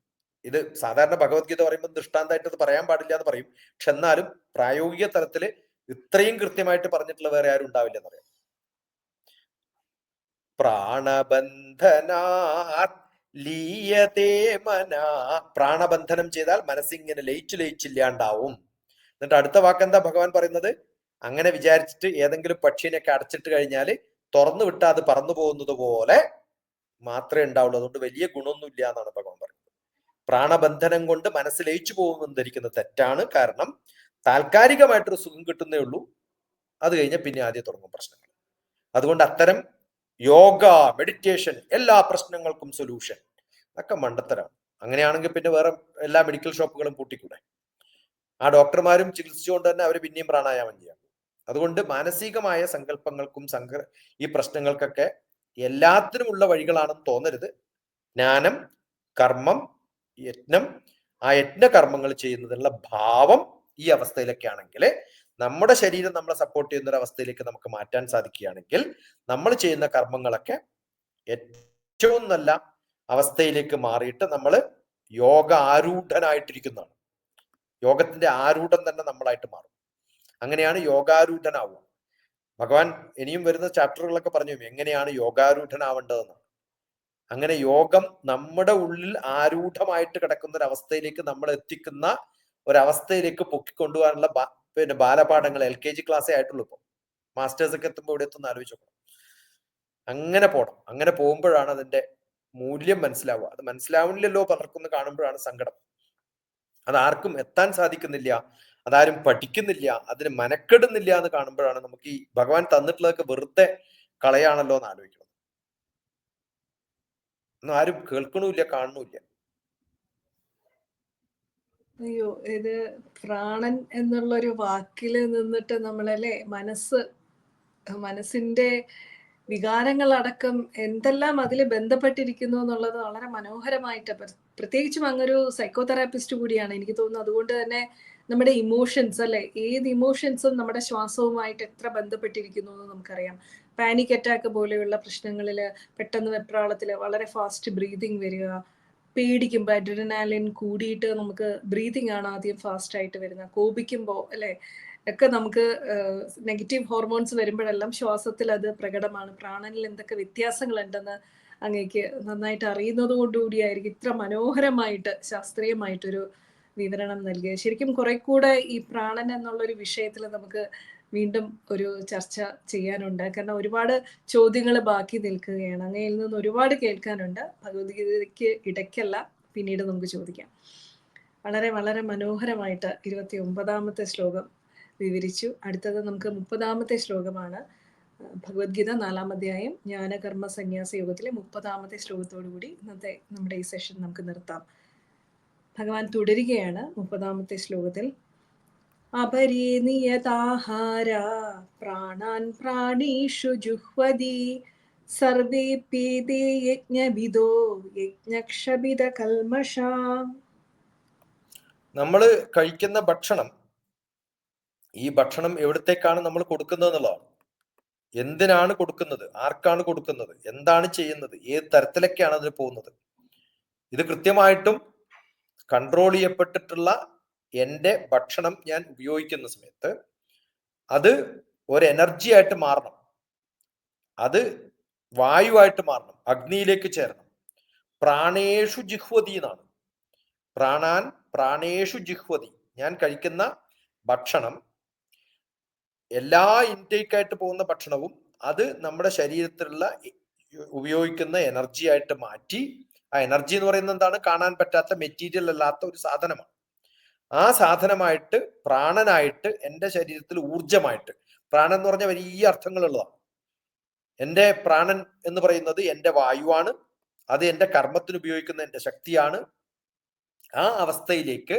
ഇത് സാധാരണ ഭഗവത്ഗീത പറയുമ്പോൾ ദൃഷ്ടാന്തമായിട്ട് ഇത് പറയാൻ പാടില്ല എന്ന് പറയും. പക്ഷെ എന്നാലും പ്രായോഗിക തലത്തിൽ ഇത്രയും കൃത്യമായിട്ട് പറഞ്ഞിട്ടുള്ള വേറെ ആരും ഉണ്ടാവില്ല എന്നറിയാം. പ്രാണബന്ധനാത് ലീയതേ മന, പ്രാണബന്ധനം ചെയ്താൽ മനസ്സിങ്ങനെ ലയിച്ചില്ലാണ്ടാവും. എന്നിട്ട് അടുത്ത വാക്കെന്താ ഭഗവാൻ പറയുന്നത്? അങ്ങനെ വിചാരിച്ചിട്ട് ഏതെങ്കിലും പക്ഷിനെയൊക്കെ അടച്ചിട്ട് കഴിഞ്ഞാൽ തുറന്നു വിട്ടാൽ അത് പറന്നു പോകുന്നത് പോലെ മാത്രമേ ഉണ്ടാവുള്ളൂ. അതുകൊണ്ട് വലിയ ഗുണമൊന്നുമില്ല എന്നാണ് ഭഗവാൻ പറയുന്നത്. പ്രാണബന്ധനം കൊണ്ട് മനസ്സ് ലയിച്ചു പോകുമെന്ന് ധരിക്കുന്നത് തെറ്റാണ്. കാരണം താൽക്കാലികമായിട്ടൊരു സുഖം കിട്ടുന്നേ ഉള്ളൂ, അത് കഴിഞ്ഞാൽ പിന്നെ ആദ്യം തുടങ്ങും പ്രശ്നങ്ങൾ. അതുകൊണ്ട് അത്തരം യോഗ, മെഡിറ്റേഷൻ, എല്ലാ പ്രശ്നങ്ങൾക്കും സൊല്യൂഷൻ ഒക്കെ മണ്ടത്തരാണ്. അങ്ങനെയാണെങ്കിൽ പിന്നെ വേറെ എല്ലാ മെഡിക്കൽ ഷോപ്പുകളും പൂട്ടിക്കൂടെ? ആ ഡോക്ടർമാരും ചികിത്സിച്ചുകൊണ്ട് തന്നെ അവർ പിന്നെയും പ്രാണായാമം ചെയ്യാം. അതുകൊണ്ട് മാനസികമായ സങ്കല്പങ്ങൾക്കും ഈ പ്രശ്നങ്ങൾക്കൊക്കെ എല്ലാത്തിനുമുള്ള വഴികളാണെന്ന് തോന്നരുത്. ജ്ഞാനം, കർമ്മം, യജ്ഞം, ആ യജ്ഞകർമ്മങ്ങൾ ചെയ്യുന്നതിനുള്ള ഭാവം ഈ അവസ്ഥയിലൊക്കെ ആണെങ്കിൽ, നമ്മുടെ ശരീരം നമ്മളെ സപ്പോർട്ട് ചെയ്യുന്ന ഒരു അവസ്ഥയിലേക്ക് നമുക്ക് മാറ്റാൻ സാധിക്കുകയാണെങ്കിൽ നമ്മൾ ചെയ്യുന്ന കർമ്മങ്ങളൊക്കെ ഏറ്റവും നല്ല അവസ്ഥയിലേക്ക് മാറിയിട്ട് നമ്മൾ യോഗ ആരൂഢനായിട്ടിരിക്കുന്നതാണ്. യോഗത്തിന്റെ ആരൂഢം തന്നെ നമ്മളായിട്ട് മാറും. അങ്ങനെയാണ് യോഗാരൂഢനാവുക. ഭഗവാൻ ഇനിയും വരുന്ന ചാപ്റ്ററുകളൊക്കെ പറഞ്ഞു എങ്ങനെയാണ് യോഗാരൂഢനാവേണ്ടതെന്ന്. അങ്ങനെ യോഗം നമ്മുടെ ഉള്ളിൽ ആരൂഢമായിട്ട് കിടക്കുന്ന ഒരു അവസ്ഥയിലേക്ക് നമ്മൾ എത്തിക്കുന്ന ഒരവസ്ഥയിലേക്ക് പൊക്കിക്കൊണ്ടുപോകാനുള്ള പിന്നെ ബാലപാഠങ്ങൾ LKG ക്ലാസ്സേ ആയിട്ടുള്ളൂ. ഇപ്പോൾ മാസ്റ്റേഴ്സ് ഒക്കെ എത്തുമ്പോൾ ഇവിടെ എത്തുന്ന ആലോചിച്ചു നോക്കണം. അങ്ങനെ പോകണം. അങ്ങനെ പോകുമ്പോഴാണ് അതിന്റെ മൂല്യം മനസ്സിലാവുക. അത് മനസ്സിലാവുന്നില്ലല്ലോ പലർക്കും കാണുമ്പോഴാണ് സങ്കടം. അതാർക്കും എത്താൻ സാധിക്കുന്നില്ല, അതാരും പഠിക്കുന്നില്ല, അതിന് മനക്കെടുന്നില്ല എന്ന് കാണുമ്പോഴാണ് നമുക്ക് ഈ ഭഗവാൻ തന്നിട്ടുള്ളതൊക്കെ വെറുതെ കളയാണല്ലോ എന്ന് ആലോചിക്കണം. ഒന്നും ആരും കേൾക്കണമില്ല, കാണുന്നില്ല. അയ്യോ, ഇത് പ്രാണൻ എന്നുള്ളൊരു വാക്കില് നിന്നിട്ട് നമ്മളല്ലേ മനസ്സിന്റെ വികാരങ്ങളടക്കം എന്തെല്ലാം അതിൽ ബന്ധപ്പെട്ടിരിക്കുന്നു എന്നുള്ളത് വളരെ മനോഹരമായിട്ട്, പ്രത്യേകിച്ചും അങ്ങൊരു സൈക്കോ തെറാപ്പിസ്റ്റ് കൂടിയാണ് എനിക്ക് തോന്നുന്നു. അതുകൊണ്ട് തന്നെ നമ്മുടെ ഇമോഷൻസ് അല്ലെ, ഏത് ഇമോഷൻസും നമ്മുടെ ശ്വാസവുമായിട്ട് എത്ര ബന്ധപ്പെട്ടിരിക്കുന്നു എന്ന് നമുക്കറിയാം. പാനിക് അറ്റാക്ക് പോലെയുള്ള പ്രശ്നങ്ങളിൽ പെട്ടെന്ന് വെപ്രാളത്തിൽ വളരെ ഫാസ്റ്റ് ബ്രീതിങ് വരിക, പേടിക്കുമ്പോൾ അഡ്രിനാലിൻ കൂടിയിട്ട് നമുക്ക് ബ്രീതിങ് ആണ് ആദ്യം ഫാസ്റ്റ് ആയിട്ട് വരുന്നത്. കോപിക്കുമ്പോൾ അല്ലെ ഒക്കെ നമുക്ക് നെഗറ്റീവ് ഹോർമോൺസ് വരുമ്പോഴെല്ലാം ശ്വാസത്തിൽ അത് പ്രകടമാണ്. പ്രാണനിൽ എന്തൊക്കെ വ്യത്യാസങ്ങളുണ്ടെന്ന് അങ്ങേക്ക് നന്നായിട്ട് അറിയുന്നത് കൊണ്ടുകൂടിയായിരിക്കും ഇത്ര മനോഹരമായിട്ട് ശാസ്ത്രീയമായിട്ടൊരു വിവരണം നൽകിയത്. ശരിക്കും കുറെ കൂടെ ഈ പ്രാണൻ എന്നുള്ളൊരു വിഷയത്തിൽ നമുക്ക് വീണ്ടും ഒരു ചർച്ച ചെയ്യാനുണ്ട്. കാരണം ഒരുപാട് ചോദ്യങ്ങൾ ബാക്കി നിൽക്കുകയാണ്. അങ്ങയിൽ നിന്ന് ഒരുപാട് കേൾക്കാനുണ്ട്. ഭഗവത്ഗീതയ്ക്ക് ഇടയ്ക്കല്ല, പിന്നീട് നമുക്ക് ചോദിക്കാം. വളരെ വളരെ മനോഹരമായിട്ട് 29ാമത്തെ ശ്ലോകം വിവരിച്ചു. അടുത്തത് നമുക്ക് 30ാമത്തെ ശ്ലോകമാണ്. ഭഗവത്ഗീത 4-ാം അധ്യായം ജ്ഞാനകർമ്മ സന്യാസ യോഗത്തിലെ 30ാമത്തെ ശ്ലോകത്തോടു കൂടി ഇന്നത്തെ നമ്മുടെ ഈ സെഷൻ നമുക്ക് നിർത്താം. ഭഗവാൻ തുടരുകയാണ് 30ാമത്തെ ശ്ലോകത്തിൽ. അപരേ നിയതാഹാര പ്രാണാൻ പ്രാണീഷു ജുഹ്വതി സർവേപ്യേതേ യജ്ഞവിദോ യജ്ഞക്ഷപിത കൽമഷാം. നമ്മൾ കഴിക്കുന്ന ഭക്ഷണം, ഈ ഭക്ഷണം എവിടത്തേക്കാണ് നമ്മൾ കൊടുക്കുന്നത് എന്നുള്ളതാണ്. എന്തിനാണ് കൊടുക്കുന്നത്, ആർക്കാണ് കൊടുക്കുന്നത്, എന്താണ് ചെയ്യുന്നത്, ഏത് തരത്തിലൊക്കെയാണ് അതിന് പോകുന്നത്, ഇത് കൃത്യമായിട്ടും കൺട്രോൾ ചെയ്യപ്പെട്ടിട്ടുള്ള എൻ്റെ ഭക്ഷണം ഞാൻ ഉപയോഗിക്കുന്ന സമയത്ത് അത് ഒരു എനർജി ആയിട്ട് മാറണം, അത് വായുവായിട്ട് മാറണം, അഗ്നിയിലേക്ക് ചേരണം. പ്രാണേഷു ജിഹ്വതി എന്നാണ്. പ്രാണാൻ പ്രാണേഷു ജിഹ്വതി. ഞാൻ കഴിക്കുന്ന ഭക്ഷണം, എല്ലാ ഇൻടേക്ക് ആയിട്ട് പോകുന്ന ഭക്ഷണവും അത് നമ്മുടെ ശരീരത്തിലുള്ള ഉപയോഗിക്കുന്ന എനർജി ആയിട്ട് മാറ്റി, ആ എനർജി എന്ന് പറയുന്നത് എന്താണ്? കാണാൻ പറ്റാത്ത മെറ്റീരിയൽ അല്ലാത്ത ഒരു സാധനമാണ്. ആ സാധനമായിട്ട് പ്രാണനായിട്ട് എൻ്റെ ശരീരത്തിൽ ഊർജമായിട്ട്, പ്രാണൻ എന്ന് പറഞ്ഞാൽ വലിയ അർത്ഥങ്ങളുള്ളതാണ്. എൻ്റെ പ്രാണൻ എന്ന് പറയുന്നത് എൻ്റെ വായുവാണ്, അത് എൻ്റെ കർമ്മത്തിന് ഉപയോഗിക്കുന്ന എൻ്റെ ശക്തിയാണ്. ആ അവസ്ഥയിലേക്ക്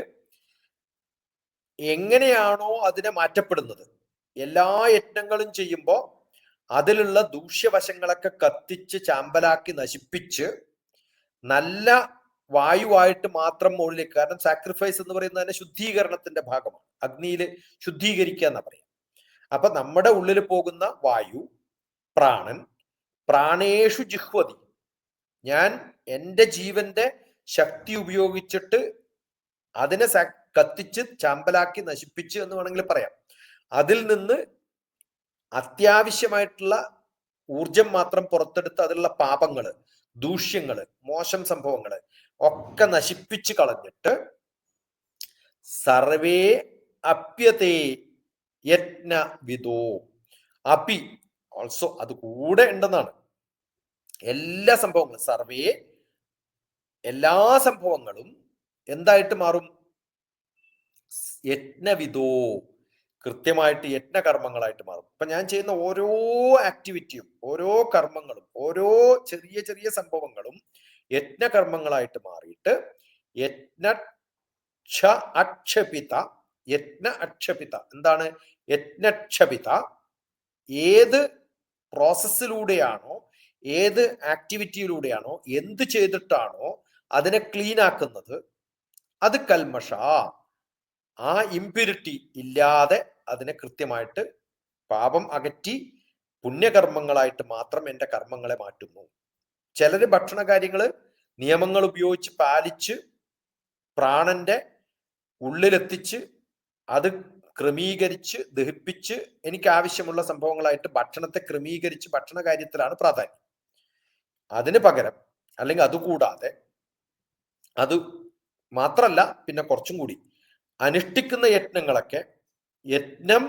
എങ്ങനെയാണോ അതിനെ മാറ്റപ്പെടുന്നത്, എല്ലാ യജ്ഞങ്ങളും ചെയ്യുമ്പോൾ അതിലുള്ള ദൂഷ്യവശങ്ങളൊക്കെ കത്തിച്ച് ചാമ്പലാക്കി നശിപ്പിച്ച് നല്ല വായുവായിട്ട് മാത്രം മുകളിലേക്ക്, കാരണം സാക്രിഫൈസ് എന്ന് പറയുന്നത് തന്നെ ശുദ്ധീകരണത്തിന്റെ ഭാഗമാണ്. അഗ്നിയിൽ ശുദ്ധീകരിക്കുക എന്നാ പറയാം. അപ്പൊ നമ്മുടെ ഉള്ളിൽ പോകുന്ന വായു, പ്രാണൻ, പ്രാണേഷു ജിഹ്വതി, ഞാൻ എൻ്റെ ജീവന്റെ ശക്തി ഉപയോഗിച്ചിട്ട് അതിനെ കത്തിച്ച് ചാമ്പലാക്കി നശിപ്പിച്ച് എന്ന് വേണമെങ്കിൽ പറയാം. അതിൽ നിന്ന് അത്യാവശ്യമായിട്ടുള്ള ഊർജം മാത്രം പുറത്തെടുത്ത് അതിലുള്ള പാപങ്ങള്, ദൂഷ്യങ്ങള്, മോശം സംഭവങ്ങള് ഒക്കെ നശിപ്പിച്ച് കളഞ്ഞിട്ട് സർവേ അപ്യതേ യജ്ഞ വിദോ അപി ഓൾസോ, അത് കൂടെ ഉണ്ടെന്നാണ്. എല്ലാ സംഭവങ്ങളും, സർവേ എല്ലാ സംഭവങ്ങളും എന്തായിട്ട് മാറും? യജ്ഞവിദോ, കൃത്യമായിട്ട് യജ്ഞകർമ്മങ്ങളായിട്ട് മാറും. ഇപ്പൊ ഞാൻ ചെയ്യുന്ന ഓരോ ആക്ടിവിറ്റിയും, ഓരോ കർമ്മങ്ങളും, ഓരോ ചെറിയ ചെറിയ സംഭവങ്ങളും യജ്ഞകർമ്മങ്ങളായിട്ട് മാറിയിട്ട് യജ്ഞ അക്ഷപിത, യജ്ഞ അക്ഷപിത എന്താണ്? യജ്ഞക്ഷപിത, ഏത് പ്രോസസ്സിലൂടെയാണോ, ഏത് ആക്ടിവിറ്റിയിലൂടെയാണോ, എന്ത് ചെയ്തിട്ടാണോ അതിനെ ക്ലീൻ ആക്കുന്നത്, അത് കൽമഷ, ആ ഇംപ്യൂരിറ്റി ഇല്ലാതെ അതിനെ കൃത്യമായിട്ട് പാപം അകറ്റി പുണ്യകർമ്മങ്ങളായിട്ട് മാത്രം എൻ്റെ കർമ്മങ്ങളെ മാറ്റുന്നു. ചിലര് ഭക്ഷണ കാര്യങ്ങള് നിയമങ്ങൾ ഉപയോഗിച്ച് പാലിച്ച് പ്രാണന്റെ ഉള്ളിലെത്തിച്ച് അത് ക്രമീകരിച്ച് ദഹിപ്പിച്ച് എനിക്ക് ആവശ്യമുള്ള സംഭവങ്ങളായിട്ട് ഭക്ഷണത്തെ ക്രമീകരിച്ച് ഭക്ഷണ കാര്യത്തിലാണ് പ്രാധാന്യം. അതിന് പകരം, അല്ലെങ്കിൽ അതുകൂടാതെ, അത് മാത്രല്ല പിന്നെ കുറച്ചും കൂടി അനുഷ്ഠിക്കുന്ന യജ്ഞങ്ങളൊക്കെ, യജ്ഞം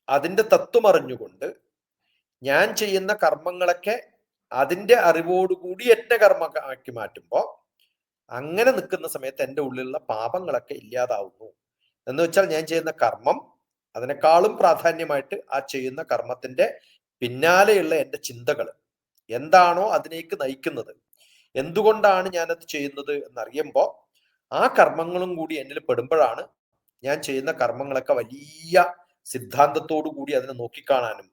അതിൻ്റെ തത്വം അറിഞ്ഞുകൊണ്ട് ഞാൻ ചെയ്യുന്ന കർമ്മങ്ങളൊക്കെ അതിൻ്റെ അറിവോടുകൂടി യജ്ഞകർമ്മമാക്കി മാറ്റുമ്പോൾ അങ്ങനെ നിൽക്കുന്ന സമയത്ത് എൻ്റെ ഉള്ളിലുള്ള പാപങ്ങളൊക്കെ ഇല്ലാതാവുന്നു. എന്ന് വെച്ചാൽ ഞാൻ ചെയ്യുന്ന കർമ്മം അതിനേക്കാളും പ്രാധാന്യമായിട്ട് ആ ചെയ്യുന്ന കർമ്മത്തിന്റെ പിന്നാലെയുള്ള എൻ്റെ ചിന്തകൾ എന്താണോ അതിലേക്ക് നയിക്കുന്നത്, എന്തുകൊണ്ടാണ് ഞാനത് ചെയ്യുന്നത് എന്നറിയുമ്പോൾ ആ കർമ്മങ്ങളും കൂടി എന്നിൽ പെടുമ്പോഴാണ് ഞാൻ ചെയ്യുന്ന കർമ്മങ്ങളൊക്കെ വലിയ സിദ്ധാന്തത്തോടു കൂടി അതിനെ നോക്കിക്കാണാനും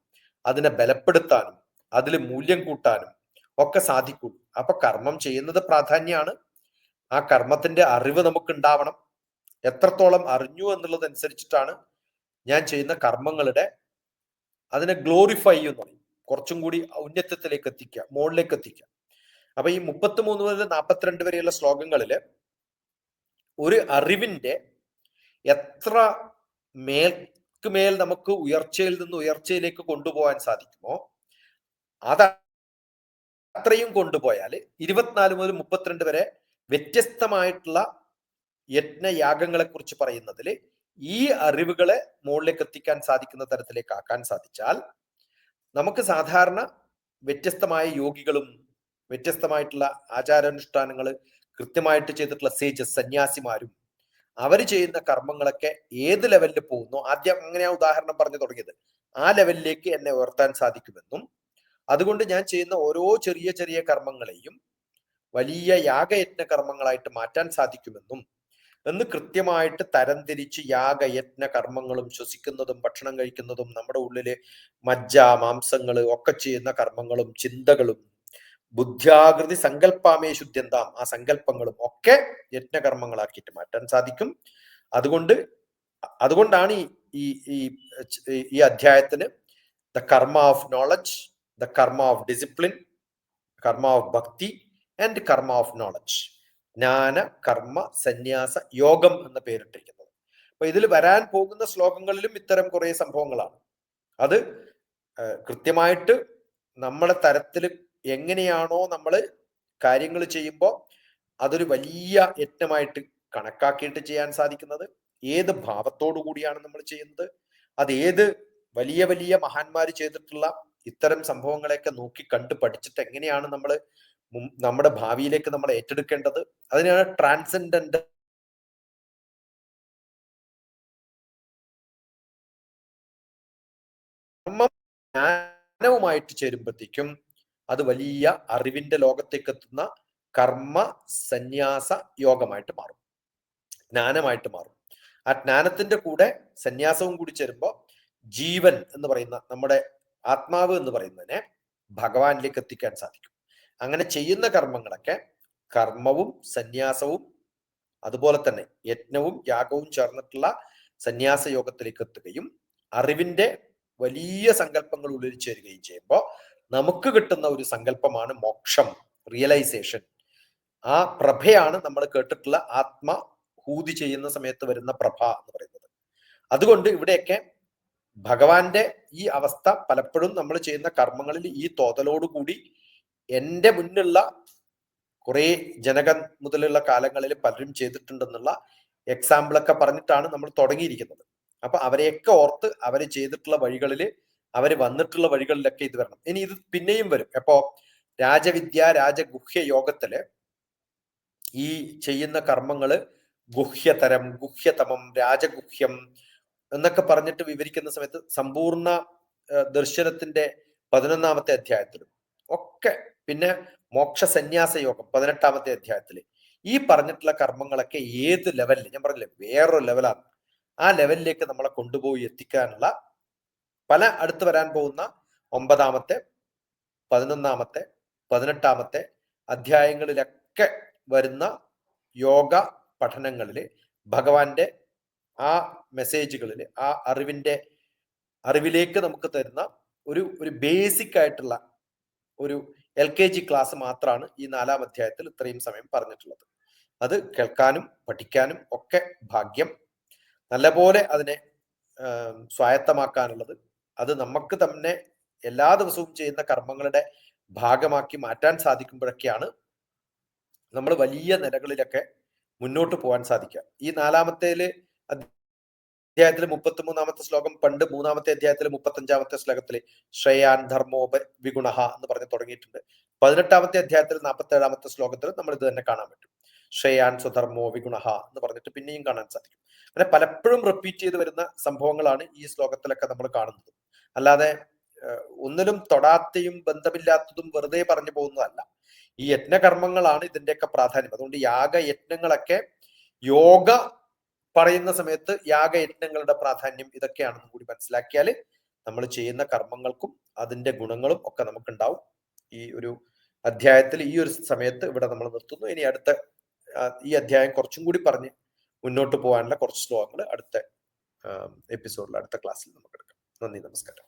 അതിനെ ബലപ്പെടുത്താനും അതിൽ മൂല്യം കൂട്ടാനും ഒക്കെ സാധിക്കും. അപ്പൊ കർമ്മം ചെയ്യുന്നത് പ്രാധാന്യമാണ്. ആ കർമ്മത്തിന്റെ അറിവ് നമുക്ക് ഉണ്ടാവണം. എത്രത്തോളം അറിഞ്ഞു എന്നുള്ളതനുസരിച്ചിട്ടാണ് ഞാൻ ചെയ്യുന്ന കർമ്മങ്ങളുടെ അതിനെ ഗ്ലോറിഫൈ എന്ന് പറയും, കുറച്ചും കൂടി ഔന്നത്യത്തിലേക്ക് എത്തിക്കുക, മുകളിലേക്ക് എത്തിക്കുക. അപ്പൊ ഈ 33 മുതൽ 42 വരെയുള്ള ശ്ലോകങ്ങളില് ഒരു അറിവിന്റെ എത്ര മേൽക്കുമേൽ നമുക്ക് ഉയർച്ചയിൽ നിന്ന് ഉയർച്ചയിലേക്ക് കൊണ്ടുപോകാൻ സാധിക്കുമോ അത് അത്രയും കൊണ്ടുപോയാൽ 24 മുതൽ 32 വരെ വ്യത്യസ്തമായിട്ടുള്ള യജ്ഞയാഗങ്ങളെ കുറിച്ച് പറയുന്നതിൽ ഈ അറിവുകളെ മുകളിലേക്ക് എത്തിക്കാൻ സാധിക്കുന്ന തരത്തിലേക്ക് ആക്കാൻ സാധിച്ചാൽ നമുക്ക് സാധാരണ വ്യത്യസ്തമായ യോഗികളും വ്യത്യസ്തമായിട്ടുള്ള ആചാരാനുഷ്ഠാനങ്ങൾ കൃത്യമായിട്ട് ചെയ്തിട്ടുള്ള സേജസ് സന്യാസിമാരും അവർ ചെയ്യുന്ന കർമ്മങ്ങളൊക്കെ ഏത് ലെവലിൽ പോകുന്നു, ആദ്യം അങ്ങനെയാ ഉദാഹരണം പറഞ്ഞു തുടങ്ങിയത്, ആ ലെവലിലേക്ക് എന്നെ ഉയർത്താൻ സാധിക്കുമെന്നും അതുകൊണ്ട് ഞാൻ ചെയ്യുന്ന ഓരോ ചെറിയ ചെറിയ കർമ്മങ്ങളെയും വലിയ യാഗയജ്ഞ കർമ്മങ്ങളായിട്ട് മാറ്റാൻ സാധിക്കുമെന്നും എന്ന് കൃത്യമായിട്ട് തരംതിരിച്ച് യാഗയജ്ഞ കർമ്മങ്ങളും ശ്വസിക്കുന്നതും ഭക്ഷണം കഴിക്കുന്നതും നമ്മുടെ ഉള്ളില് മജ്ജ മാംസങ്ങള് ഒക്കെ ചെയ്യുന്ന കർമ്മങ്ങളും ചിന്തകളും ബുദ്ധ്യാകൃതി സങ്കല്പാമേ ശുദ്ധ്യന്താം, ആ സങ്കല്പങ്ങളും ഒക്കെ യജ്ഞകർമ്മങ്ങളാക്കിയിട്ട് മാറ്റാൻ സാധിക്കും. അതുകൊണ്ടാണ് ഈ അധ്യായത്തിന് ദ കർമ്മ ഓഫ് നോളജ്, ദ കർമ്മ ഓഫ് ഡിസിപ്ലിൻ, കർമ്മ ഓഫ് ഭക്തി ആൻഡ് കർമ്മ ഓഫ് നോളജ്, ജ്ഞാന കർമ്മ സന്യാസ യോഗം എന്ന് പേരിട്ടിരിക്കുന്നത്. അപ്പൊ ഇതിൽ വരാൻ പോകുന്ന ശ്ലോകങ്ങളിലും ഇത്തരം കുറെ സംഭവങ്ങളാണ്. അത് കൃത്യമായിട്ട് നമ്മളെ തരത്തിൽ എങ്ങനെയാണോ നമ്മൾ കാര്യങ്ങൾ ചെയ്യുമ്പോൾ അതൊരു വലിയ യജ്ഞമായിട്ട് കണക്കാക്കിയിട്ട് ചെയ്യാൻ സാധിക്കുന്നത്, ഏത് ഭാവത്തോടു കൂടിയാണ് നമ്മൾ ചെയ്യുന്നത്, അത് ഏത് വലിയ വലിയ മഹാന്മാർ ചെയ്തിട്ടുള്ള ഇത്തരം സംഭവങ്ങളെയൊക്കെ നോക്കി കണ്ട് പഠിച്ചിട്ട് എങ്ങനെയാണ് നമ്മൾ നമ്മുടെ ഭാവിയിലേക്ക് നമ്മൾ ഏറ്റെടുക്കേണ്ടത്, അതിനാണ് ട്രാൻസെൻഡന്റ് ജ്ഞാനവുമായിട്ട് ചേരുമ്പോഴത്തേക്കും അത് വലിയ അറിവിന്റെ ലോകത്തേക്ക് എത്തുന്ന കർമ്മ സന്യാസ യോഗമായിട്ട് മാറും, ജ്ഞാനമായിട്ട് മാറും. ആ ജ്ഞാനത്തിന്റെ കൂടെ സന്യാസവും കൂടി ചേരുമ്പോൾ ജീവൻ എന്ന് പറയുന്ന നമ്മുടെ ആത്മാവ് എന്ന് പറയുന്നതിനെ ഭഗവാനിലേക്ക് എത്തിക്കാൻ സാധിക്കും. അങ്ങനെ ചെയ്യുന്ന കർമ്മങ്ങളൊക്കെ കർമ്മവും സന്യാസവും അതുപോലെ തന്നെ യജ്ഞവും യാഗവും ചേർന്നിട്ടുള്ള സന്യാസ യോഗത്തിലേക്ക് എത്തുകയും അറിവിന്റെ വലിയ സങ്കല്പങ്ങൾ ഉള്ളിൽ ചേരുകയും ചെയ്യുമ്പോൾ നമുക്ക് കിട്ടുന്ന ഒരു സങ്കല്പമാണ് മോക്ഷം, റിയലൈസേഷൻ. ആ പ്രഭയാണ് നമ്മൾ കേട്ടിട്ടുള്ള ആത്മഹൂതി ചെയ്യുന്ന സമയത്ത് വരുന്ന പ്രഭ എന്ന് പറയുന്നത്. അതുകൊണ്ട് ഇവിടെയൊക്കെ ഭഗവാന്റെ ഈ അവസ്ഥ പലപ്പോഴും നമ്മൾ ചെയ്യുന്ന കർമ്മങ്ങളിൽ ഈ തോതലോടുകൂടി എൻ്റെ മുന്നിലുള്ള കുറെ ജനക മുതലുള്ള കാലങ്ങളിൽ പലരും ചെയ്തിട്ടുണ്ടെന്നുള്ള എക്സാമ്പിളൊക്കെ പറഞ്ഞിട്ടാണ് നമ്മൾ തുടങ്ങിയിരിക്കുന്നത്. അപ്പൊ അവരെയൊക്കെ ഓർത്ത് അവർ ചെയ്തിട്ടുള്ള വഴികളിൽ, അവർ വന്നിട്ടുള്ള വഴികളിലൊക്കെ ഇത് വരണം. ഇനി ഇത് പിന്നെയും വരും. അപ്പോ രാജവിദ്യ രാജഗുഹ്യ യോഗത്തില് ഈ ചെയ്യുന്ന കർമ്മങ്ങള് ഗുഹ്യതരം, ഗുഹ്യതമം, രാജഗുഹ്യം എന്നൊക്കെ പറഞ്ഞിട്ട് വിവരിക്കുന്ന സമയത്ത് സമ്പൂർണ്ണ ദർശനത്തിന്റെ 11ാമത്തെ അധ്യായത്തിലും ഒക്കെ, പിന്നെ മോക്ഷ സന്യാസ യോഗം 18ാമത്തെ അധ്യായത്തില് ഈ പറഞ്ഞിട്ടുള്ള കർമ്മങ്ങളൊക്കെ ഏത് ലെവലിൽ, ഞാൻ പറഞ്ഞില്ലേ വേറൊരു ലെവലാണ്, ആ ലെവലിലേക്ക് നമ്മളെ കൊണ്ടുപോയി എത്തിക്കാനുള്ള പല അടുത്ത് വരാൻ പോകുന്ന 9ാമത്തെ 11ാമത്തെ 18ാമത്തെ അധ്യായങ്ങളിലൊക്കെ വരുന്ന യോഗ പഠനങ്ങളിൽ ഭഗവാന്റെ ആ മെസ്സേജുകളിൽ, ആ അറിവിലേക്ക് നമുക്ക് തരുന്ന ഒരു ബേസിക് ആയിട്ടുള്ള ഒരു LKG ക്ലാസ് മാത്രമാണ് ഈ 4ാം അധ്യായത്തിൽ ഇത്രയും സമയം പറഞ്ഞിട്ടുള്ളത്. അത് കേൾക്കാനും പഠിക്കാനും ഒക്കെ ഭാഗ്യം, നല്ലപോലെ അതിനെ സ്വായത്തമാക്കാനുള്ളത്, അത് നമുക്ക് തന്നെ എല്ലാ ദിവസവും ചെയ്യുന്ന കർമ്മങ്ങളുടെ ഭാഗമാക്കി മാറ്റാൻ സാധിക്കുമ്പോഴൊക്കെയാണ് നമ്മൾ വലിയ നിലകളിലൊക്കെ മുന്നോട്ട് പോകാൻ സാധിക്കുക. ഈ 4ാമത്തേല് അധ്യായത്തില് 33ാമത്തെ ശ്ലോകം, പണ്ട് 3ാമത്തെ അധ്യായത്തില് 35ാമത്തെ ശ്ലോകത്തില് ശ്രേയാൻ ധർമ്മോപ വിഗുണഹ എന്ന് പറഞ്ഞ് തുടങ്ങിയിട്ടുണ്ട്. 18ാമത്തെ അധ്യായത്തിൽ 47ാമത്തെ ശ്ലോകത്തിൽ നമ്മൾ ഇത് തന്നെ കാണാൻ പറ്റും. ശ്രേയാൻ സ്വധർമ്മോ വിഗുണഹ എന്ന് പറഞ്ഞിട്ട് പിന്നെയും കാണാൻ സാധിക്കും. അങ്ങനെ പലപ്പോഴും റിപ്പീറ്റ് ചെയ്ത് വരുന്ന സംഭവങ്ങളാണ് ഈ ശ്ലോകത്തിലൊക്കെ നമ്മൾ കാണുന്നത്. അല്ലാതെ ഒന്നിലും തൊടാത്തയും ബന്ധമില്ലാത്തതും വെറുതെ പറഞ്ഞു പോകുന്നതല്ല. ഈ യജ്ഞകർമ്മങ്ങളാണ് ഇതിന്റെയൊക്കെ പ്രാധാന്യം. അതുകൊണ്ട് യാഗയജ്ഞങ്ങളൊക്കെ യോഗ പറയുന്ന സമയത്ത് യാഗയജ്ഞങ്ങളുടെ പ്രാധാന്യം ഇതൊക്കെയാണെന്ന് കൂടി മനസ്സിലാക്കിയാൽ നമ്മൾ ചെയ്യുന്ന കർമ്മങ്ങൾക്കും അതിന്റെ ഗുണങ്ങളും ഒക്കെ നമുക്കുണ്ടാവും. ഈ ഒരു അധ്യായത്തിൽ ഈ ഒരു സമയത്ത് ഇവിടെ നമ്മൾ നിർത്തുന്നു. ഇനി അടുത്ത ഈ അധ്യായം കുറച്ചും കൂടി പറഞ്ഞ് മുന്നോട്ട് പോകാനുള്ള കുറച്ച് ശ്ലോകങ്ങൾ അടുത്ത എപ്പിസോഡിൽ, അടുത്ത ക്ലാസ്സിൽ നമുക്ക് എടുക്കാം. നന്ദി, നമസ്കാരം.